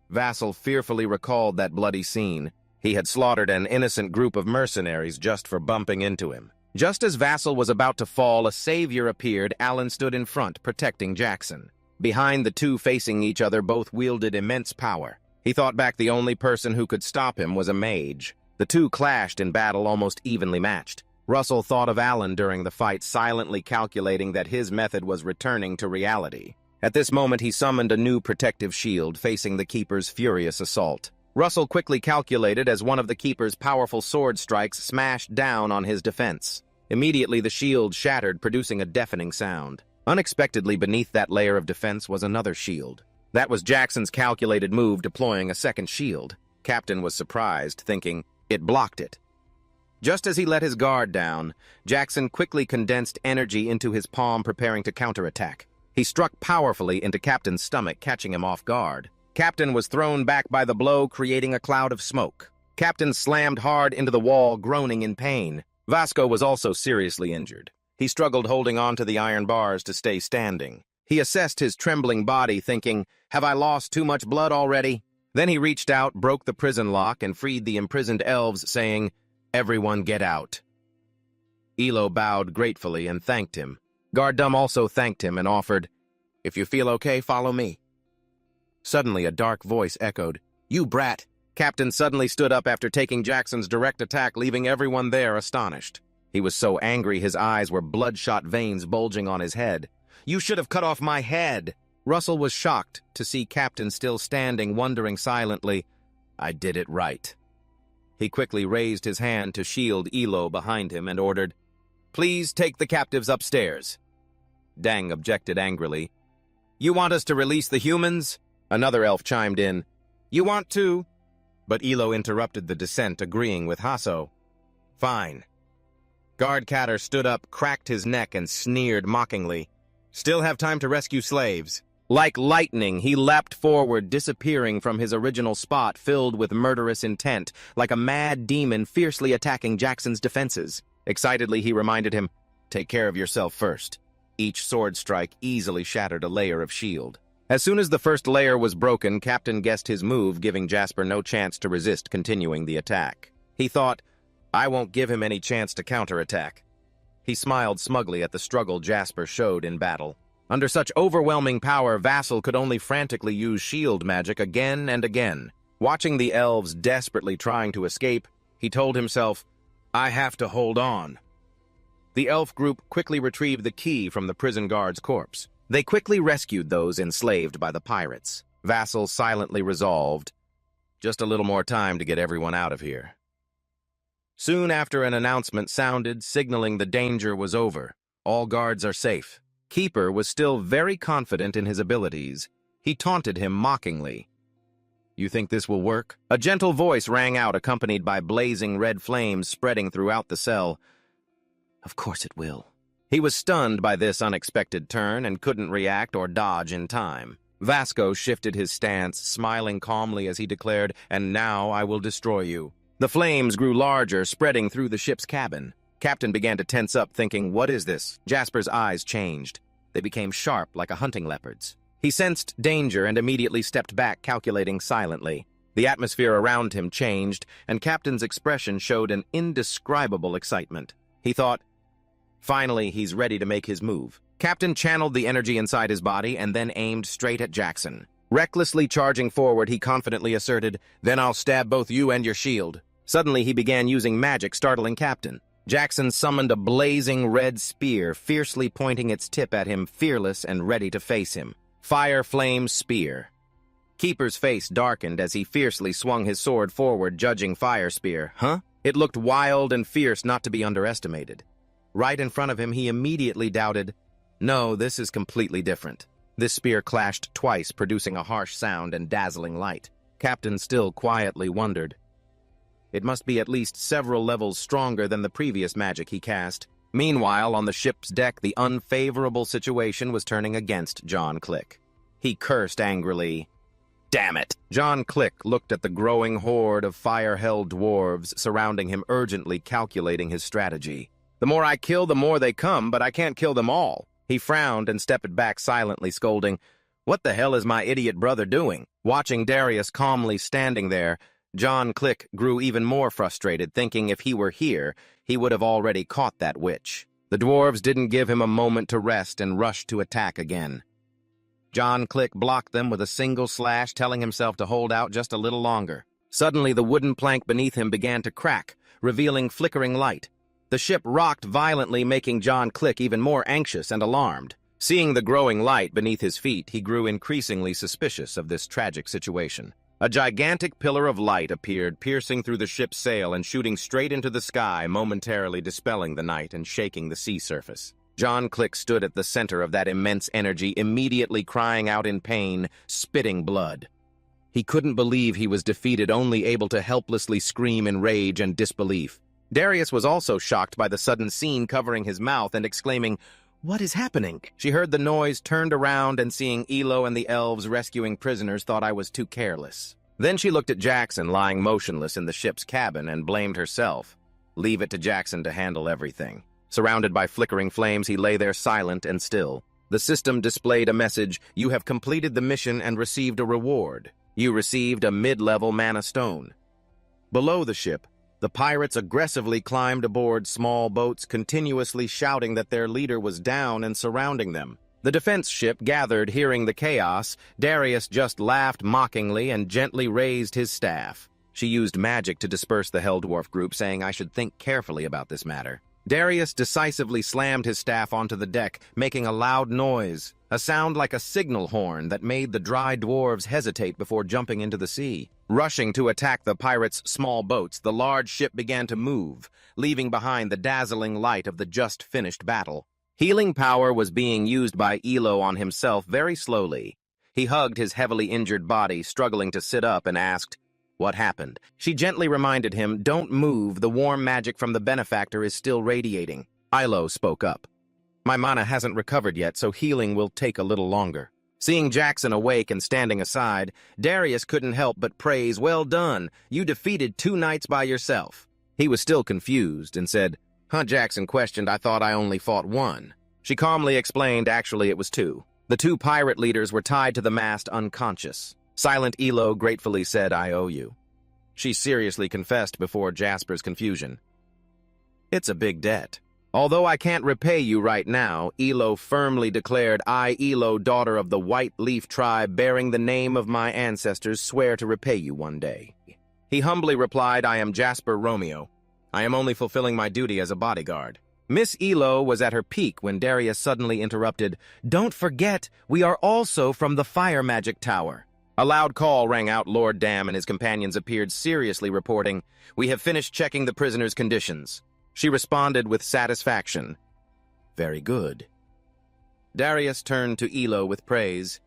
A: Vassal fearfully recalled that bloody scene. He had slaughtered an innocent group of mercenaries just for bumping into him. Just as Vassal was about to fall, a savior appeared. Alan stood in front, protecting Jackson. Behind the two facing each other, both wielded immense power. He thought back the only person who could stop him was a mage. The two clashed in battle almost evenly matched. Russell thought of Alan during the fight, silently calculating that his method was returning to reality. At this moment, he summoned a new protective shield, facing the Keeper's furious assault. Russell quickly calculated as one of the Keeper's powerful sword strikes smashed down on his defense. Immediately, the shield shattered, producing a deafening sound. Unexpectedly, beneath that layer of defense was another shield. That was Jackson's calculated move, deploying a second shield. Captain was surprised, thinking, it blocked it. Just as he let his guard down, Jackson quickly condensed energy into his palm, preparing to counterattack. He struck powerfully into Captain's stomach, catching him off guard. Captain was thrown back by the blow, creating a cloud of smoke. Captain slammed hard into the wall, groaning in pain. Vasco was also seriously injured. He struggled holding on to the iron bars to stay standing. He assessed his trembling body, thinking, "Have I lost too much blood already?" Then he reached out, broke the prison lock, and freed the imprisoned elves, saying, "Everyone get out." Elo bowed gratefully and thanked him. Gardum also thanked him and offered, "If you feel okay, follow me." Suddenly, a dark voice echoed, "You brat!" Captain suddenly stood up after taking Jackson's direct attack, leaving everyone there astonished. He was so angry his eyes were bloodshot veins bulging on his head. "You should have cut off my head!" Russell was shocked to see Captain still standing, wondering silently, "I did it right." He quickly raised his hand to shield Elo behind him and ordered, "Please take the captives upstairs." Dang objected angrily, "You want us to release the humans?" Another elf chimed in, "You want to?" But Elo interrupted the descent, agreeing with Hasso. "Fine." Guard Catter stood up, cracked his neck, and sneered mockingly. "Still have time to rescue slaves." Like lightning, he leapt forward, disappearing from his original spot filled with murderous intent, like a mad demon fiercely attacking Jackson's defenses. Excitedly, he reminded him, "Take care of yourself first." Each sword strike easily shattered a layer of shield. As soon as the first layer was broken, Captain guessed his move, giving Jasper no chance to resist continuing the attack. He thought, "I won't give him any chance to counterattack." He smiled smugly at the struggle Jasper showed in battle. Under such overwhelming power, Vassal could only frantically use shield magic again and again. Watching the elves desperately trying to escape, he told himself, "I have to hold on." The elf group quickly retrieved the key from the prison guard's corpse. They quickly rescued those enslaved by the pirates. Vassal silently resolved, "Just a little more time to get everyone out of here." Soon after, an announcement sounded, signaling the danger was over. All guards are safe. Keeper was still very confident in his abilities. He taunted him mockingly. "You think this will work?" A gentle voice rang out, accompanied by blazing red flames spreading throughout the cell. "Of course it will." He was stunned by this unexpected turn and couldn't react or dodge in time. Vasco shifted his stance, smiling calmly as he declared, "And now I will destroy you." The flames grew larger, spreading through the ship's cabin. Captain began to tense up, thinking, "What is this?" Jasper's eyes changed. They became sharp like a hunting leopard's. He sensed danger and immediately stepped back, calculating silently. The atmosphere around him changed, and Captain's expression showed an indescribable excitement. He thought, finally, he's ready to make his move. Captain channeled the energy inside his body and then aimed straight at Jackson. Recklessly charging forward, he confidently asserted, "Then I'll stab both you and your shield." Suddenly, he began using magic, startling Captain. Jackson summoned a blazing red spear, fiercely pointing its tip at him, fearless and ready to face him. Fire Flame Spear. Keeper's face darkened as he fiercely swung his sword forward, judging Fire Spear. Huh? It looked wild and fierce, not to be underestimated. Right in front of him, he immediately doubted, "No, this is completely different." This spear clashed twice, producing a harsh sound and dazzling light. Captain still quietly wondered. It must be at least several levels stronger than the previous magic he cast. Meanwhile, on the ship's deck, the unfavorable situation was turning against John Click. He cursed angrily. "Damn it!" John Click looked at the growing horde of fire-held dwarves surrounding him, urgently calculating his strategy. "The more I kill, the more they come, but I can't kill them all." He frowned and stepped back silently, scolding, "What the hell is my idiot brother doing?" Watching Darius calmly standing there, John Click grew even more frustrated, thinking if he were here, he would have already caught that witch. The dwarves didn't give him a moment to rest and rushed to attack again. John Click blocked them with a single slash, telling himself to hold out just a little longer. Suddenly, the wooden plank beneath him began to crack, revealing flickering light. The ship rocked violently, making John Click even more anxious and alarmed. Seeing the growing light beneath his feet, he grew increasingly suspicious of this tragic situation. A gigantic pillar of light appeared, piercing through the ship's sail and shooting straight into the sky, momentarily dispelling the night and shaking the sea surface. John Click stood at the center of that immense energy, immediately crying out in pain, spitting blood. He couldn't believe he was defeated, only able to helplessly scream in rage and disbelief. Darius was also shocked by the sudden scene, covering his mouth and exclaiming, "What is happening?" She heard the noise, turned around, and seeing Elo and the elves rescuing prisoners, thought I was too careless. Then she looked at Jackson, lying motionless in the ship's cabin, and blamed herself. Leave it to Jackson to handle everything. Surrounded by flickering flames, he lay there silent and still. The system displayed a message, "You have completed the mission and received a reward. You received a mid-level mana stone." Below the ship, the pirates aggressively climbed aboard small boats, continuously shouting that their leader was down and surrounding them. The defense ship gathered, hearing the chaos. Darius just laughed mockingly and gently raised his staff. She used magic to disperse the Helldwarf group, saying I should think carefully about this matter. Darius decisively slammed his staff onto the deck, making a loud noise, a sound like a signal horn that made the dry dwarves hesitate before jumping into the sea. Rushing to attack the pirates' small boats, the large ship began to move, leaving behind the dazzling light of the just-finished battle. Healing power was being used by Elo on himself very slowly. He hugged his heavily injured body, struggling to sit up, and asked, "What happened?" She gently reminded him, "Don't move, the warm magic from the benefactor is still radiating." Ilo spoke up. "My mana hasn't recovered yet, so healing will take a little longer." Seeing Jackson awake and standing aside, Darius couldn't help but praise, "Well done, you defeated 2 knights by yourself." He was still confused and said, Jackson questioned, "I thought I only fought 1. She calmly explained, "Actually it was 2. The 2 pirate leaders were tied to the mast unconscious." Silent Elo gratefully said, "I owe you." She seriously confessed before Jasper's confusion. "It's a big debt. Although I can't repay you right now," Elo firmly declared, "I, Elo, daughter of the White Leaf tribe, bearing the name of my ancestors, swear to repay you one day." He humbly replied, "I am Jasper Romeo. I am only fulfilling my duty as a bodyguard." Miss Elo was at her peak when Daria suddenly interrupted, "Don't forget, we are also from the Fire Magic Tower." A loud call rang out. Lord Dam and his companions appeared, seriously reporting, "We have finished checking the prisoner's conditions." She responded with satisfaction, "Very good." Darius turned to Elo with praise.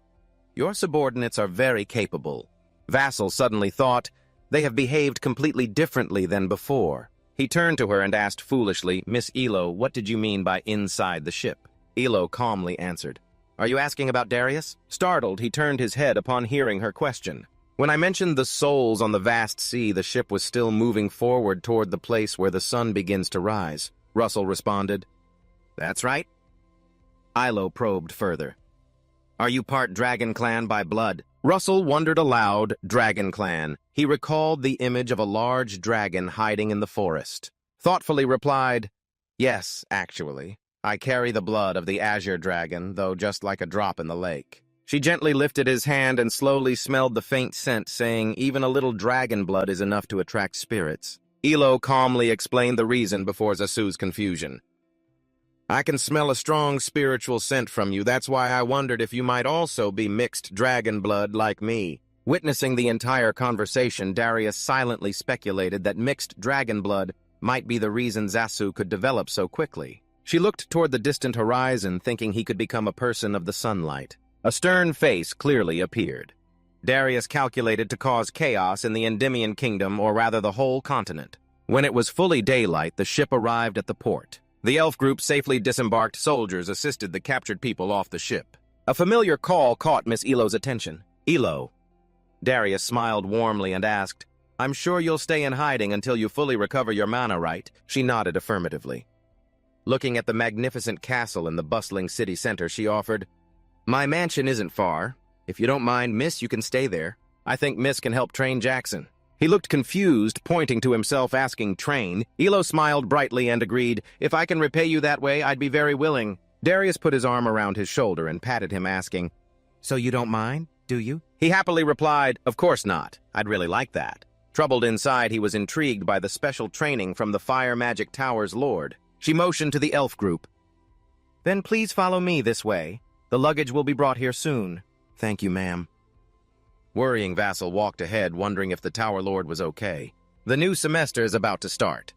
A: "Your subordinates are very capable." Vassal suddenly thought, "They have behaved completely differently than before." He turned to her and asked foolishly, "Miss Elo, what did you mean by inside the ship?" Elo calmly answered, "Are you asking about Darius?" Startled, he turned his head upon hearing her question. "When I mentioned the souls on the vast sea, the ship was still moving forward toward the place where the sun begins to rise," Russell responded. "That's right." Ilo probed further. "Are you part Dragon Clan by blood?" Russell wondered aloud. Dragon Clan. He recalled the image of a large dragon hiding in the forest. Thoughtfully replied, "Yes, actually. I carry the blood of the Azure Dragon, though just like a drop in the lake." She gently lifted his hand and slowly smelled the faint scent, saying, "Even a little dragon blood is enough to attract spirits." Elo calmly explained the reason before Zasu's confusion. "I can smell a strong spiritual scent from you. That's why I wondered if you might also be mixed dragon blood like me." Witnessing the entire conversation, Darius silently speculated that mixed dragon blood might be the reason Zasu could develop so quickly. She looked toward the distant horizon, thinking he could become a person of the sunlight. A stern face clearly appeared. Darius calculated to cause chaos in the Endymion kingdom, or rather the whole continent. When it was fully daylight, the ship arrived at the port. The elf group safely disembarked soldiers assisted the captured people off the ship. A familiar call caught Miss Elo's attention. "Elo." Darius smiled warmly and asked, "I'm sure you'll stay in hiding until you fully recover your mana, right?" She nodded affirmatively. Looking at the magnificent castle in the bustling city center, she offered, "My mansion isn't far. If you don't mind, Miss, you can stay there. I think Miss can help train Jackson." He looked confused, pointing to himself, asking, "Train?" Elo smiled brightly and agreed, "If I can repay you that way, I'd be very willing." Darius put his arm around his shoulder and patted him, asking, "So you don't mind, do you?" He happily replied, "Of course not. I'd really like that." Troubled inside, he was intrigued by the special training from the Fire Magic Tower's lord. She motioned to the elf group. "Then please follow me this way. The luggage will be brought here soon." "Thank you, ma'am." Worrying Vassal walked ahead, wondering if the Tower Lord was okay. The new semester is about to start.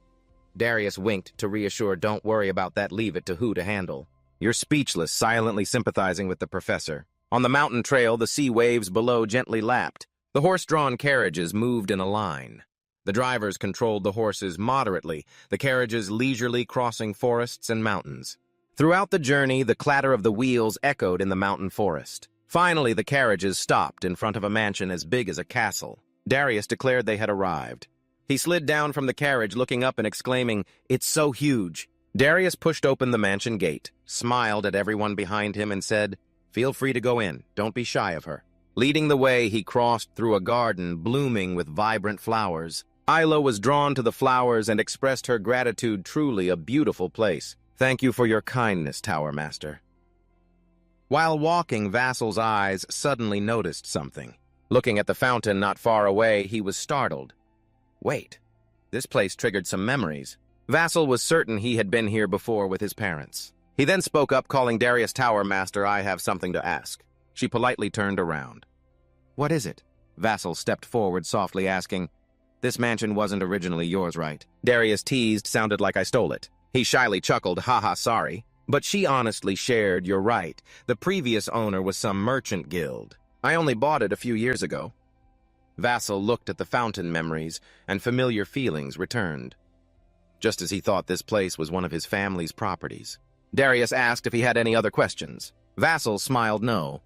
A: Darius winked to reassure, "Don't worry about that, leave it to who to handle." "You're speechless," silently sympathizing with the professor. On the mountain trail, the sea waves below gently lapped. The horse-drawn carriages moved in a line. The drivers controlled the horses moderately, the carriages leisurely crossing forests and mountains. Throughout the journey, the clatter of the wheels echoed in the mountain forest. Finally, the carriages stopped in front of a mansion as big as a castle. Darius declared they had arrived. He slid down from the carriage, looking up and exclaiming, "It's so huge." Darius pushed open the mansion gate, smiled at everyone behind him, and said, "Feel free to go in. Don't be shy of her." Leading the way, he crossed through a garden blooming with vibrant flowers. Ilo was drawn to the flowers and expressed her gratitude. "Truly a beautiful place. Thank you for your kindness, Tower Master." While walking, Vassal's eyes suddenly noticed something. Looking at the fountain not far away, he was startled. Wait, this place triggered some memories. Vassal was certain he had been here before with his parents. He then spoke up, calling Darius Tower Master, "I have something to ask." She politely turned around. "What is it?" Vassal stepped forward, softly asking, "This mansion wasn't originally yours, right?" Darius teased, "Sounded like I stole it." He shyly chuckled, "Haha, sorry." But she honestly shared, "You're right. The previous owner was some merchant guild." I only bought it a few years ago. Vassal looked at the fountain memories, and familiar feelings returned. Just as he thought this place was one of his family's properties. Darius asked if he had any other questions. Vassal smiled no.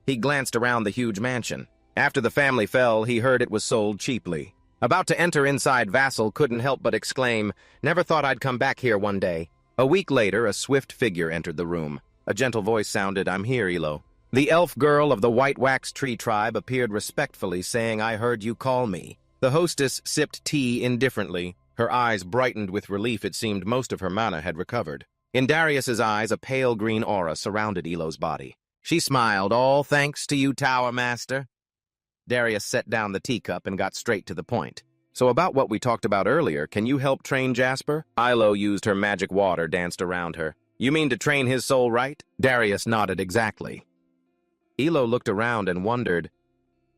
A: He glanced around the huge mansion. After the family fell, he heard it was sold cheaply. About to enter inside, Vassal couldn't help but exclaim, "Never thought I'd come back here one day." A week later, a swift figure entered the room. A gentle voice sounded, "I'm here, Elo." The elf girl of the White Wax Tree tribe appeared respectfully, saying, "I heard you call me." The hostess sipped tea indifferently. Her eyes brightened with relief. It seemed most of her mana had recovered. In Darius's eyes, a pale green aura surrounded Elo's body. She smiled, "All thanks to you, Tower Master." Darius set down the teacup and got straight to the point. "So about what we talked about earlier, can you help train Jasper?" Ilo used her magic water, danced around her. "You mean to train his soul, right?" Darius nodded exactly. Elo looked around and wondered,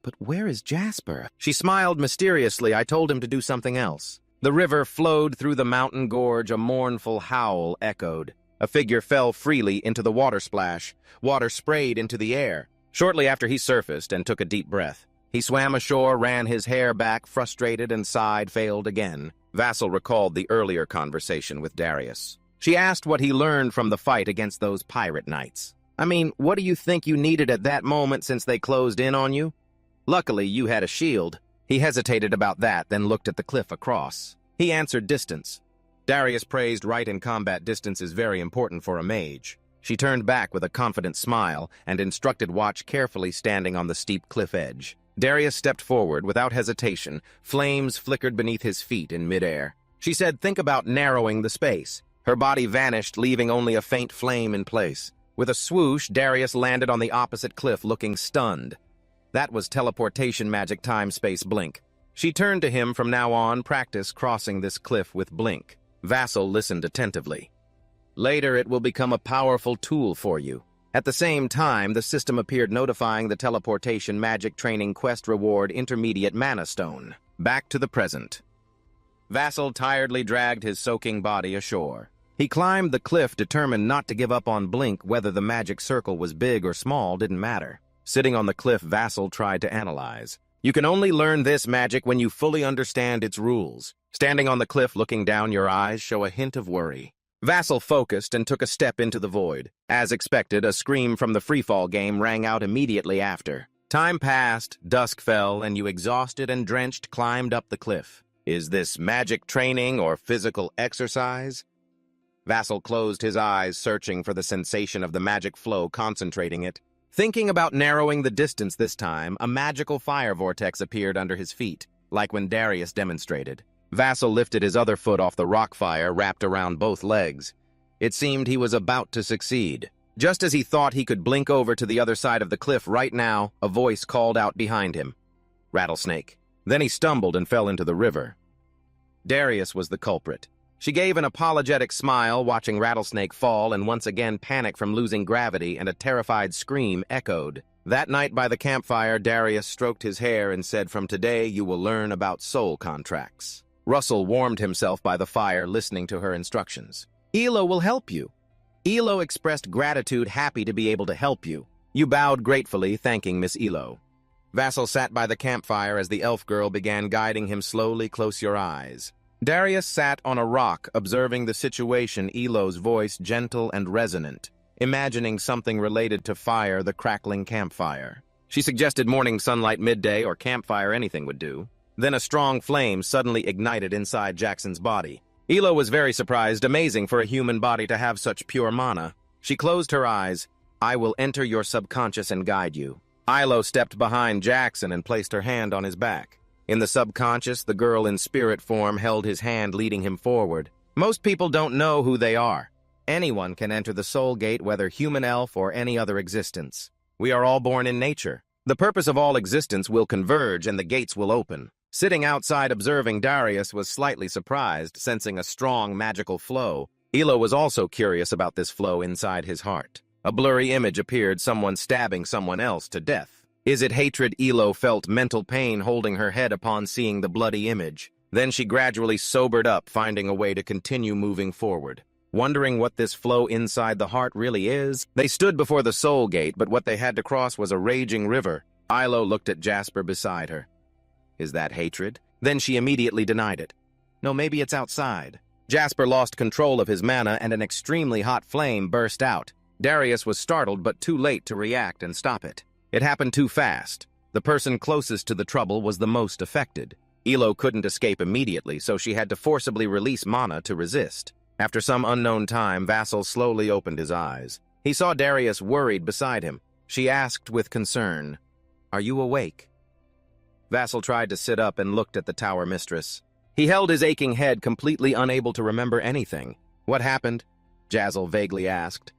A: "But where is Jasper?" She smiled mysteriously. "I told him to do something else." The river flowed through the mountain gorge. A mournful howl echoed. A figure fell freely into the water splash. Water sprayed into the air. Shortly after, he surfaced and took a deep breath. He swam ashore, ran his hair back, frustrated, and sighed, failed again. Vassal recalled the earlier conversation with Darius. She asked what he learned from the fight against those pirate knights. "I mean, what do you think you needed at that moment since they closed in on you? Luckily, you had a shield." He hesitated about that, then looked at the cliff across. He answered, "Distance." Darius praised right in combat distance is very important for a mage. She turned back with a confident smile and instructed Watch carefully, standing on the steep cliff edge. Darius stepped forward without hesitation. Flames flickered beneath his feet in midair. She said, "Think about narrowing the space." Her body vanished, leaving only a faint flame in place. With a swoosh, Darius landed on the opposite cliff, looking stunned. That was teleportation magic time-space blink. She turned to him. "From now on, practice crossing this cliff with blink." Vassal listened attentively. "Later, it will become a powerful tool for you." At the same time, the system appeared notifying the teleportation magic training quest reward intermediate mana stone. Back to the present. Vassal tiredly dragged his soaking body ashore. He climbed the cliff, determined not to give up on blink. Whether the magic circle was big or small didn't matter. Sitting on the cliff, Vassal tried to analyze. You can only learn this magic when you fully understand its rules. Standing on the cliff, looking down, your eyes show a hint of worry. Vassal focused and took a step into the void. As expected, a scream from the freefall game rang out immediately after. Time passed, dusk fell, and you, exhausted and drenched, climbed up the cliff. Is this magic training or physical exercise? Vassal closed his eyes, searching for the sensation of the magic flow, concentrating it. Thinking about narrowing the distance this time, a magical fire vortex appeared under his feet, like when Darius demonstrated. Vassal lifted his other foot off the rock fire, wrapped around both legs. It seemed he was about to succeed. Just as he thought he could blink over to the other side of the cliff right now, a voice called out behind him. "Rattlesnake." Then he stumbled and fell into the river. Darius was the culprit. She gave an apologetic smile, watching Rattlesnake fall, and once again panic from losing gravity, and a terrified scream echoed. That night by the campfire, Darius stroked his hair and said, "From today you will learn about soul contracts." Russell warmed himself by the fire, listening to her instructions. "Elo will help you." Elo expressed gratitude, happy to be able to help you. You bowed gratefully, thanking Miss Elo. Vassal sat by the campfire as the elf girl began guiding him slowly. "Close your eyes." Darius sat on a rock, observing the situation, Elo's voice gentle and resonant, imagining something related to fire, the crackling campfire. She suggested morning sunlight, midday, or campfire, anything would do. Then a strong flame suddenly ignited inside Jackson's body. Elo was very surprised, amazing for a human body to have such pure mana. She closed her eyes. "I will enter your subconscious and guide you." Ilo stepped behind Jackson and placed her hand on his back. In the subconscious, the girl in spirit form held his hand, leading him forward. Most people don't know who they are. Anyone can enter the soul gate, whether human, elf, or any other existence. We are all born in nature. The purpose of all existence will converge and the gates will open. Sitting outside observing, Darius was slightly surprised, sensing a strong magical flow. Elo was also curious about this flow inside his heart. A blurry image appeared, someone stabbing someone else to death. Is it hatred? Elo felt mental pain holding her head upon seeing the bloody image. Then she gradually sobered up, finding a way to continue moving forward. Wondering what this flow inside the heart really is, they stood before the soul gate, but what they had to cross was a raging river. Ilo looked at Jasper beside her. Is that hatred? Then she immediately denied it. No, maybe it's outside. Jasper lost control of his mana and an extremely hot flame burst out. Darius was startled but too late to react and stop it. It happened too fast. The person closest to the trouble was the most affected. Ilo couldn't escape immediately, so she had to forcibly release mana to resist. After some unknown time, Vassal slowly opened his eyes. He saw Darius worried beside him. She asked with concern, "Are you awake?" Vassal tried to sit up and looked at the tower mistress. He held his aching head, completely unable to remember anything. "What happened?" Jazzle vaguely asked.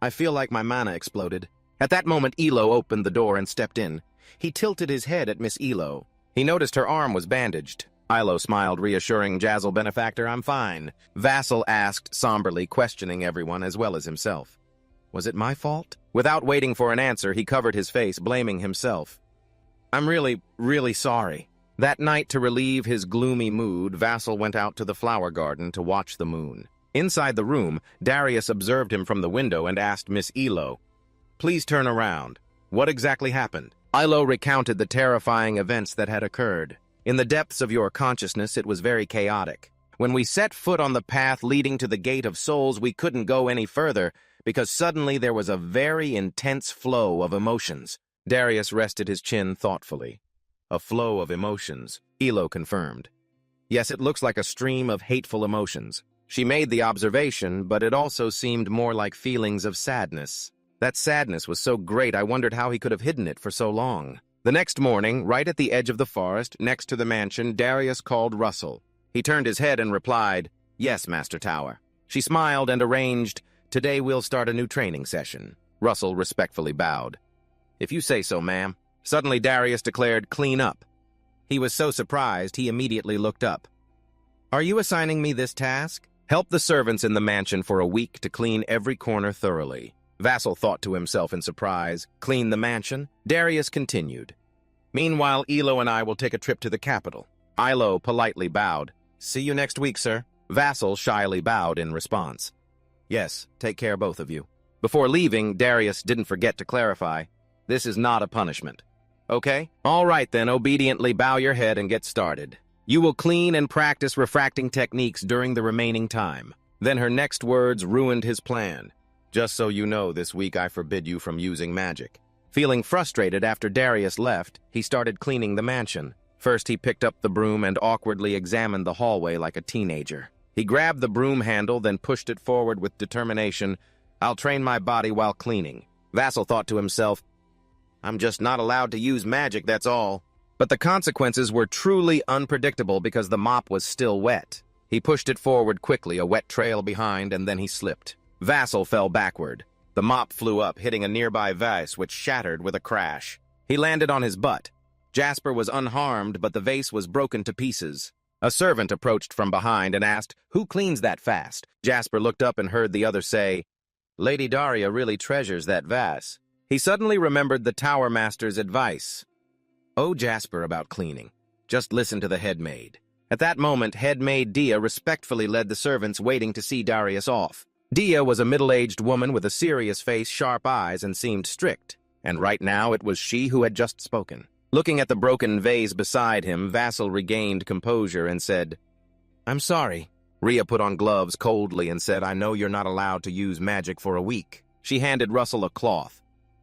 A: "I feel like my mana exploded." At that moment, Ilo opened the door and stepped in. He tilted his head at Miss Ilo. He noticed her arm was bandaged. Ilo smiled, reassuring Jazzle, "Benefactor, I'm fine." Vassal asked somberly, questioning everyone as well as himself. "Was it my fault?" Without waiting for an answer, he covered his face, blaming himself. "I'm really sorry." That night, to relieve his gloomy mood, Vassal went out to the flower garden to watch the moon. Inside the room, Darius observed him from the window and asked Miss Ilo, "Please turn around. What exactly happened?" Ilo recounted the terrifying events that had occurred. "In the depths of your consciousness, it was very chaotic. When we set foot on the path leading to the Gate of Souls, we couldn't go any further because suddenly there was a very intense flow of emotions." Darius rested his chin thoughtfully. "A flow of emotions," Ilo confirmed. "Yes, it looks like a stream of hateful emotions." She made the observation, but it also seemed more like feelings of sadness. That sadness was so great I wondered how he could have hidden it for so long. The next morning, right at the edge of the forest, next to the mansion, Darius called Russell. He turned his head and replied, "Yes, Master Tower." She smiled and arranged, "Today we'll start a new training session." Russell respectfully bowed. "If you say so, ma'am." Suddenly Darius declared, "Clean up." He was so surprised he immediately looked up. "Are you assigning me this task?" "Help the servants in the mansion for a week to clean every corner thoroughly." Vassal thought to himself in surprise, "Clean the mansion?" Darius continued, "Meanwhile, Ilo and I will take a trip to the capital." Ilo politely bowed. "See you next week, sir." Vassal shyly bowed in response. "Yes, take care, both of you." Before leaving, Darius didn't forget to clarify, "This is not a punishment. Okay? All right then, obediently bow your head and get started. You will clean and practice refracting techniques during the remaining time." Then her next words ruined his plan. "Just so you know, this week I forbid you from using magic." Feeling frustrated after Darius left, he started cleaning the mansion. First, he picked up the broom and awkwardly examined the hallway like a teenager. He grabbed the broom handle, then pushed it forward with determination. "I'll train my body while cleaning." Vassal thought to himself, "I'm just not allowed to use magic, that's all." But the consequences were truly unpredictable because the mop was still wet. He pushed it forward quickly, a wet trail behind, and then he slipped. Vassal fell backward. The mop flew up, hitting a nearby vase, which shattered with a crash. He landed on his butt. Jasper was unharmed, but the vase was broken to pieces. A servant approached from behind and asked, "Who cleans that fast?" Jasper looked up and heard the other say, "Lady Daria really treasures that vase." He suddenly remembered the Tower Master's advice. "Oh, Jasper, about cleaning. Just listen to the head maid." At that moment, head maid Dia respectfully led the servants waiting to see Darius off. Dia was a middle-aged woman with a serious face, sharp eyes, and seemed strict. And right now, it was she who had just spoken. Looking at the broken vase beside him, Vassal regained composure and said, "I'm sorry." Rhea put on gloves coldly and said, "I know you're not allowed to use magic for a week." She handed Russell a cloth.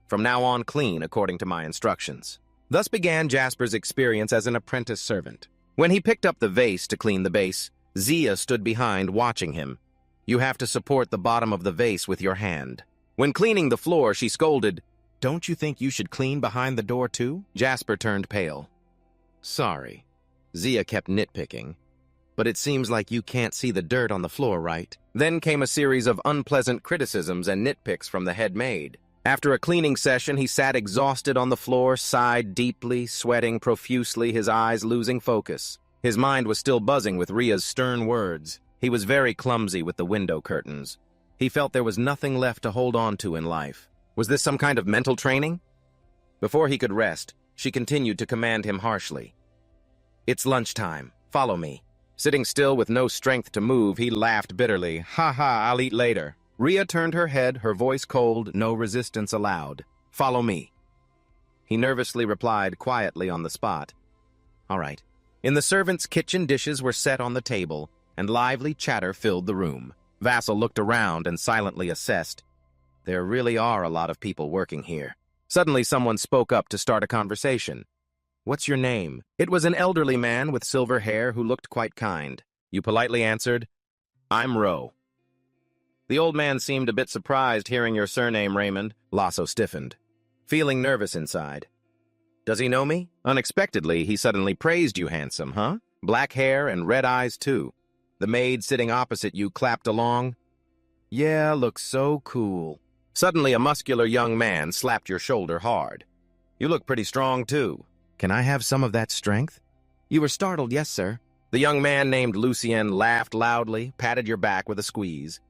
A: "From now on, clean according to my instructions." Thus began Jasper's experience as an apprentice servant. When he picked up the vase to clean the base, Zia stood behind watching him. "You have to support the bottom of the vase with your hand." When cleaning the floor, she scolded, "Don't you think you should clean behind the door too?" Jasper turned pale. "Sorry." Zia kept nitpicking. "But it seems like you can't see the dirt on the floor, right?" Then came a series of unpleasant criticisms and nitpicks from the head maid. After a cleaning session, he sat exhausted on the floor, sighed deeply, sweating profusely, his eyes losing focus. His mind was still buzzing with Rhea's stern words. He was very clumsy with the window curtains. He felt there was nothing left to hold on to in life. Was this some kind of mental training? Before he could rest, she continued to command him harshly. "It's lunchtime. Follow me." Sitting still with no strength to move, he laughed bitterly. "Ha ha, I'll eat later." Rhea turned her head, her voice cold, no resistance allowed. "Follow me." He nervously replied quietly on the spot. All right. In the servants' kitchen, dishes were set on the table, and lively chatter filled the room. Vassal looked around and silently assessed. There really are a lot of people working here. Suddenly someone spoke up to start a conversation. What's your name? It was an elderly man with silver hair who looked quite kind. You politely answered, I'm Ro. The old man seemed a bit surprised hearing your surname, Raymond. Lasso stiffened, feeling nervous inside. Does he know me? Unexpectedly, he suddenly praised you handsome, huh? Black hair and red eyes, too. The maid sitting opposite you clapped along. Yeah, looks so cool. Suddenly, a muscular young man slapped your shoulder hard. You look pretty strong, too. Can I have some of that strength? You were startled, yes, sir. The young man named Lucien laughed loudly, patted your back with a squeeze.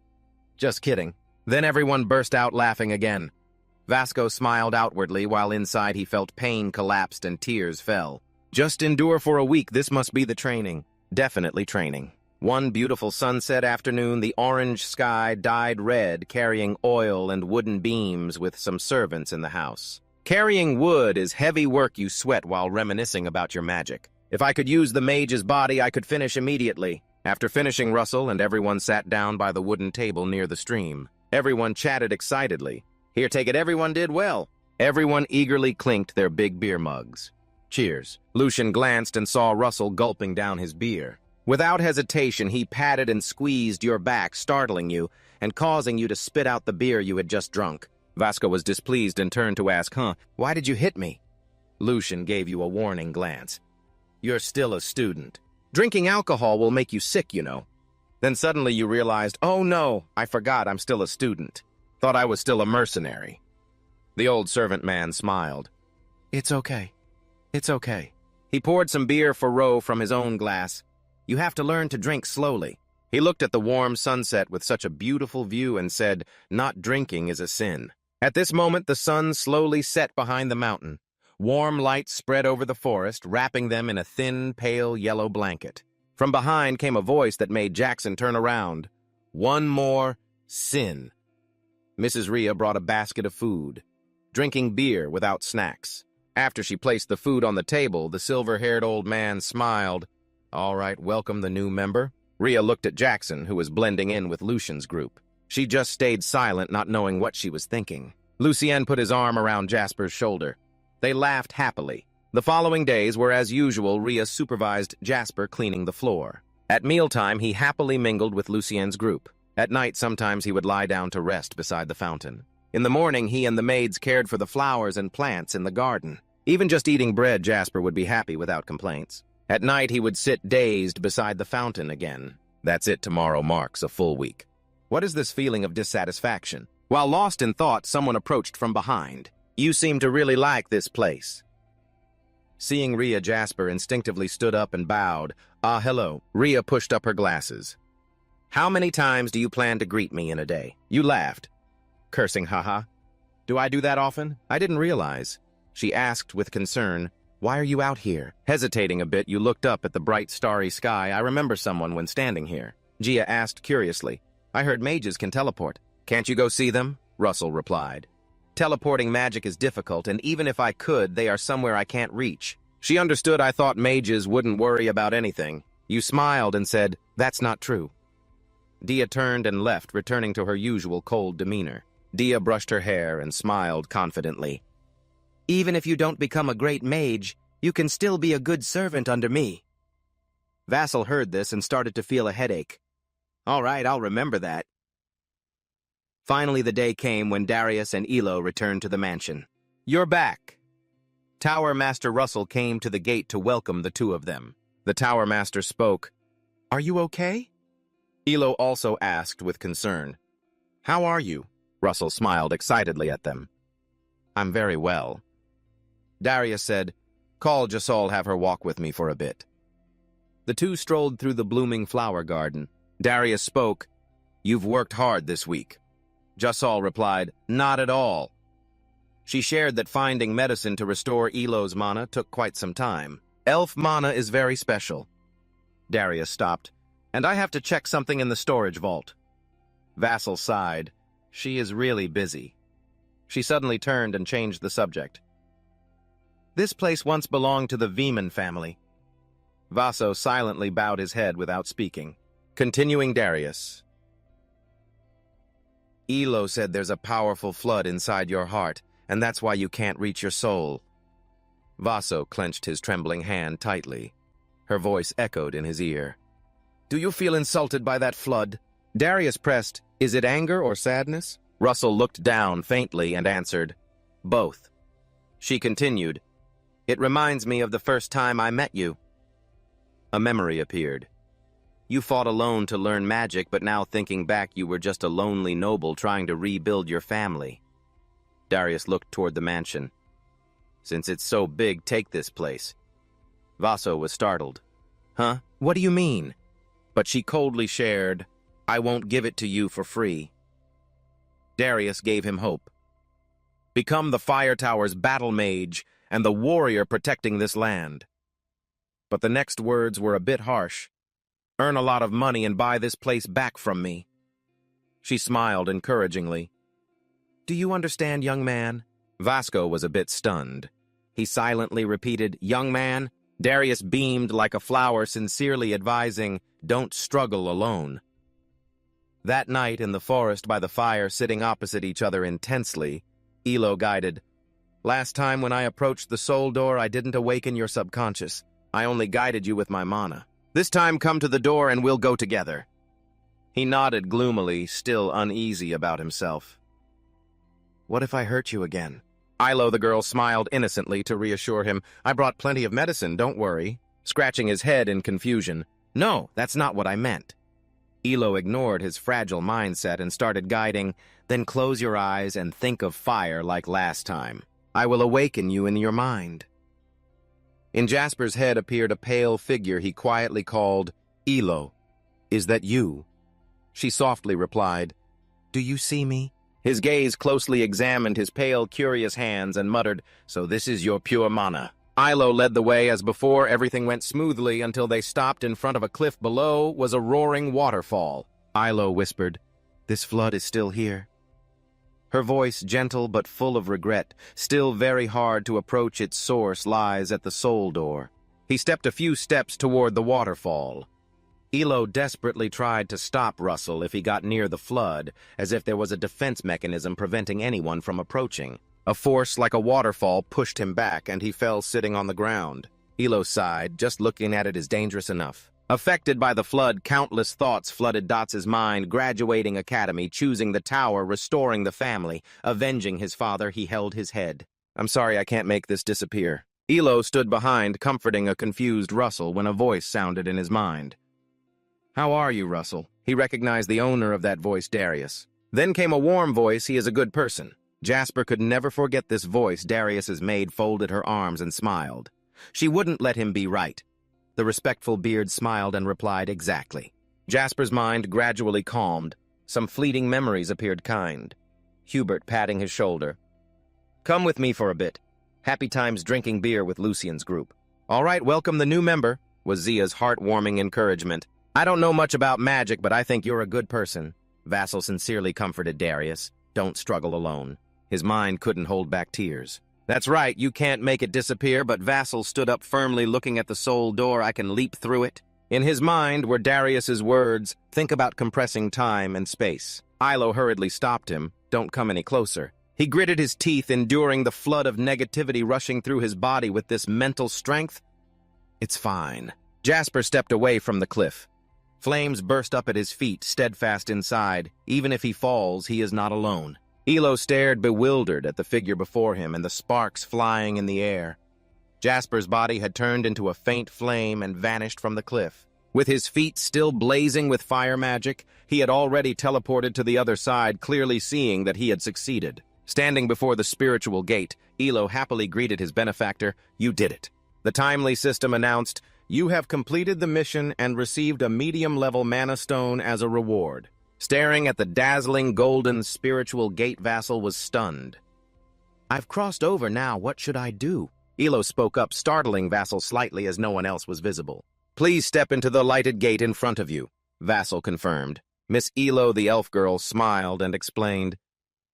A: Just kidding. Then everyone burst out laughing again. Vasco smiled outwardly while inside he felt pain collapsed and tears fell. Just endure for a week, this must be the training. Definitely training. One beautiful sunset afternoon, the orange sky dyed red, carrying oil and wooden beams with some servants in the house. Carrying wood is heavy work. You sweat while reminiscing about your magic. If I could use the mage's body, I could finish immediately. After finishing, Russell and everyone sat down by the wooden table near the stream. Everyone chatted excitedly. Here, take it, everyone did well. Everyone eagerly clinked their big beer mugs. Cheers. Lucian glanced and saw Russell gulping down his beer. Without hesitation, he patted and squeezed your back, startling you and causing you to spit out the beer you had just drunk. Vasco was displeased and turned to ask, why did you hit me? Lucian gave you a warning glance. You're still a student. Drinking alcohol will make you sick, you know. Then suddenly you realized, oh no, I forgot I'm still a student. Thought I was still a mercenary. The old servant man smiled. It's okay. It's okay. He poured some beer for Ro from his own glass. You have to learn to drink slowly. He looked at the warm sunset with such a beautiful view and said, not drinking is a sin. At this moment, the sun slowly set behind the mountain. Warm light spread over the forest, wrapping them in a thin, pale yellow blanket. From behind came a voice that made Jackson turn around. One more sin. Mrs. Rhea brought a basket of food, drinking beer without snacks. After she placed the food on the table, the silver-haired old man smiled. All right, welcome the new member. Rhea looked at Jackson, who was blending in with Lucian's group. She just stayed silent, not knowing what she was thinking. Lucien put his arm around Jasper's shoulder. They laughed happily. The following days were as usual. Rhea supervised Jasper cleaning the floor. At mealtime, he happily mingled with Lucien's group. At night, sometimes he would lie down to rest beside the fountain. In the morning, he and the maids cared for the flowers and plants in the garden. Even just eating bread, Jasper would be happy without complaints. At night, he would sit dazed beside the fountain again. That's it, tomorrow marks a full week. What is this feeling of dissatisfaction? While lost in thought, someone approached from behind. You seem to really like this place. Seeing Rhea, Jasper instinctively stood up and bowed. Hello. Rhea pushed up her glasses. How many times do you plan to greet me in a day? You laughed. Cursing, haha. Do I do that often? I didn't realize. She asked with concern, why are you out here? Hesitating a bit, you looked up at the bright starry sky. I remember someone when standing here. Gia asked curiously. I heard mages can teleport. Can't you go see them? Russell replied. Teleporting magic is difficult, and even if I could, they are somewhere I can't reach. She understood I thought mages wouldn't worry about anything. You smiled and said, that's not true. Dia turned and left, returning to her usual cold demeanor. Dia brushed her hair and smiled confidently. Even if you don't become a great mage, you can still be a good servant under me. Vassal heard this and started to feel a headache. All right, I'll remember that. Finally, the day came when Darius and Elo returned to the mansion. You're back. Tower Master Russell came to the gate to welcome the two of them. The Tower Master spoke. Are you okay? Elo also asked with concern. How are you? Russell smiled excitedly at them. I'm very well. Daria said, call Jasol, have her walk with me for a bit. The two strolled through the blooming flower garden. Daria spoke, you've worked hard this week. Jasol replied, not at all. She shared that finding medicine to restore Elo's mana took quite some time. Elf mana is very special. Daria stopped, and I have to check something in the storage vault. Vassal sighed. She is really busy. She suddenly turned and changed the subject. This place once belonged to the Veman family. Vaso silently bowed his head without speaking. Continuing Darius. Elo said there's a powerful flood inside your heart, and that's why you can't reach your soul. Vaso clenched his trembling hand tightly. Her voice echoed in his ear. Do you feel insulted by that flood? Darius pressed, is it anger or sadness? Russell looked down faintly and answered, both. She continued, it reminds me of the first time I met you. A memory appeared. You fought alone to learn magic, but now thinking back you were just a lonely noble trying to rebuild your family. Darius looked toward the mansion. Since it's so big, take this place. Vaso was startled. Huh? What do you mean? But she coldly shared, I won't give it to you for free. Darius gave him hope. Become the Fire Tower's battle mage and the warrior protecting this land. But the next words were a bit harsh. Earn a lot of money and buy this place back from me. She smiled encouragingly. Do you understand, young man? Vasco was a bit stunned. He silently repeated, young man. Darius beamed like a flower, sincerely advising, don't struggle alone. That night in the forest by the fire, sitting opposite each other intensely, Elo guided, last time when I approached the soul door, I didn't awaken your subconscious. I only guided you with my mana. This time come to the door and we'll go together. He nodded gloomily, still uneasy about himself. What if I hurt you again? Ilo the girl smiled innocently to reassure him. I brought plenty of medicine, don't worry. Scratching his head in confusion. No, that's not what I meant. Elo ignored his fragile mindset and started guiding, then close your eyes and think of fire like last time. I will awaken you in your mind. In Jasper's head appeared a pale figure he quietly called Elo. Is that you? She softly replied, do you see me? His gaze closely examined his pale, curious hands and muttered, so this is your pure mana. Ilo led the way as before. Everything went smoothly until they stopped in front of a cliff. Below was a roaring waterfall. Ilo whispered, this flood is still here. Her voice, gentle but full of regret, still very hard to approach. Its source lies at the soul door. He stepped a few steps toward the waterfall. Elo desperately tried to stop Russell if he got near the flood, as if there was a defense mechanism preventing anyone from approaching. A force like a waterfall pushed him back, and he fell sitting on the ground. Elo sighed, just looking at it is dangerous enough. Affected by the flood, countless thoughts flooded Dots's mind. Graduating academy, choosing the tower, restoring the family, avenging his father. He held his head. I'm sorry I can't make this disappear. Elo stood behind, comforting a confused Russell when a voice sounded in his mind. How are you, Russell? He recognized the owner of that voice, Darius. Then came a warm voice, he is a good person. Jasper could never forget this voice. Darius's maid folded her arms and smiled. She wouldn't let him be right. The respectful beard smiled and replied, exactly. Jasper's mind gradually calmed. Some fleeting memories appeared kind. Hubert patting his shoulder. Come with me for a bit. Happy times drinking beer with Lucian's group. All right, welcome the new member, was Zia's heartwarming encouragement. I don't know much about magic, but I think you're a good person. Vassal sincerely comforted Darius. Don't struggle alone. His mind couldn't hold back tears. That's right, you can't make it disappear, but Vassal stood up firmly, looking at the soul door. I can leap through it. In his mind were Darius's words, think about compressing time and space. Ilo hurriedly stopped him. Don't come any closer. He gritted his teeth, enduring the flood of negativity rushing through his body with this mental strength. It's fine. Jasper stepped away from the cliff. Flames burst up at his feet, steadfast inside. Even if he falls, he is not alone. Elo stared bewildered at the figure before him and the sparks flying in the air. Jasper's body had turned into a faint flame and vanished from the cliff. With his feet still blazing with fire magic, he had already teleported to the other side, clearly seeing that he had succeeded. Standing before the spiritual gate, Elo happily greeted his benefactor. You did it. The timely system announced, you have completed the mission and received a medium-level mana stone as a reward. Staring at the dazzling golden spiritual gate, Vassal was stunned. I've crossed over now, what should I do? Elo spoke up, startling Vassal slightly as no one else was visible. Please step into the lighted gate in front of you, Vassal confirmed. Miss Elo, the elf girl, smiled and explained,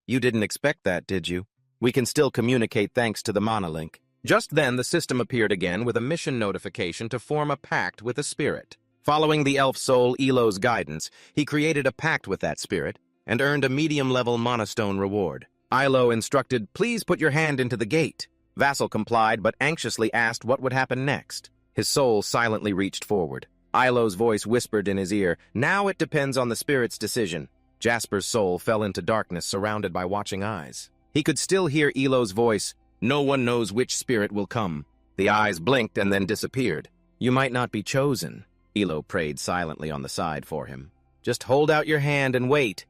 A: you didn't expect that, did you? We can still communicate thanks to the mana link. Just then, the system appeared again with a mission notification to form a pact with a spirit. Following the elf soul Elo's guidance, he created a pact with that spirit and earned a medium-level monostone reward. Ilo instructed, "Please put your hand into the gate." Vassal complied, but anxiously asked what would happen next. His soul silently reached forward. Ilo's voice whispered in his ear, "Now it depends on the spirit's decision." Jasper's soul fell into darkness, surrounded by watching eyes. He could still hear Elo's voice, "No one knows which spirit will come." The eyes blinked and then disappeared. "You might not be chosen," Elo prayed silently on the side for him. "Just hold out your hand and wait."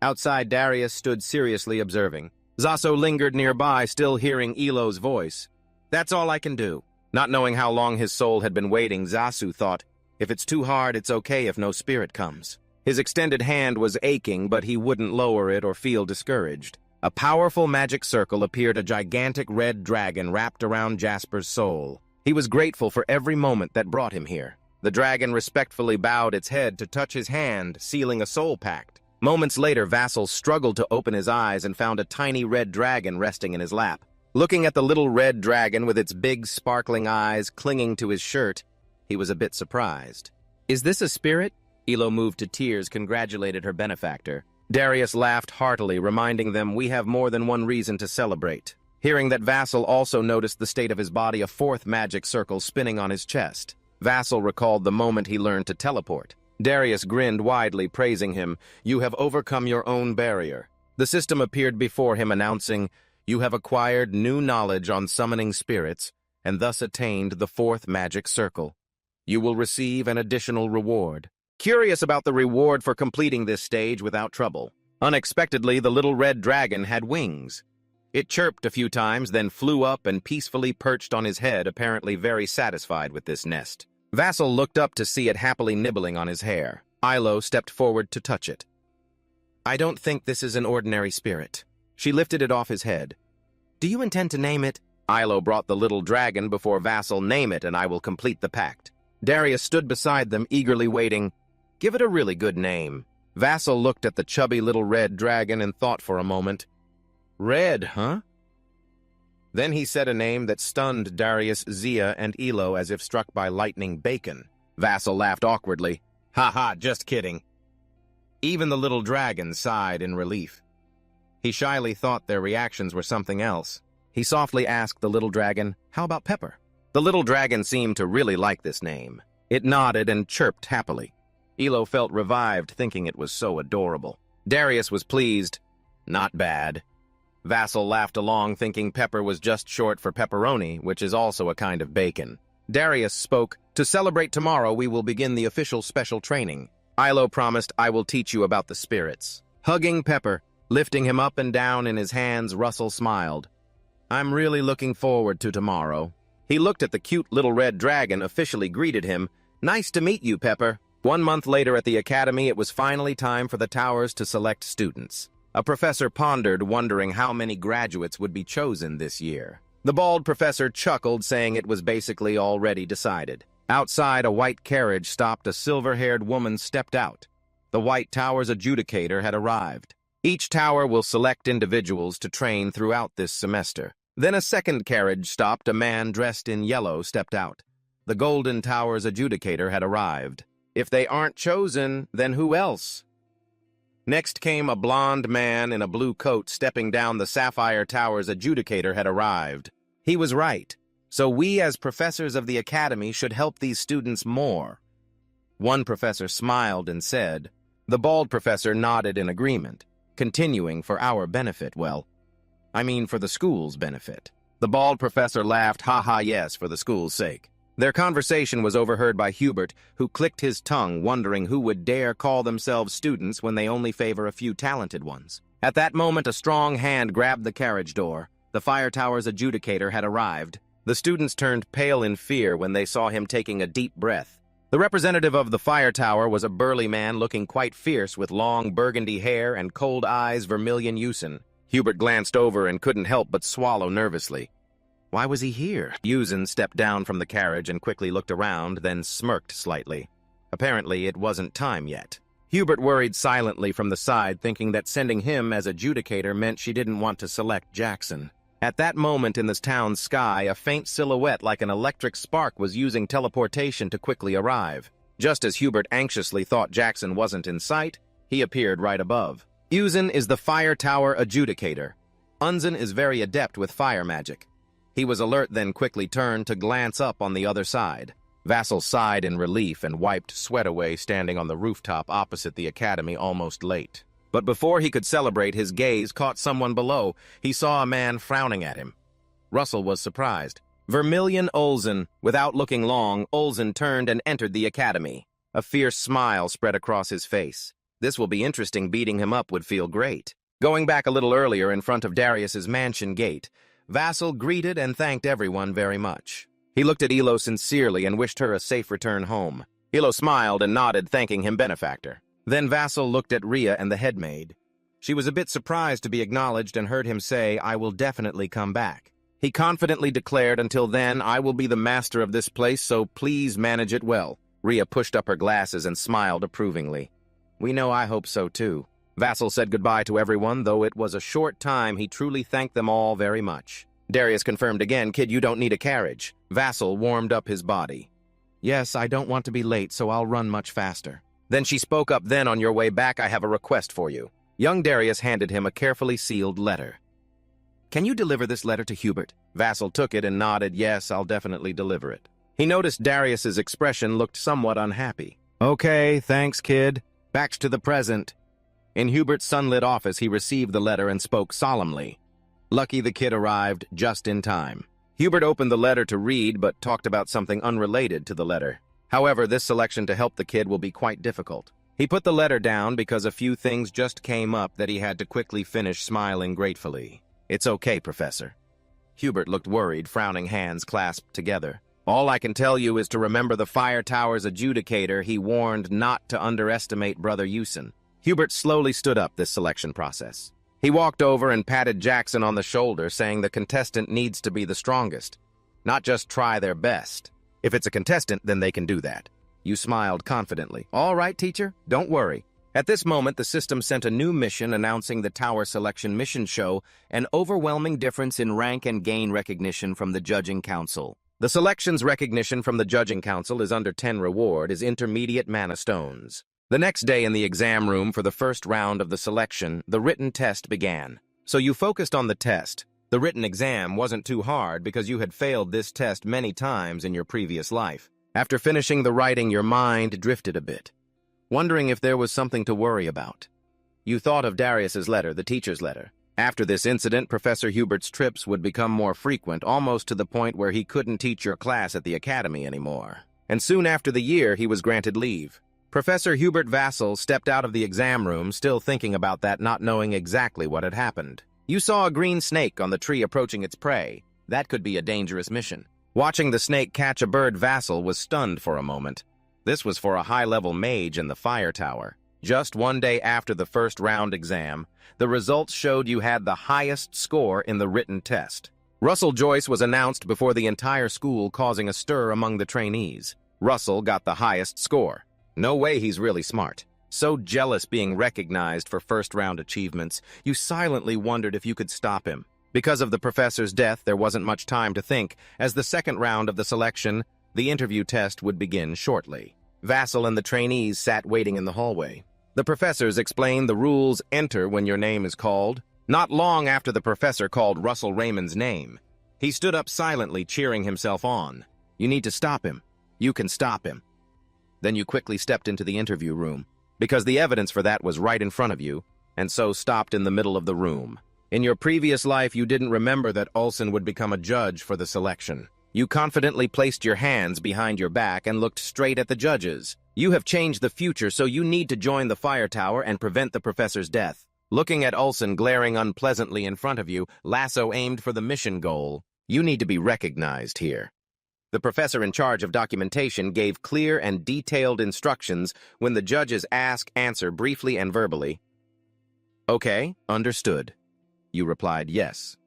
A: Outside, Daria stood seriously observing. Zaso lingered nearby, still hearing Elo's voice. "That's all I can do." Not knowing how long his soul had been waiting, Zasu thought, "If it's too hard, it's okay if no spirit comes." His extended hand was aching, but he wouldn't lower it or feel discouraged. A powerful magic circle appeared, a gigantic red dragon wrapped around Jasper's soul. He was grateful for every moment that brought him here. The dragon respectfully bowed its head to touch his hand, sealing a soul pact. Moments later, Vassal struggled to open his eyes and found a tiny red dragon resting in his lap. Looking at the little red dragon with its big sparkling eyes clinging to his shirt, he was a bit surprised. "Is this a spirit?" Elo, moved to tears, congratulated her benefactor. Darius laughed heartily, reminding them, "We have more than one reason to celebrate." Hearing that, Vassal also noticed the state of his body, a fourth magic circle spinning on his chest. Vassal recalled the moment he learned to teleport. Darius grinned widely, praising him. "You have overcome your own barrier." The system appeared before him, announcing, "You have acquired new knowledge on summoning spirits, and thus attained the fourth magic circle. You will receive an additional reward." Curious about the reward for completing this stage without trouble, unexpectedly the little red dragon had wings. It chirped a few times, then flew up and peacefully perched on his head, apparently very satisfied with this nest. Vassal looked up to see it happily nibbling on his hair. Ilo stepped forward to touch it. "I don't think this is an ordinary spirit." She lifted it off his head. "Do you intend to name it?" Ilo brought the little dragon before Vassal. "Name it, and I will complete the pact." Darius stood beside them, eagerly waiting. "Give it a really good name." Vassal looked at the chubby little red dragon and thought for a moment. "Red, huh?" Then he said a name that stunned Darius, Zia, and Elo as if struck by lightning. "Bacon." Vassal laughed awkwardly. "Ha ha, just kidding." Even the little dragon sighed in relief. He shyly thought their reactions were something else. He softly asked the little dragon, "How about Pepper?" The little dragon seemed to really like this name. It nodded and chirped happily. Elo felt revived, thinking it was so adorable. Darius was pleased. "Not bad." Vassal laughed along, thinking Pepper was just short for pepperoni, which is also a kind of bacon. Darius spoke, "To celebrate tomorrow, we will begin the official special training." Ilo promised, "I will teach you about the spirits." Hugging Pepper, lifting him up and down in his hands, Russell smiled. "I'm really looking forward to tomorrow." He looked at the cute little red dragon, officially greeted him. "Nice to meet you, Pepper." 1 month later at the academy, it was finally time for the towers to select students. A professor pondered, wondering how many graduates would be chosen this year. The bald professor chuckled, saying it was basically already decided. Outside, a white carriage stopped. A silver-haired woman stepped out. The White Tower's adjudicator had arrived. Each tower will select individuals to train throughout this semester. Then a second carriage stopped. A man dressed in yellow stepped out. The Golden Tower's adjudicator had arrived. If they aren't chosen, then who else? Next came a blond man in a blue coat. Stepping down, the Sapphire Tower's adjudicator had arrived. He was right. So we, as professors of the academy, should help these students more. One professor smiled and said. The bald professor nodded in agreement, continuing, "For our benefit, well, I mean for the school's benefit." The bald professor laughed. "Ha ha, yes, for the school's sake." Their conversation was overheard by Hubert, who clicked his tongue, wondering who would dare call themselves students when they only favor a few talented ones. At that moment, a strong hand grabbed the carriage door. The Fire Tower's adjudicator had arrived. The students turned pale in fear when they saw him taking a deep breath. The representative of the Fire Tower was a burly man looking quite fierce, with long burgundy hair and cold eyes vermilion Yusin. Hubert glanced over and couldn't help but swallow nervously. Why was he here? Yusin stepped down from the carriage and quickly looked around, then smirked slightly. Apparently, it wasn't time yet. Hubert worried silently from the side, thinking that sending him as adjudicator meant she didn't want to select Jackson. At that moment in this town's sky, a faint silhouette like an electric spark was using teleportation to quickly arrive. Just as Hubert anxiously thought Jackson wasn't in sight, he appeared right above. Uzen is the fire tower adjudicator. Unzen is very adept with fire magic. He was alert, then quickly turned to glance up on the other side. Vassal sighed in relief and wiped sweat away, standing on the rooftop opposite the academy almost late. But before he could celebrate, his gaze caught someone below. He saw a man frowning at him. Russell was surprised. Vermilion Olsen. Without looking long, Olsen turned and entered the academy. A fierce smile spread across his face. This will be interesting. Beating him up would feel great. Going back a little earlier in front of Darius's mansion gate, Vassal greeted and thanked everyone very much. He looked at Elo sincerely and wished her a safe return home. Elo smiled and nodded, thanking him benefactor. Then Vassal looked at Rhea and the head maid. She was a bit surprised to be acknowledged and heard him say, "I will definitely come back." He confidently declared, "Until then, I will be the master of this place, so please manage it well." Rhea pushed up her glasses and smiled approvingly. "We know, I hope so too." Vassal said goodbye to everyone, though it was a short time. He truly thanked them all very much. Darius confirmed again, "Kid, you don't need a carriage." Vassal warmed up his body. "Yes, I don't want to be late, so I'll run much faster." Then she spoke up, "Then on your way back, I have a request for you." Young Darius handed him a carefully sealed letter. "Can you deliver this letter to Hubert?" Vassal took it and nodded, "Yes, I'll definitely deliver it." He noticed Darius's expression looked somewhat unhappy. "Okay, thanks, kid. Back to the present." In Hubert's sunlit office, he received the letter and spoke solemnly. Lucky the kid arrived just in time. Hubert opened the letter to read, but talked about something unrelated to the letter. However, this selection to help the kid will be quite difficult. He put the letter down because a few things just came up that he had to quickly finish, smiling gratefully. "It's okay, Professor." Hubert looked worried, frowning, hands clasped together. "All I can tell you is to remember the fire tower's adjudicator. He warned not to underestimate Brother Usen." Hubert slowly stood up this selection process. He walked over and patted Jackson on the shoulder, saying the contestant needs to be the strongest, not just try their best. If it's a contestant, then they can do that. You smiled confidently. "All right, teacher, don't worry." At this moment, the system sent a new mission announcing the Tower Selection Mission show an overwhelming difference in rank and gain recognition from the Judging Council. The selection's recognition from the Judging Council is under 10 reward is intermediate mana stones. The next day in the exam room for the first round of the selection, the written test began. So you focused on the test. The written exam wasn't too hard because you had failed this test many times in your previous life. After finishing the writing, your mind drifted a bit, wondering if there was something to worry about. You thought of Darius's letter, the teacher's letter. After this incident, Professor Hubert's trips would become more frequent, almost to the point where he couldn't teach your class at the academy anymore. And soon after the year, he was granted leave. Professor Hubert Vassal stepped out of the exam room, still thinking about that, not knowing exactly what had happened. You saw a green snake on the tree approaching its prey. That could be a dangerous mission. Watching the snake catch a bird, Vassal was stunned for a moment. This was for a high-level mage in the fire tower. Just one day after the first round exam, the results showed you had the highest score in the written test. Russell Joyce was announced before the entire school, causing a stir among the trainees. Russell got the highest score. No way, he's really smart. So jealous being recognized for first-round achievements, you silently wondered if you could stop him. Because of the professor's death, there wasn't much time to think. As the second round of the selection, the interview test would begin shortly. Vassal and the trainees sat waiting in the hallway. The professors explained the rules. Enter when your name is called. Not long after the professor called Russell Raymond's name, he stood up silently, cheering himself on. "You need to stop him. You can stop him." Then you quickly stepped into the interview room, because the evidence for that was right in front of you, and so stopped in the middle of the room. In your previous life, you didn't remember that Olsen would become a judge for the selection. You confidently placed your hands behind your back and looked straight at the judges. You have changed the future, so you need to join the fire tower and prevent the professor's death. Looking at Olsen glaring unpleasantly in front of you, Lasso aimed for the mission goal. You need to be recognized here. The professor in charge of documentation gave clear and detailed instructions when the judges answer briefly and verbally. "Okay, understood." You replied yes.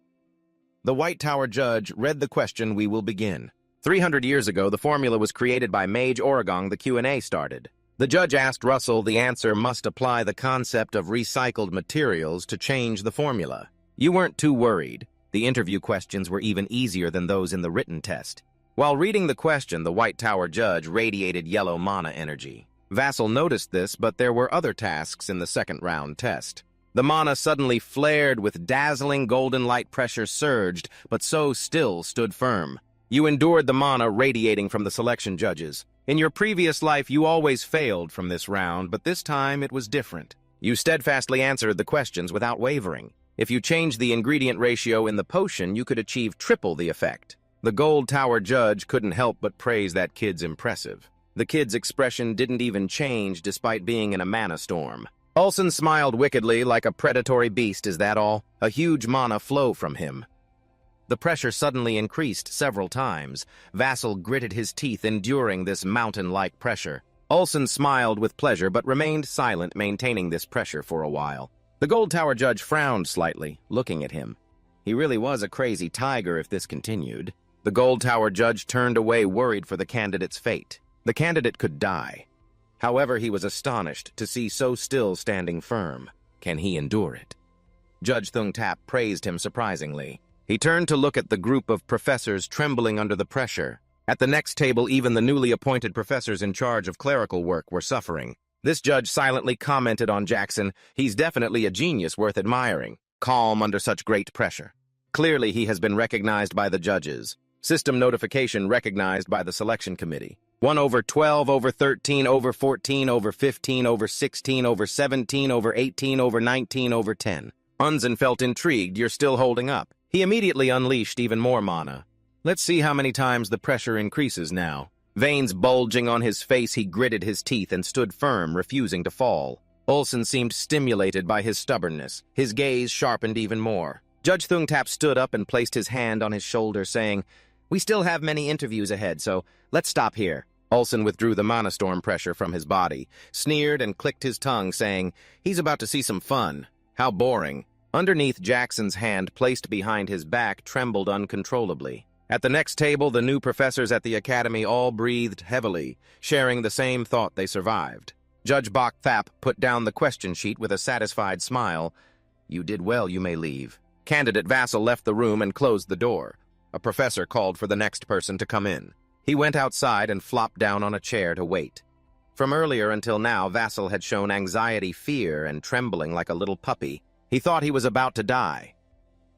A: The White Tower judge read the question. "We will begin." 300 years ago, the formula was created by Mage Oregon. The Q&A started. The judge asked Russell the answer must apply the concept of recycled materials to change the formula. You weren't too worried. The interview questions were even easier than those in the written test. While reading the question, the White Tower judge radiated yellow mana energy. Vassal noticed this, but there were other tasks in the second round test. The mana suddenly flared with dazzling golden light. Pressure surged, but so still stood firm. You endured the mana radiating from the selection judges. In your previous life, you always failed from this round, but this time it was different. You steadfastly answered the questions without wavering. If you changed the ingredient ratio in the potion, you could achieve triple the effect. The Gold Tower judge couldn't help but praise that kid's impressive. The kid's expression didn't even change despite being in a mana storm. Olsen smiled wickedly like a predatory beast. Is that all? A huge mana flow from him. The pressure suddenly increased several times. Vassal gritted his teeth, enduring this mountain-like pressure. Olsen smiled with pleasure but remained silent, maintaining this pressure for a while. The Gold Tower judge frowned slightly, looking at him. He really was a crazy tiger if this continued. The Gold Tower judge turned away, worried for the candidate's fate. The candidate could die. However, he was astonished to see so still standing firm. Can he endure it? Judge Thung Tap praised him surprisingly. He turned to look at the group of professors trembling under the pressure. At the next table, even the newly appointed professors in charge of clerical work were suffering. This judge silently commented on Jackson. He's definitely a genius worth admiring, calm under such great pressure. Clearly, he has been recognized by the judges. System notification recognized by the selection committee. 1/12/13/14/15/16/17/18/19/10. Unzen felt intrigued. You're still holding up. He immediately unleashed even more mana. Let's see how many times the pressure increases now. Veins bulging on his face, he gritted his teeth and stood firm, refusing to fall. Olsen seemed stimulated by his stubbornness. His gaze sharpened even more. Judge Thung Tap stood up and placed his hand on his shoulder, saying, "We still have many interviews ahead, so let's stop here." Olsen withdrew the mana storm pressure from his body, sneered and clicked his tongue, saying, "He's about to see some fun. How boring." Underneath, Jackson's hand, placed behind his back, trembled uncontrollably. At the next table, the new professors at the academy all breathed heavily, sharing the same thought they survived. Judge Bok Thap put down the question sheet with a satisfied smile. "You did well, you may leave." Candidate Vassal left the room and closed the door. A professor called for the next person to come in. He went outside and flopped down on a chair to wait. From earlier until now, Vassal had shown anxiety, fear, and trembling like a little puppy. He thought he was about to die.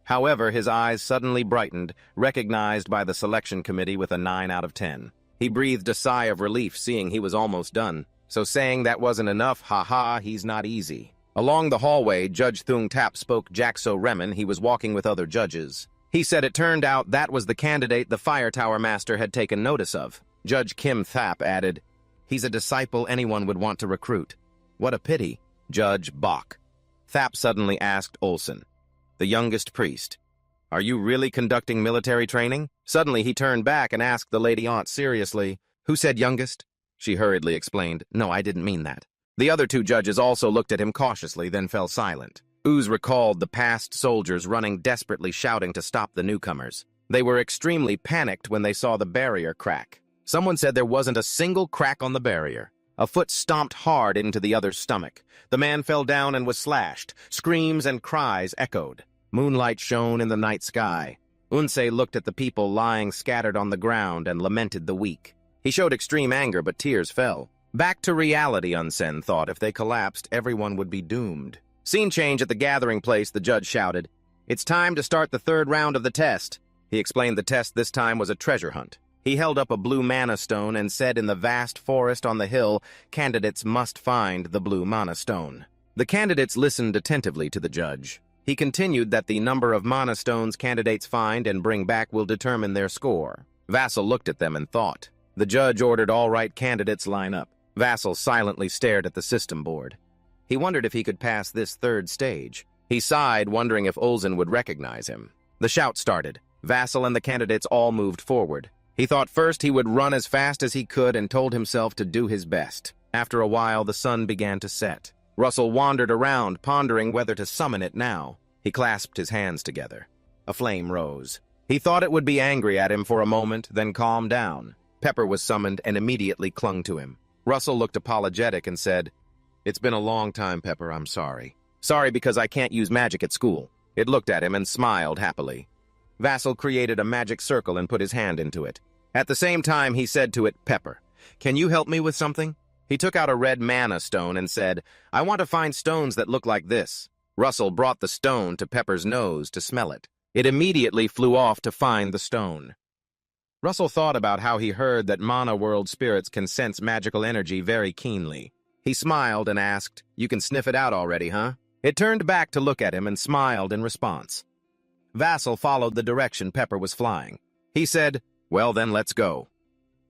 A: However, his eyes suddenly brightened, recognized by the selection committee with a 9 out of 10. He breathed a sigh of relief, seeing he was almost done. So saying that wasn't enough, haha, he's not easy. Along the hallway, Judge Thung Tap spoke Jackso Remen. He was walking with other judges. He said it turned out that was the candidate the Fire Tower Master had taken notice of. Judge Kim Thap added, "He's a disciple anyone would want to recruit." "What a pity." Judge Bok Thap suddenly asked Olsen, the youngest priest, "Are you really conducting military training?" Suddenly he turned back and asked the lady aunt seriously, "Who said youngest?" She hurriedly explained, "No, I didn't mean that." The other two judges also looked at him cautiously, then fell silent. Ooze recalled the past soldiers running desperately, shouting to stop the newcomers. They were extremely panicked when they saw the barrier crack. Someone said there wasn't a single crack on the barrier. A foot stomped hard into the other's stomach. The man fell down and was slashed. Screams and cries echoed. Moonlight shone in the night sky. Unse looked at the people lying scattered on the ground and lamented the weak. He showed extreme anger, but tears fell. Back to reality, Unsen thought. If they collapsed, everyone would be doomed. Scene change at the gathering place, the judge shouted. "It's time to start the third round of the test." He explained the test this time was a treasure hunt. He held up a blue mana stone and said in the vast forest on the hill, candidates must find the blue mana stone. The candidates listened attentively to the judge. He continued that the number of mana stones candidates find and bring back will determine their score. Vassal looked at them and thought. The judge ordered all right candidates line up. Vassal silently stared at the system board. He wondered if he could pass this third stage. He sighed, wondering if Olsen would recognize him. The shout started. Vassal and the candidates all moved forward. He thought first he would run as fast as he could and told himself to do his best. After a while, the sun began to set. Russell wandered around, pondering whether to summon it now. He clasped his hands together. A flame rose. He thought it would be angry at him for a moment, then calm down. Pepper was summoned and immediately clung to him. Russell looked apologetic and said, "It's been a long time, Pepper, I'm sorry. Sorry because I can't use magic at school." It looked at him and smiled happily. Vassal created a magic circle and put his hand into it. At the same time, he said to it, "Pepper, can you help me with something?" He took out a red mana stone and said, "I want to find stones that look like this." Russell brought the stone to Pepper's nose to smell it. It immediately flew off to find the stone. Russell thought about how he heard that Mana World spirits can sense magical energy very keenly. He smiled and asked, "You can sniff it out already, huh?" It turned back to look at him and smiled in response. Vassal followed the direction Pepper was flying. He said, "Well then, let's go."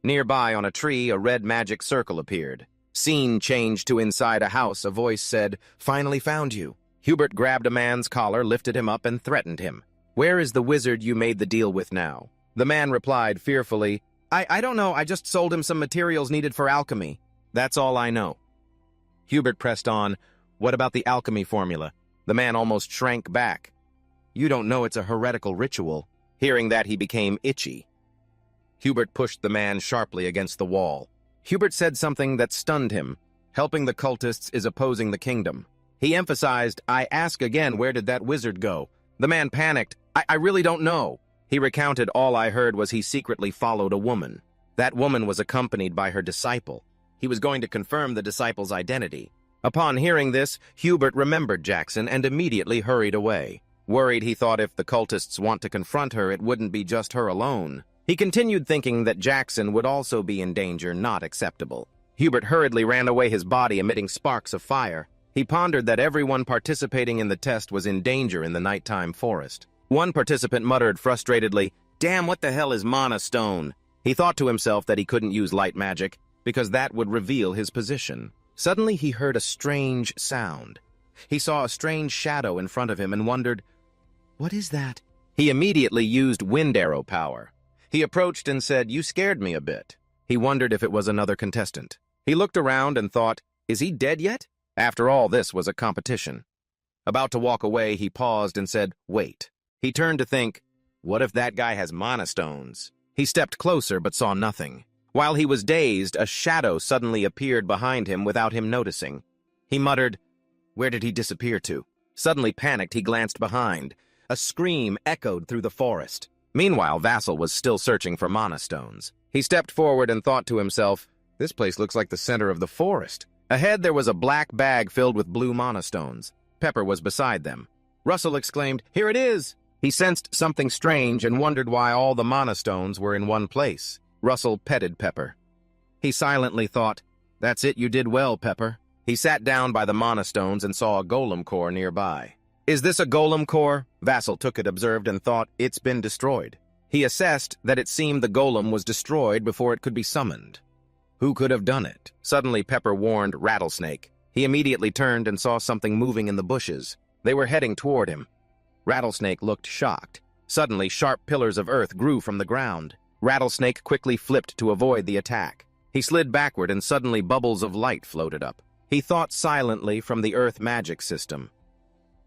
A: Nearby on a tree, a red magic circle appeared. Scene changed to inside a house. A voice said, "Finally found you." Hubert grabbed a man's collar, lifted him up, and threatened him. "Where is the wizard you made the deal with now?" The man replied fearfully, I don't know, I just sold him some materials needed for alchemy. That's all I know." Hubert pressed on, "What about the alchemy formula?" The man almost shrank back. "You don't know it's a heretical ritual." Hearing that, he became itchy. Hubert pushed the man sharply against the wall. Hubert said something that stunned him. "Helping the cultists is opposing the kingdom." He emphasized, "I ask again, where did that wizard go?" The man panicked. I really don't know." He recounted, "All I heard was he secretly followed a woman. That woman was accompanied by her disciple. He was going to confirm the disciple's identity." Upon hearing this, Hubert remembered Jackson and immediately hurried away. Worried, he thought if the cultists want to confront her, it wouldn't be just her alone. He continued thinking that Jackson would also be in danger, not acceptable. Hubert hurriedly ran away, his body emitting sparks of fire. He pondered that everyone participating in the test was in danger in the nighttime forest. One participant muttered frustratedly, "Damn, what the hell is Mana Stone?" He thought to himself that he couldn't use light magic, because that would reveal his position. Suddenly he heard a strange sound. He saw a strange shadow in front of him and wondered, "What is that?" He immediately used wind arrow power. He approached and said, "You scared me a bit." He wondered if it was another contestant. He looked around and thought, "Is he dead yet?" After all, this was a competition. About to walk away, he paused and said, "Wait." He turned to think, what if that guy has mana stones? He stepped closer but saw nothing. While he was dazed, a shadow suddenly appeared behind him without him noticing. He muttered, "Where did he disappear to?" Suddenly panicked, he glanced behind. A scream echoed through the forest. Meanwhile, Vassal was still searching for mana stones. He stepped forward and thought to himself, "This place looks like the center of the forest." Ahead there was a black bag filled with blue mana stones. Pepper was beside them. Russell exclaimed, "Here it is!" He sensed something strange and wondered why all the mana stones were in one place. Russell petted Pepper. He silently thought, "That's it, you did well, Pepper." He sat down by the mana stones and saw a golem core nearby. "Is this a golem core?" Vassal took it, observed, and thought, "It's been destroyed." He assessed that it seemed the golem was destroyed before it could be summoned. Who could have done it? Suddenly Pepper warned Rattlesnake. He immediately turned and saw something moving in the bushes. They were heading toward him. Rattlesnake looked shocked. Suddenly, sharp pillars of earth grew from the ground. Rattlesnake quickly flipped to avoid the attack. He slid backward and suddenly bubbles of light floated up. He thought silently from the earth magic system.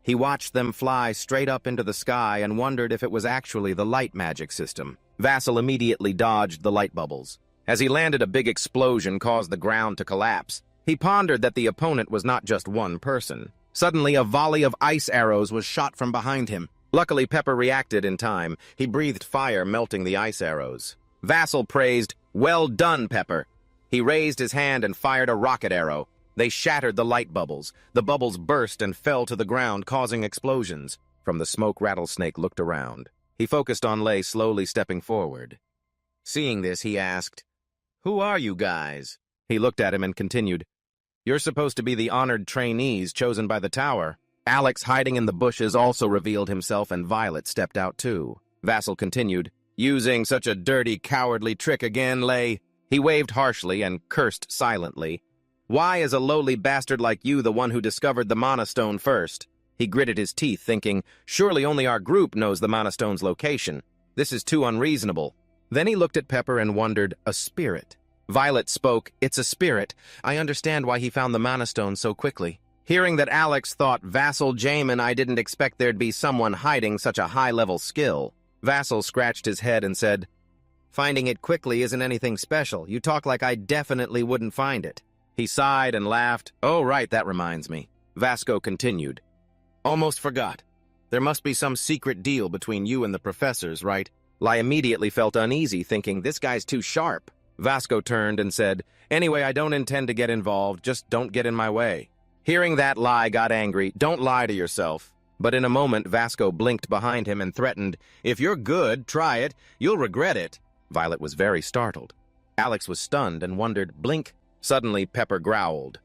A: He watched them fly straight up into the sky and wondered if it was actually the light magic system. Vassal immediately dodged the light bubbles. As he landed, a big explosion caused the ground to collapse. He pondered that the opponent was not just one person. Suddenly, a volley of ice arrows was shot from behind him. Luckily, Pepper reacted in time. He breathed fire, melting the ice arrows. Vassal praised, "Well done, Pepper." He raised his hand and fired a rocket arrow. They shattered the light bubbles. The bubbles burst and fell to the ground, causing explosions. From the smoke, Rattlesnake looked around. He focused on Lay slowly stepping forward. Seeing this, he asked, "Who are you guys?" He looked at him and continued, "You're supposed to be the honored trainees chosen by the tower." Alex, hiding in the bushes, also revealed himself, and Violet stepped out too. Vassal continued, "Using such a dirty, cowardly trick again, Lay." He waved harshly and cursed silently. "Why is a lowly bastard like you the one who discovered the Mana Stone first?" He gritted his teeth, thinking, surely only our group knows the Mana Stone's location. This is too unreasonable. Then he looked at Pepper and wondered, a spirit. Violet spoke, "It's a spirit. I understand why he found the Mana Stone so quickly." Hearing that, Alex thought, "Vassal Jamin, I didn't expect there'd be someone hiding such a high-level skill." Vassal scratched his head and said, "Finding it quickly isn't anything special. You talk like I definitely wouldn't find it." He sighed and laughed. "Oh, right, that reminds me." Vasco continued, "Almost forgot. There must be some secret deal between you and the professors, right? Lai immediately felt uneasy, thinking, this guy's too sharp. Vasco turned and said, anyway, I don't intend to get involved, just don't get in my way. Hearing that, Lai got angry. Don't lie to yourself. But in a moment, Vasco blinked behind him and threatened, if you're good, try it, you'll regret it. Violet was very startled. Alex was stunned and wondered, blink. Suddenly, Pepper growled.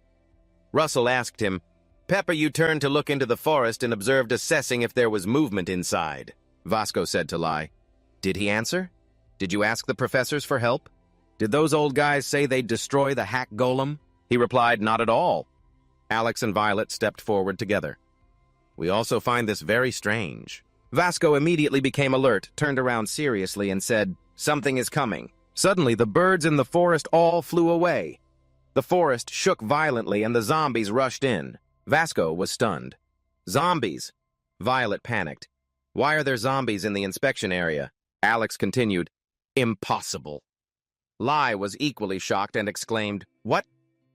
A: Russell asked him, Pepper, you turned to look into the forest and observed assessing if there was movement inside. Vasco said to Lai, did he answer? Did you ask the professors for help? Did those old guys say they'd destroy the hack golem? He replied, not at all. Alex and Violet stepped forward together. We also find this very strange. Vasco immediately became alert, turned around seriously, and said, something is coming. Suddenly, the birds in the forest all flew away. The forest shook violently and the zombies rushed in. Vasco was stunned. Zombies! Violet panicked. Why are there zombies in the inspection area? Alex continued, impossible. Lai was equally shocked and exclaimed, what?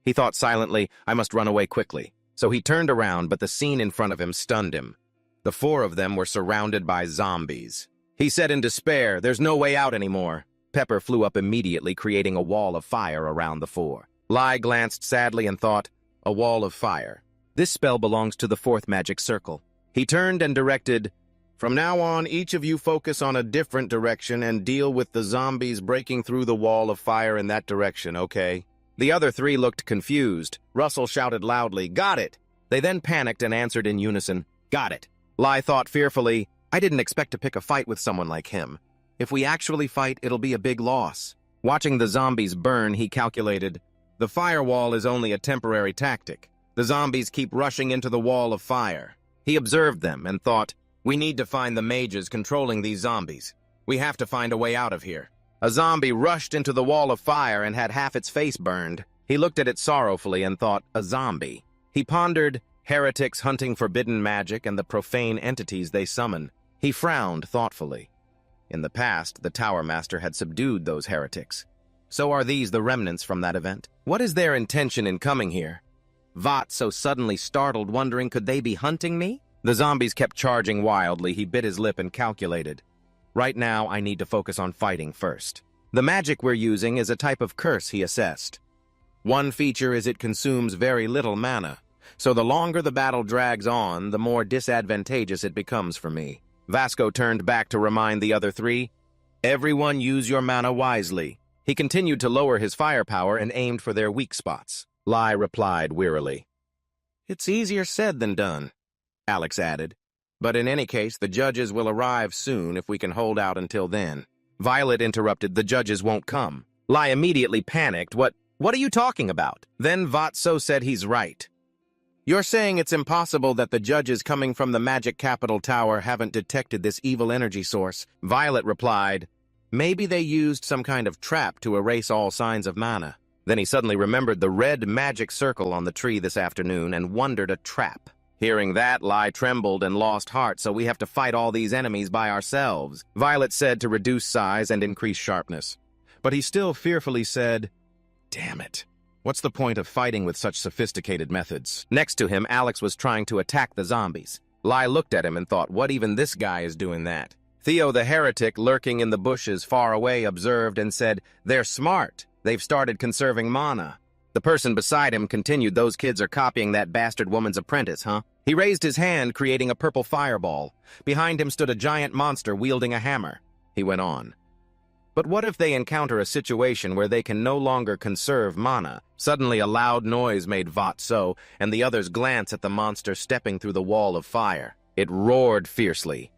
A: He thought silently, I must run away quickly. So he turned around, but the scene in front of him stunned him. The four of them were surrounded by zombies. He said in despair, there's no way out anymore. Pepper flew up immediately, creating a wall of fire around the four. Lai glanced sadly and thought, a wall of fire. This spell belongs to the fourth magic circle. He turned and directed, from now on, each of you focus on a different direction and deal with the zombies breaking through the wall of fire in that direction, okay? The other three looked confused. Russell shouted loudly, got it! They then panicked and answered in unison, got it. Lai thought fearfully, I didn't expect to pick a fight with someone like him. If we actually fight, it'll be a big loss. Watching the zombies burn, he calculated, the firewall is only a temporary tactic. The zombies keep rushing into the wall of fire. He observed them and thought, we need to find the mages controlling these zombies. We have to find a way out of here. A zombie rushed into the wall of fire and had half its face burned. He looked at it sorrowfully and thought, a zombie. He pondered, heretics hunting forbidden magic and the profane entities they summon. He frowned thoughtfully. In the past, the Tower Master had subdued those heretics. So are these the remnants from that event? What is their intention in coming here? Vought so suddenly startled, wondering, could they be hunting me? The zombies kept charging wildly. He bit his lip and calculated. Right now, I need to focus on fighting first. The magic we're using is a type of curse, he assessed. One feature is it consumes very little mana, so the longer the battle drags on, the more disadvantageous it becomes for me. Vasco turned back to remind the other three, everyone use your mana wisely. He continued to lower his firepower and aimed for their weak spots. Lai replied wearily, it's easier said than done. Alex added, but in any case, the judges will arrive soon if we can hold out until then. Violet interrupted, the judges won't come. Lai immediately panicked, what are you talking about? Then Vatso said he's right. You're saying it's impossible that the judges coming from the Magic Capital Tower haven't detected this evil energy source. Violet replied, maybe they used some kind of trap to erase all signs of mana. Then he suddenly remembered the red magic circle on the tree this afternoon and wondered, a trap. Hearing that, Lai trembled and lost heart, so we have to fight all these enemies by ourselves. Violet said to reduce size and increase sharpness. But he still fearfully said, damn it. What's the point of fighting with such sophisticated methods? Next to him, Alex was trying to attack the zombies. Lai looked at him and thought, what, even this guy is doing that? Theo the heretic, lurking in the bushes far away, observed and said, they're smart. They've started conserving mana. The person beside him continued, those kids are copying that bastard woman's apprentice, huh? He raised his hand, creating a purple fireball. Behind him stood a giant monster wielding a hammer. He went on. But what if they encounter a situation where they can no longer conserve mana? Suddenly a loud noise made Vought so, and the others glance at the monster stepping through the wall of fire. It roared fiercely.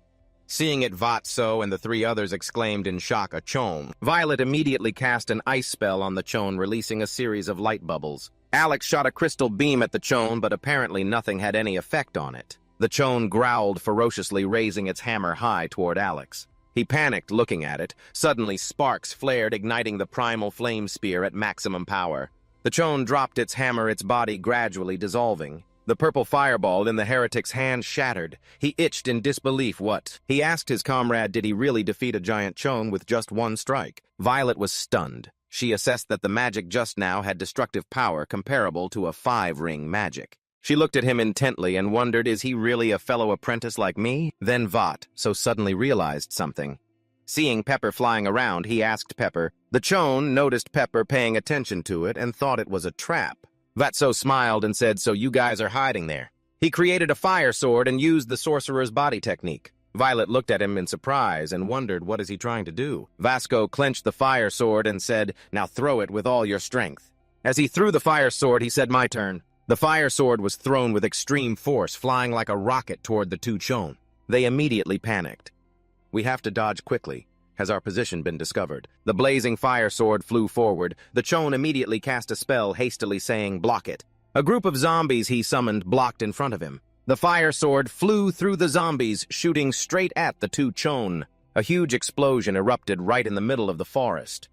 A: Seeing it, Vought so and the three others exclaimed in shock, a chone. Violet immediately cast an ice spell on the chone, releasing a series of light bubbles. Alex shot a crystal beam at the chone, but apparently nothing had any effect on it. The chone growled ferociously, raising its hammer high toward Alex. He panicked looking at it. Suddenly sparks flared, igniting the primal flame spear at maximum power. The chone dropped its hammer, its body gradually dissolving. The purple fireball in the heretic's hand shattered. He itched in disbelief. What? He asked his comrade, did he really defeat a giant chone with just one strike? Violet was stunned. She assessed that the magic just now had destructive power comparable to a 5-ring magic. She looked at him intently and wondered, is he really a fellow apprentice like me? Then Vought so suddenly realized something. Seeing Pepper flying around, he asked Pepper. The Chone noticed Pepper paying attention to it and thought it was a trap. Vatso smiled and said, so you guys are hiding there. He created a fire sword and used the sorcerer's body technique. Violet looked at him in surprise and wondered, what is he trying to do? Vasco clenched the fire sword and said, now throw it with all your strength. As he threw the fire sword, he said, my turn. The fire sword was thrown with extreme force, flying like a rocket toward the two Chone. They immediately panicked. We have to dodge quickly. Has our position been discovered? The blazing fire sword flew forward. The Chone immediately cast a spell, hastily saying, block it. A group of zombies he summoned blocked in front of him. The fire sword flew through the zombies, shooting straight at the two Chone. A huge explosion erupted right in the middle of the forest.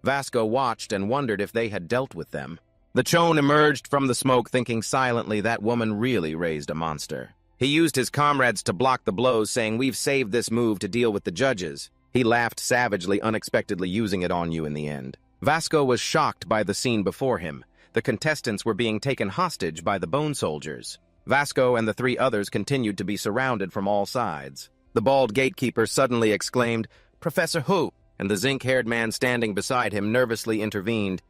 A: Vasco watched and wondered if they had dealt with them. The Chone emerged from the smoke, thinking silently that woman really raised a monster. He used his comrades to block the blows, saying, we've saved this move to deal with the judges. He laughed savagely, unexpectedly using it on you in the end. Vasco was shocked by the scene before him. The contestants were being taken hostage by the bone soldiers. Vasco and the three others continued to be surrounded from all sides. The bald gatekeeper suddenly exclaimed, Professor Who? And the zinc-haired man standing beside him nervously intervened.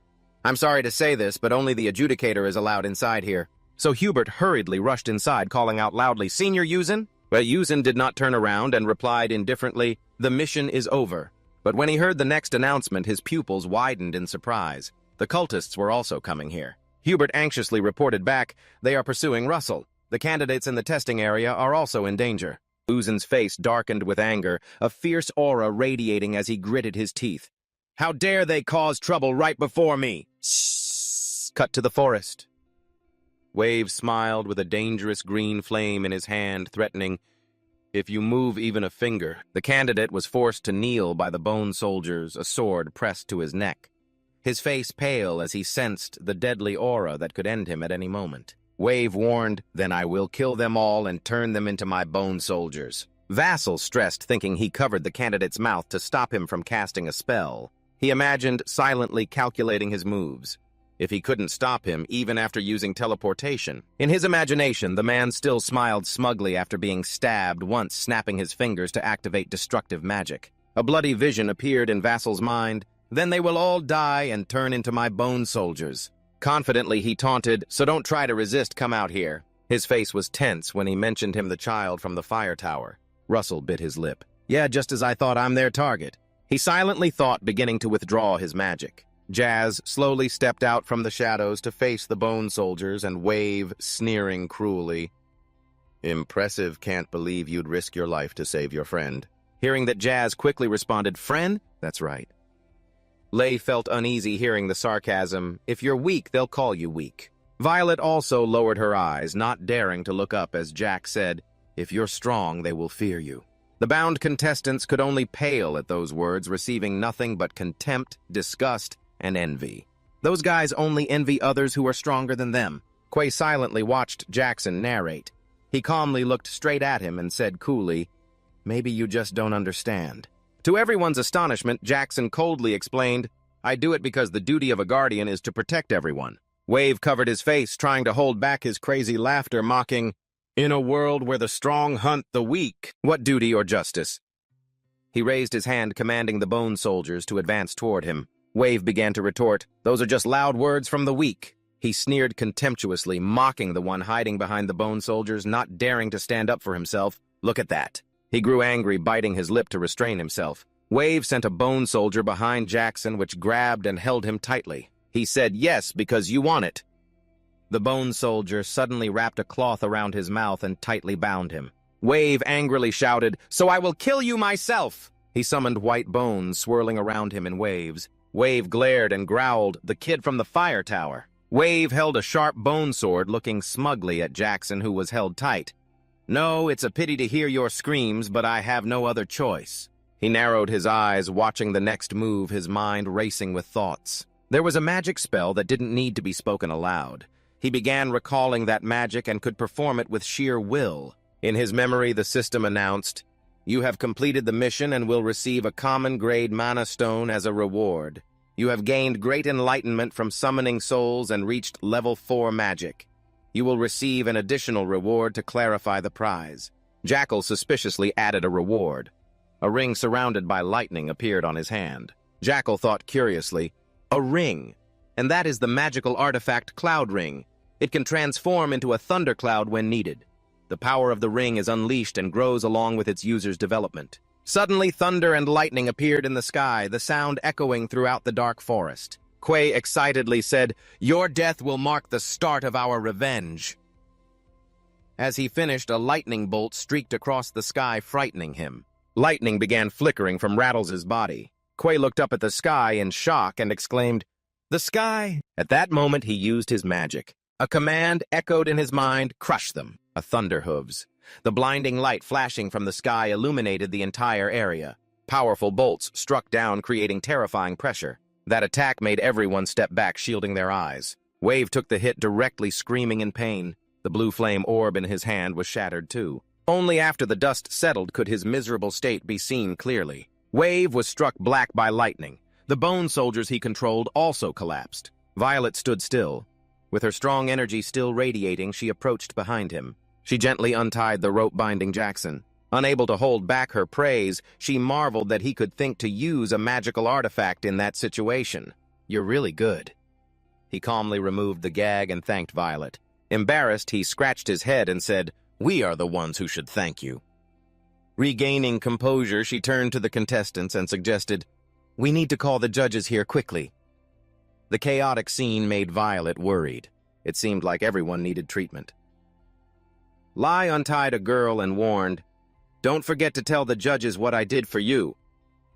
A: I'm sorry to say this, but only the adjudicator is allowed inside here. So Hubert hurriedly rushed inside, calling out loudly, Senior Yuzen? But Yuzen did not turn around and replied indifferently, the mission is over. But when he heard the next announcement, his pupils widened in surprise. The cultists were also coming here. Hubert anxiously reported back, they are pursuing Russell. The candidates in the testing area are also in danger. Yuzen's face darkened with anger, a fierce aura radiating as he gritted his teeth. How dare they cause trouble right before me? Shh. Cut to the forest. Wave smiled with a dangerous green flame in his hand, threatening, if you move even a finger. The candidate was forced to kneel by the bone soldiers, a sword pressed to his neck. His face pale as he sensed the deadly aura that could end him at any moment. Wave warned, then I will kill them all and turn them into my bone soldiers. Vassal stressed, thinking he covered the candidate's mouth to stop him from casting a spell. He imagined silently calculating his moves. If he couldn't stop him, even after using teleportation. In his imagination, the man still smiled smugly after being stabbed once, snapping his fingers to activate destructive magic. A bloody vision appeared in Vassal's mind. Then they will all die and turn into my bone soldiers. Confidently, he taunted, so don't try to resist, come out here. His face was tense when he mentioned him the child from the fire tower. Russell bit his lip. Yeah, just as I thought, I'm their target. He silently thought, beginning to withdraw his magic. Jazz slowly stepped out from the shadows to face the bone soldiers and Wave, sneering cruelly. Impressive, can't believe you'd risk your life to save your friend. Hearing that, Jazz quickly responded, friend? That's right. Lei felt uneasy hearing the sarcasm. If you're weak, they'll call you weak. Violet also lowered her eyes, not daring to look up as Jack said, if you're strong, they will fear you. The bound contestants could only pale at those words, receiving nothing but contempt, disgust, and envy. Those guys only envy others who are stronger than them. Quay silently watched Jackson narrate. He calmly looked straight at him and said coolly, maybe you just don't understand. To everyone's astonishment, Jackson coldly explained, I do it because the duty of a guardian is to protect everyone. Wave covered his face, trying to hold back his crazy laughter, mocking, in a world where the strong hunt the weak, what duty or justice? He raised his hand, commanding the bone soldiers to advance toward him. Wave began to retort, those are just loud words from the weak. He sneered contemptuously, mocking the one hiding behind the bone soldiers, not daring to stand up for himself. Look at that. He grew angry, biting his lip to restrain himself. Wave sent a bone soldier behind Jackson, which grabbed and held him tightly. He said, yes, because you want it. The bone soldier suddenly wrapped a cloth around his mouth and tightly bound him. Wave angrily shouted, so I will kill you myself. He summoned white bones swirling around him in waves. Wave glared and growled, the kid from the fire tower. Wave held a sharp bone sword, looking smugly at Jackson, who was held tight. No, it's a pity to hear your screams, but I have no other choice. He narrowed his eyes, watching the next move, his mind racing with thoughts. There was a magic spell that didn't need to be spoken aloud. He began recalling that magic and could perform it with sheer will. In his memory, the system announced, you have completed the mission and will receive a common grade mana stone as a reward. You have gained great enlightenment from summoning souls and reached level 4 magic. You will receive an additional reward to clarify the prize. Jackal suspiciously added a reward. A ring surrounded by lightning appeared on his hand. Jackal thought curiously, a ring, and that is the magical artifact Cloud Ring. It can transform into a thundercloud when needed. The power of the ring is unleashed and grows along with its user's development. Suddenly, thunder and lightning appeared in the sky, the sound echoing throughout the dark forest. Quay excitedly said, "Your death will mark the start of our revenge." As he finished, a lightning bolt streaked across the sky, frightening him. Lightning began flickering from Rattles's body. Quay looked up at the sky in shock and exclaimed, "The sky!" At that moment, he used his magic. A command echoed in his mind, "Crush them." A thunder hooves. The blinding light flashing from the sky illuminated the entire area. Powerful bolts struck down, creating terrifying pressure. That attack made everyone step back, shielding their eyes. Wave took the hit directly, screaming in pain. The blue flame orb in his hand was shattered too. Only after the dust settled could his miserable state be seen clearly. Wave was struck black by lightning. The bone soldiers he controlled also collapsed. Violet stood still. With her strong energy still radiating, she approached behind him. She gently untied the rope binding Jackson. Unable to hold back her praise, she marveled that he could think to use a magical artifact in that situation. "You're really good." He calmly removed the gag and thanked Violet. Embarrassed, he scratched his head and said, "We are the ones who should thank you." Regaining composure, she turned to the contestants and suggested, "We need to call the judges here quickly." The chaotic scene made Violet worried. It seemed like everyone needed treatment. Lai untied a girl and warned, "Don't forget to tell the judges what I did for you."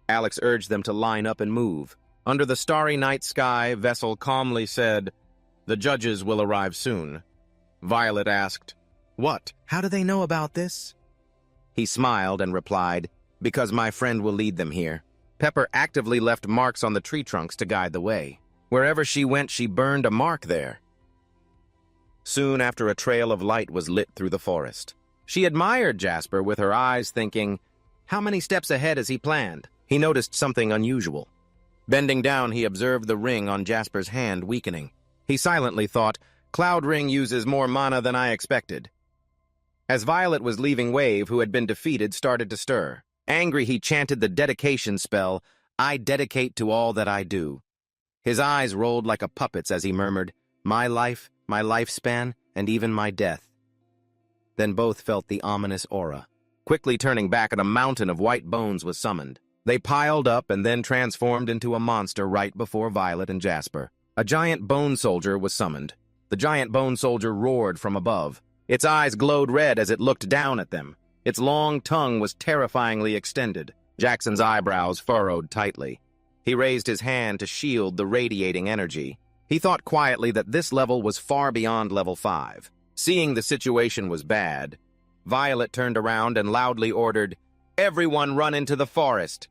A: Alex urged them to line up and move. Under the starry night sky, Vessel calmly said, "The judges will arrive soon." Violet asked, "What? How do they know about this?" He smiled and replied, "Because my friend will lead them here." Pepper actively left marks on the tree trunks to guide the way. Wherever she went, she burned a mark there. Soon after, a trail of light was lit through the forest. She admired Jasper with her eyes, thinking, how many steps ahead has he planned? He noticed something unusual. Bending down, he observed the ring on Jasper's hand weakening. He silently thought, "Cloud Ring uses more mana than I expected." As Violet was leaving, Wave, who had been defeated, started to stir. Angry, he chanted the dedication spell, "I dedicate to all that I do." His eyes rolled like a puppet's as he murmured, "My life, my lifespan, and even my death." Then both felt the ominous aura. Quickly turning back, and a mountain of white bones was summoned. They piled up and then transformed into a monster right before Violet and Jasper. A giant bone soldier was summoned. The giant bone soldier roared from above. Its eyes glowed red as it looked down at them. Its long tongue was terrifyingly extended. Jackson's eyebrows furrowed tightly. He raised his hand to shield the radiating energy. He thought quietly that this level was far beyond level 5. Seeing the situation was bad, Violet turned around and loudly ordered, "Everyone run into the forest."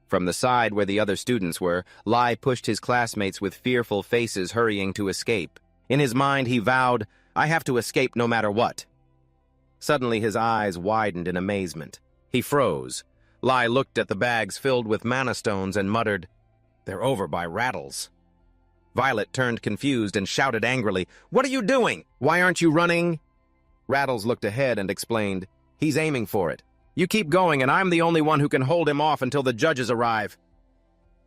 A: From the side where the other students were, Lai pushed his classmates with fearful faces hurrying to escape. In his mind, he vowed, "I have to escape no matter what." Suddenly, his eyes widened in amazement. He froze. Lai looked at the bags filled with mana stones and muttered, "They're over by Rattles." Violet turned confused and shouted angrily, "What are you doing? Why aren't you running?" Rattles looked ahead and explained, "He's aiming for it. You keep going, and I'm the only one who can hold him off until the judges arrive."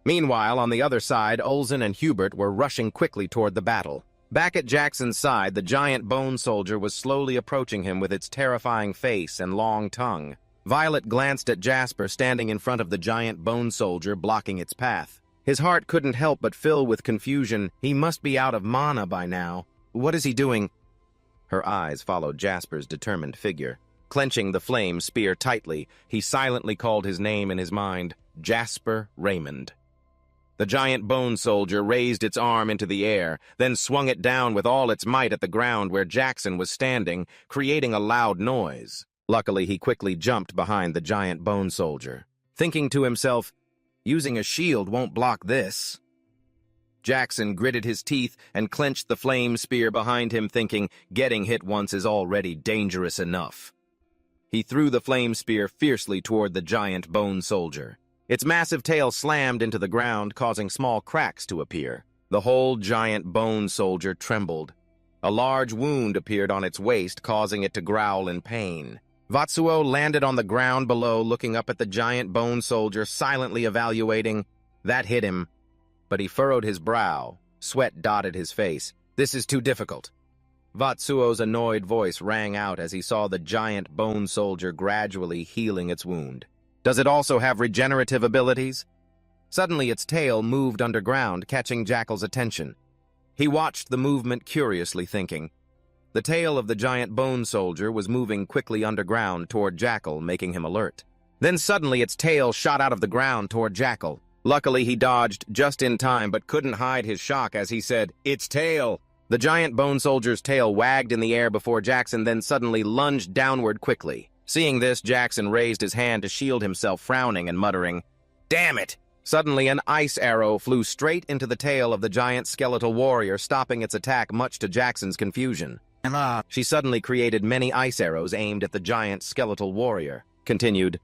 A: Meanwhile, on the other side, Olsen and Hubert were rushing quickly toward the battle. Back at Jackson's side, the giant bone soldier was slowly approaching him with its terrifying face and long tongue. Violet glanced at Jasper standing in front of the giant bone soldier, blocking its path. His heart couldn't help but fill with confusion. He must be out of mana by now. What is he doing? Her eyes followed Jasper's determined figure. Clenching the flame spear tightly, he silently called his name in his mind, Jasper Raymond. The giant bone soldier raised its arm into the air, then swung it down with all its might at the ground where Jackson was standing, creating a loud noise. Luckily, he quickly jumped behind the giant bone soldier, thinking to himself, "Using a shield won't block this." Jackson gritted his teeth and clenched the flame spear behind him, thinking, getting hit once is already dangerous enough. He threw the flame spear fiercely toward the giant bone soldier. Its massive tail slammed into the ground, causing small cracks to appear. The whole giant bone soldier trembled. A large wound appeared on its waist, causing it to growl in pain. Vatsuo landed on the ground below, looking up at the giant bone soldier, silently evaluating. That hit him, but he furrowed his brow. Sweat dotted his face. This is too difficult. Vatsuo's annoyed voice rang out as he saw the giant bone soldier gradually healing its wound. Does it also have regenerative abilities? Suddenly its tail moved underground, catching Jackal's attention. He watched the movement curiously, thinking. The tail of the giant bone soldier was moving quickly underground toward Jackal, making him alert. Then suddenly its tail shot out of the ground toward Jackal. Luckily, he dodged just in time, but couldn't hide his shock as he said, "Its tail!" The giant bone soldier's tail wagged in the air before Jackson then suddenly lunged downward quickly. Seeing this, Jackson raised his hand to shield himself, frowning and muttering, "Damn it!" Suddenly, an ice arrow flew straight into the tail of the giant skeletal warrior, stopping its attack much to Jackson's confusion. She suddenly created many ice arrows aimed at the giant skeletal warrior. Continued,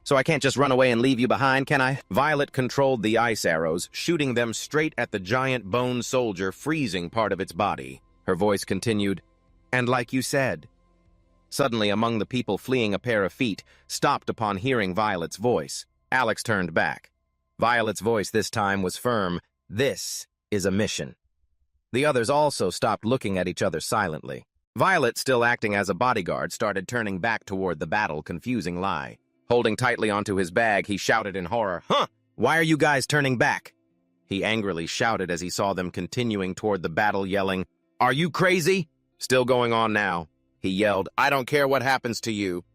A: "So I can't just run away and leave you behind, can I?" Violet controlled the ice arrows, shooting them straight at the giant bone soldier, freezing part of its body. Her voice continued, "And like you said." Suddenly, among the people fleeing, a pair of feet stopped upon hearing Violet's voice. Alex turned back. Violet's voice this time was firm. "This is a mission." The others also stopped, looking at each other silently. Violet, still acting as a bodyguard, started turning back toward the battle, confusing Lai. Holding tightly onto his bag, he shouted in horror, "Huh! Why are you guys turning back?" He angrily shouted as he saw them continuing toward the battle, yelling, "Are you crazy?" Still going on now. He yelled, "I don't care what happens to you."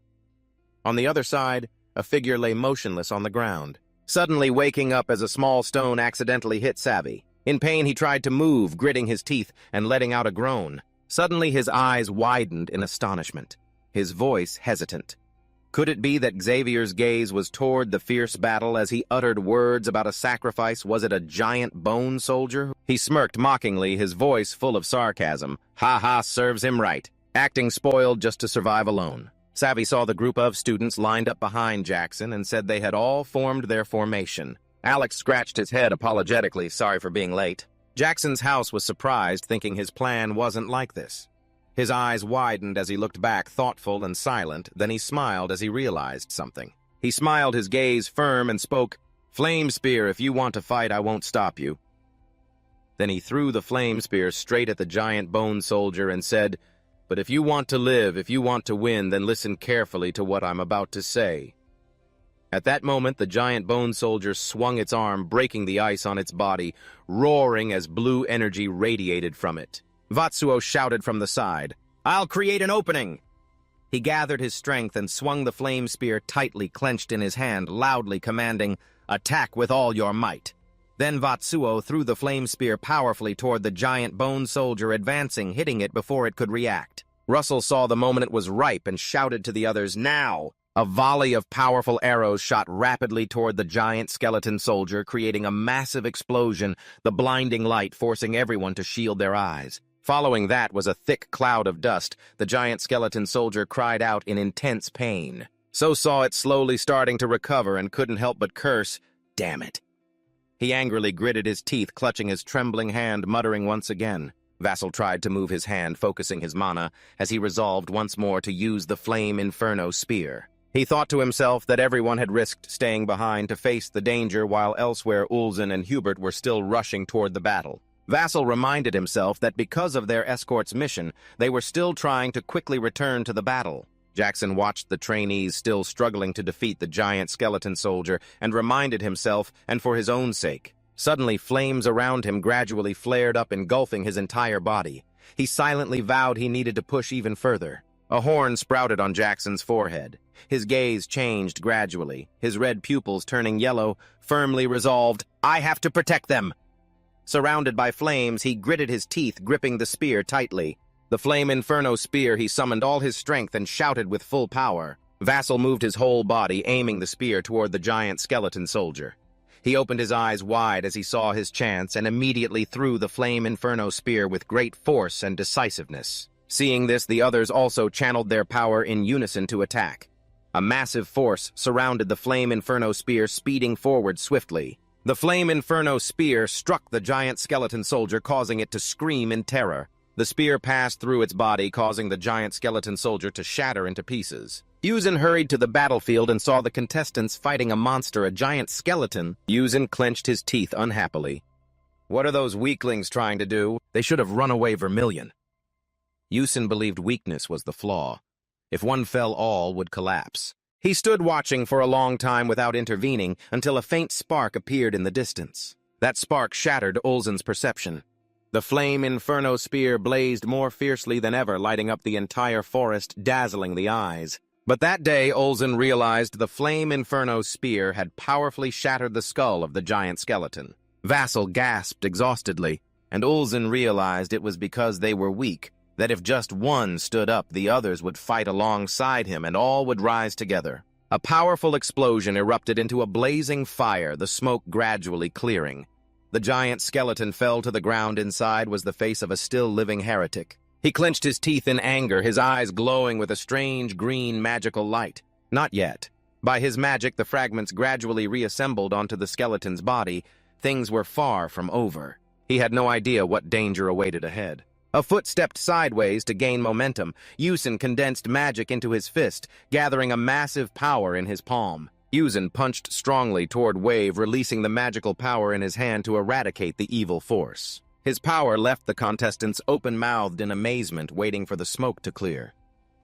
A: On the other side, a figure lay motionless on the ground, suddenly waking up as a small stone accidentally hit Savvy. In pain, he tried to move, gritting his teeth and letting out a groan. Suddenly, his eyes widened in astonishment, his voice hesitant. Could it be that Xavier's gaze was toward the fierce battle as he uttered words about a sacrifice? Was it a giant bone soldier? He smirked mockingly, his voice full of sarcasm. "Ha ha, serves him right. Acting spoiled just to survive alone." Savvy saw the group of students lined up behind Jackson and said they had all formed their formation. Alex scratched his head apologetically, sorry for being late. Jackson's house was surprised, thinking his plan wasn't like this. His eyes widened as he looked back, thoughtful and silent, then he smiled as he realized something. He smiled, his gaze firm, and spoke, "Flame spear, if you want to fight, I won't stop you." Then he threw the flame spear straight at the giant bone soldier and said, "But if you want to live, if you want to win, then listen carefully to what I'm about to say." At that moment, the giant bone soldier swung its arm, breaking the ice on its body, roaring as blue energy radiated from it. Vatsuo shouted from the side, "I'll create an opening!" He gathered his strength and swung the flame spear tightly clenched in his hand, loudly commanding, "Attack with all your might." Then Vatsuo threw the flame spear powerfully toward the giant bone soldier, advancing, hitting it before it could react. Russell saw the moment it was ripe and shouted to the others, "Now!" A volley of powerful arrows shot rapidly toward the giant skeleton soldier, creating a massive explosion, the blinding light forcing everyone to shield their eyes. Following that was a thick cloud of dust. The giant skeleton soldier cried out in intense pain. So saw it slowly starting to recover and couldn't help but curse, "Damn it." He angrily gritted his teeth, clutching his trembling hand, muttering once again. Vassal tried to move his hand, focusing his mana, as he resolved once more to use the Flame Inferno Spear. He thought to himself that everyone had risked staying behind to face the danger, while elsewhere Ulzen and Hubert were still rushing toward the battle. Vassal reminded himself that because of their escort's mission, they were still trying to quickly return to the battle. Jackson watched the trainees still struggling to defeat the giant skeleton soldier and reminded himself, and for his own sake. Suddenly, flames around him gradually flared up, engulfing his entire body. He silently vowed he needed to push even further. A horn sprouted on Jackson's forehead. His gaze changed gradually, his red pupils turning yellow, firmly resolved, "I have to protect them." Surrounded by flames, he gritted his teeth, gripping the spear tightly. The Flame Inferno Spear, he summoned all his strength and shouted with full power. Vassal moved his whole body, aiming the spear toward the giant skeleton soldier. He opened his eyes wide as he saw his chance and immediately threw the Flame Inferno Spear with great force and decisiveness. Seeing this, the others also channeled their power in unison to attack. A massive force surrounded the Flame Inferno Spear, speeding forward swiftly. The Flame Inferno Spear struck the giant skeleton soldier, causing it to scream in terror. The spear passed through its body, causing the giant skeleton soldier to shatter into pieces. Yuzin hurried to the battlefield and saw the contestants fighting a monster, a giant skeleton. Yuzin clenched his teeth unhappily. What are those weaklings trying to do? They should have run away Vermilion. Yuzin believed weakness was the flaw. If one fell, all would collapse. He stood watching for a long time without intervening until a faint spark appeared in the distance. That spark shattered Ulzin's perception. The flame inferno spear blazed more fiercely than ever, lighting up the entire forest, dazzling the eyes. But that day, Ulzin realized the flame inferno spear had powerfully shattered the skull of the giant skeleton. Vassal gasped exhaustedly, and Ulzin realized it was because they were weak, that if just one stood up, the others would fight alongside him and all would rise together. A powerful explosion erupted into a blazing fire, the smoke gradually clearing. The giant skeleton fell to the ground. Inside was the face of a still-living heretic. He clenched his teeth in anger, his eyes glowing with a strange green magical light. Not yet. By his magic, the fragments gradually reassembled onto the skeleton's body. Things were far from over. He had no idea what danger awaited ahead. A foot stepped sideways to gain momentum. Yuzin condensed magic into his fist, gathering a massive power in his palm. Yuzin punched strongly toward Wave, releasing the magical power in his hand to eradicate the evil force. His power left the contestants open-mouthed in amazement, waiting for the smoke to clear.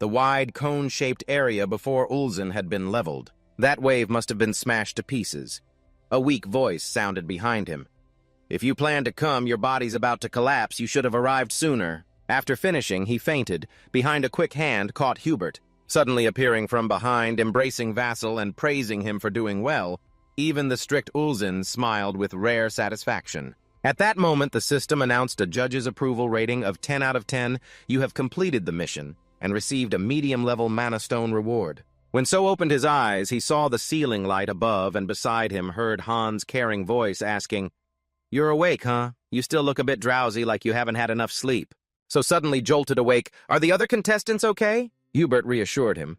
A: The wide, cone-shaped area before Ulzin had been leveled. That wave must have been smashed to pieces. A weak voice sounded behind him. If you plan to come, your body's about to collapse. You should have arrived sooner. After finishing, he fainted. Behind a quick hand caught Hubert, suddenly appearing from behind, embracing Vassal and praising him for doing well. Even the strict Ulzin smiled with rare satisfaction. At that moment, the system announced a judge's approval rating of 10 out of 10. You have completed the mission and received a medium-level mana stone reward. When So opened his eyes, he saw the ceiling light above, and beside him heard Han's caring voice asking, "You're awake, huh? You still look a bit drowsy, like you haven't had enough sleep." So suddenly jolted awake. "Are the other contestants okay?" Hubert reassured him.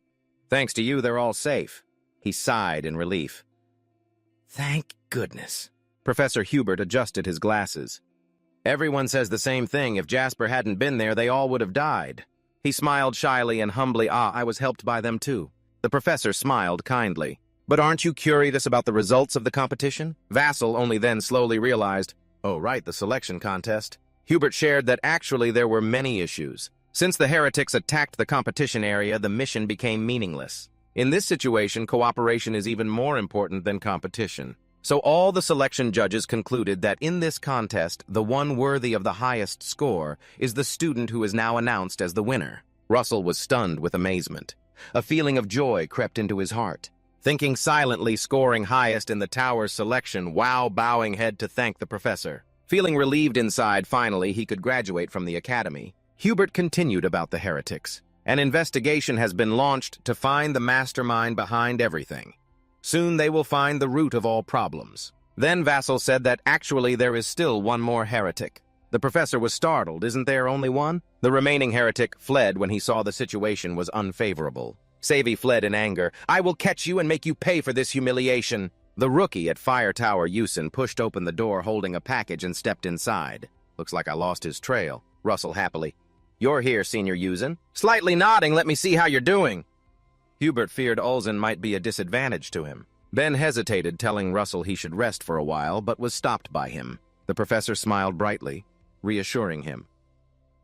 A: "Thanks to you, they're all safe." He sighed in relief. "Thank goodness." Professor Hubert adjusted his glasses. "Everyone says the same thing. If Jasper hadn't been there, they all would have died." He smiled shyly and humbly. I was helped by them too." The professor smiled kindly. "But aren't you curious about the results of the competition?" Vassal only then slowly realized, "Oh right, the selection contest." Hubert shared that actually there were many issues. Since the heretics attacked the competition area, the mission became meaningless. In this situation, cooperation is even more important than competition. So all the selection judges concluded that in this contest, the one worthy of the highest score is the student who is now announced as the winner. Russell was stunned with amazement. A feeling of joy crept into his heart. Thinking silently, scoring highest in the tower's selection, while bowing head to thank the professor. Feeling relieved inside, finally, he could graduate from the academy. Hubert continued about the heretics. An investigation has been launched to find the mastermind behind everything. Soon they will find the root of all problems. Then Vassal said that actually there is still one more heretic. The professor was startled. Isn't there only one? The remaining heretic fled when he saw the situation was unfavorable. Savy fled in anger. "I will catch you and make you pay for this humiliation." The rookie at Fire Tower Yusin pushed open the door holding a package and stepped inside. "Looks like I lost his trail." Russell happily. "You're here, Senior Yusin." Slightly nodding. "Let me see how you're doing." Hubert feared Ulzin might be a disadvantage to him. Ben hesitated, telling Russell he should rest for a while, but was stopped by him. The professor smiled brightly, reassuring him.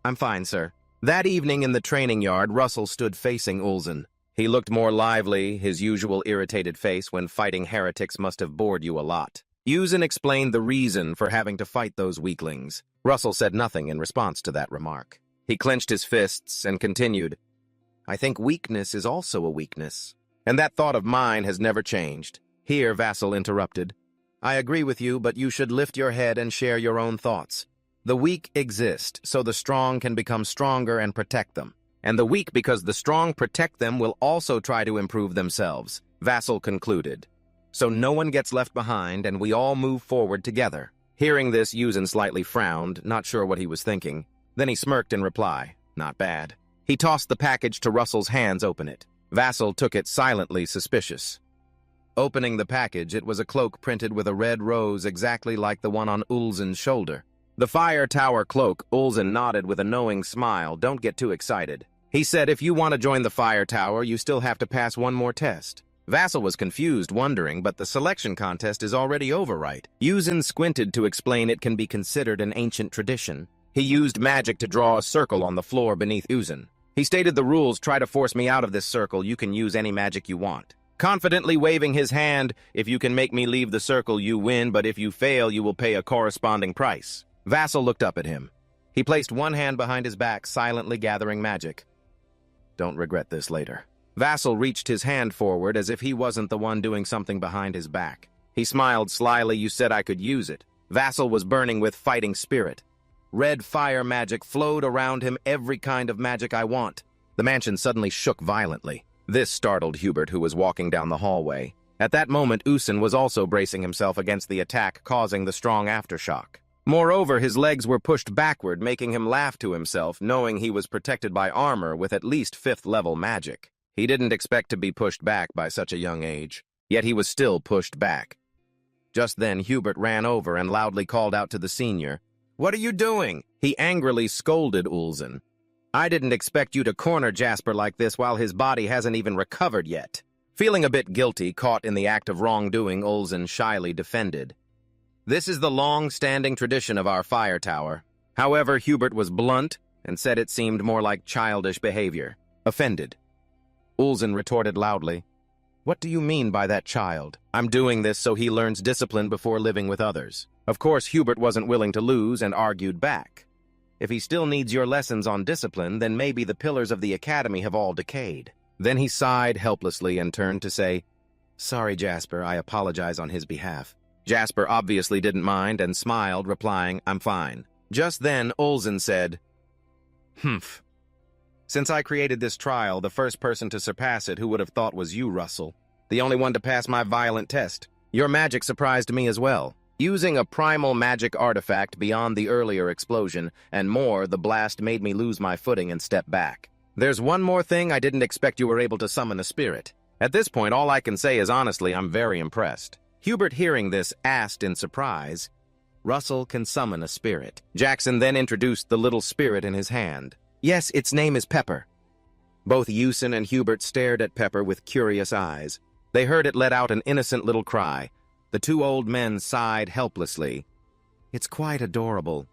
A: "I'm fine, sir." That evening in the training yard, Russell stood facing Ulzin. He looked more lively. His usual irritated face when fighting heretics must have bored you a lot. Yusin explained the reason for having to fight those weaklings. Russell said nothing in response to that remark. He clenched his fists and continued, "I think weakness is also a weakness. And that thought of mine has never changed." Here Vassal interrupted. "I agree with you, but you should lift your head and share your own thoughts. The weak exist, so the strong can become stronger and protect them. And the weak, because the strong protect them, will also try to improve themselves," Vassal concluded. "So no one gets left behind, and we all move forward together." Hearing this, Yusin slightly frowned, not sure what he was thinking. Then he smirked in reply. "Not bad." He tossed the package to Russell's hands. "Open it." Vassal took it silently, suspicious. Opening the package, it was a cloak printed with a red rose exactly like the one on Ulzin's shoulder. The fire tower cloak, Ulzen nodded with a knowing smile. Don't get too excited. He said if you want to join the fire tower, you still have to pass one more test. Vassal was confused, wondering, but the selection contest is already over, right? Ulzen squinted to explain it can be considered an ancient tradition. He used magic to draw a circle on the floor beneath Ulzen. He stated the rules: try to force me out of this circle, you can use any magic you want. Confidently waving his hand, if you can make me leave the circle, you win, but if you fail, you will pay a corresponding price. Vassal looked up at him. He placed one hand behind his back, silently gathering magic. Don't regret this later. Vassal reached his hand forward as if he wasn't the one doing something behind his back. He smiled slyly. You said I could use it. Vassal was burning with fighting spirit. Red fire magic flowed around him, every kind of magic I want. The mansion suddenly shook violently. This startled Hubert, who was walking down the hallway. At that moment, Ulzen was also bracing himself against the attack, causing the strong aftershock. Moreover, his legs were pushed backward, making him laugh to himself, knowing he was protected by armor with at least 5th-level magic. He didn't expect to be pushed back by such a young age, yet he was still pushed back. Just then, Hubert ran over and loudly called out to the senior. "What are you doing?" He angrily scolded Ulzen. "I didn't expect you to corner Jasper like this while his body hasn't even recovered yet." Feeling a bit guilty, caught in the act of wrongdoing, Ulzen shyly defended. "This is the long-standing tradition of our fire tower." However, Hubert was blunt and said it seemed more like childish behavior. Offended, Ulzen retorted loudly, "What do you mean by that, child? I'm doing this so he learns discipline before living with others." Of course, Hubert wasn't willing to lose and argued back. "If he still needs your lessons on discipline, then maybe the pillars of the academy have all decayed." Then he sighed helplessly and turned to say, "Sorry, Jasper, I apologize on his behalf." Jasper obviously didn't mind and smiled, replying, "I'm fine." Just then, Ulzen said, "Humph. Since I created this trial, the first person to surpass it, who would have thought was you, Russell? The only one to pass my violent test. Your magic surprised me as well. Using a primal magic artifact beyond the earlier explosion, and more, the blast made me lose my footing and step back. There's one more thing: I didn't expect you were able to summon a spirit. At this point, all I can say is honestly, I'm very impressed." Hubert, hearing this, asked in surprise, "Russell can summon a spirit?" Jackson then introduced the little spirit in his hand. "Yes, its name is Pepper." Both Ulzen and Hubert stared at Pepper with curious eyes. They heard it let out an innocent little cry. The two old men sighed helplessly. "It's quite adorable,"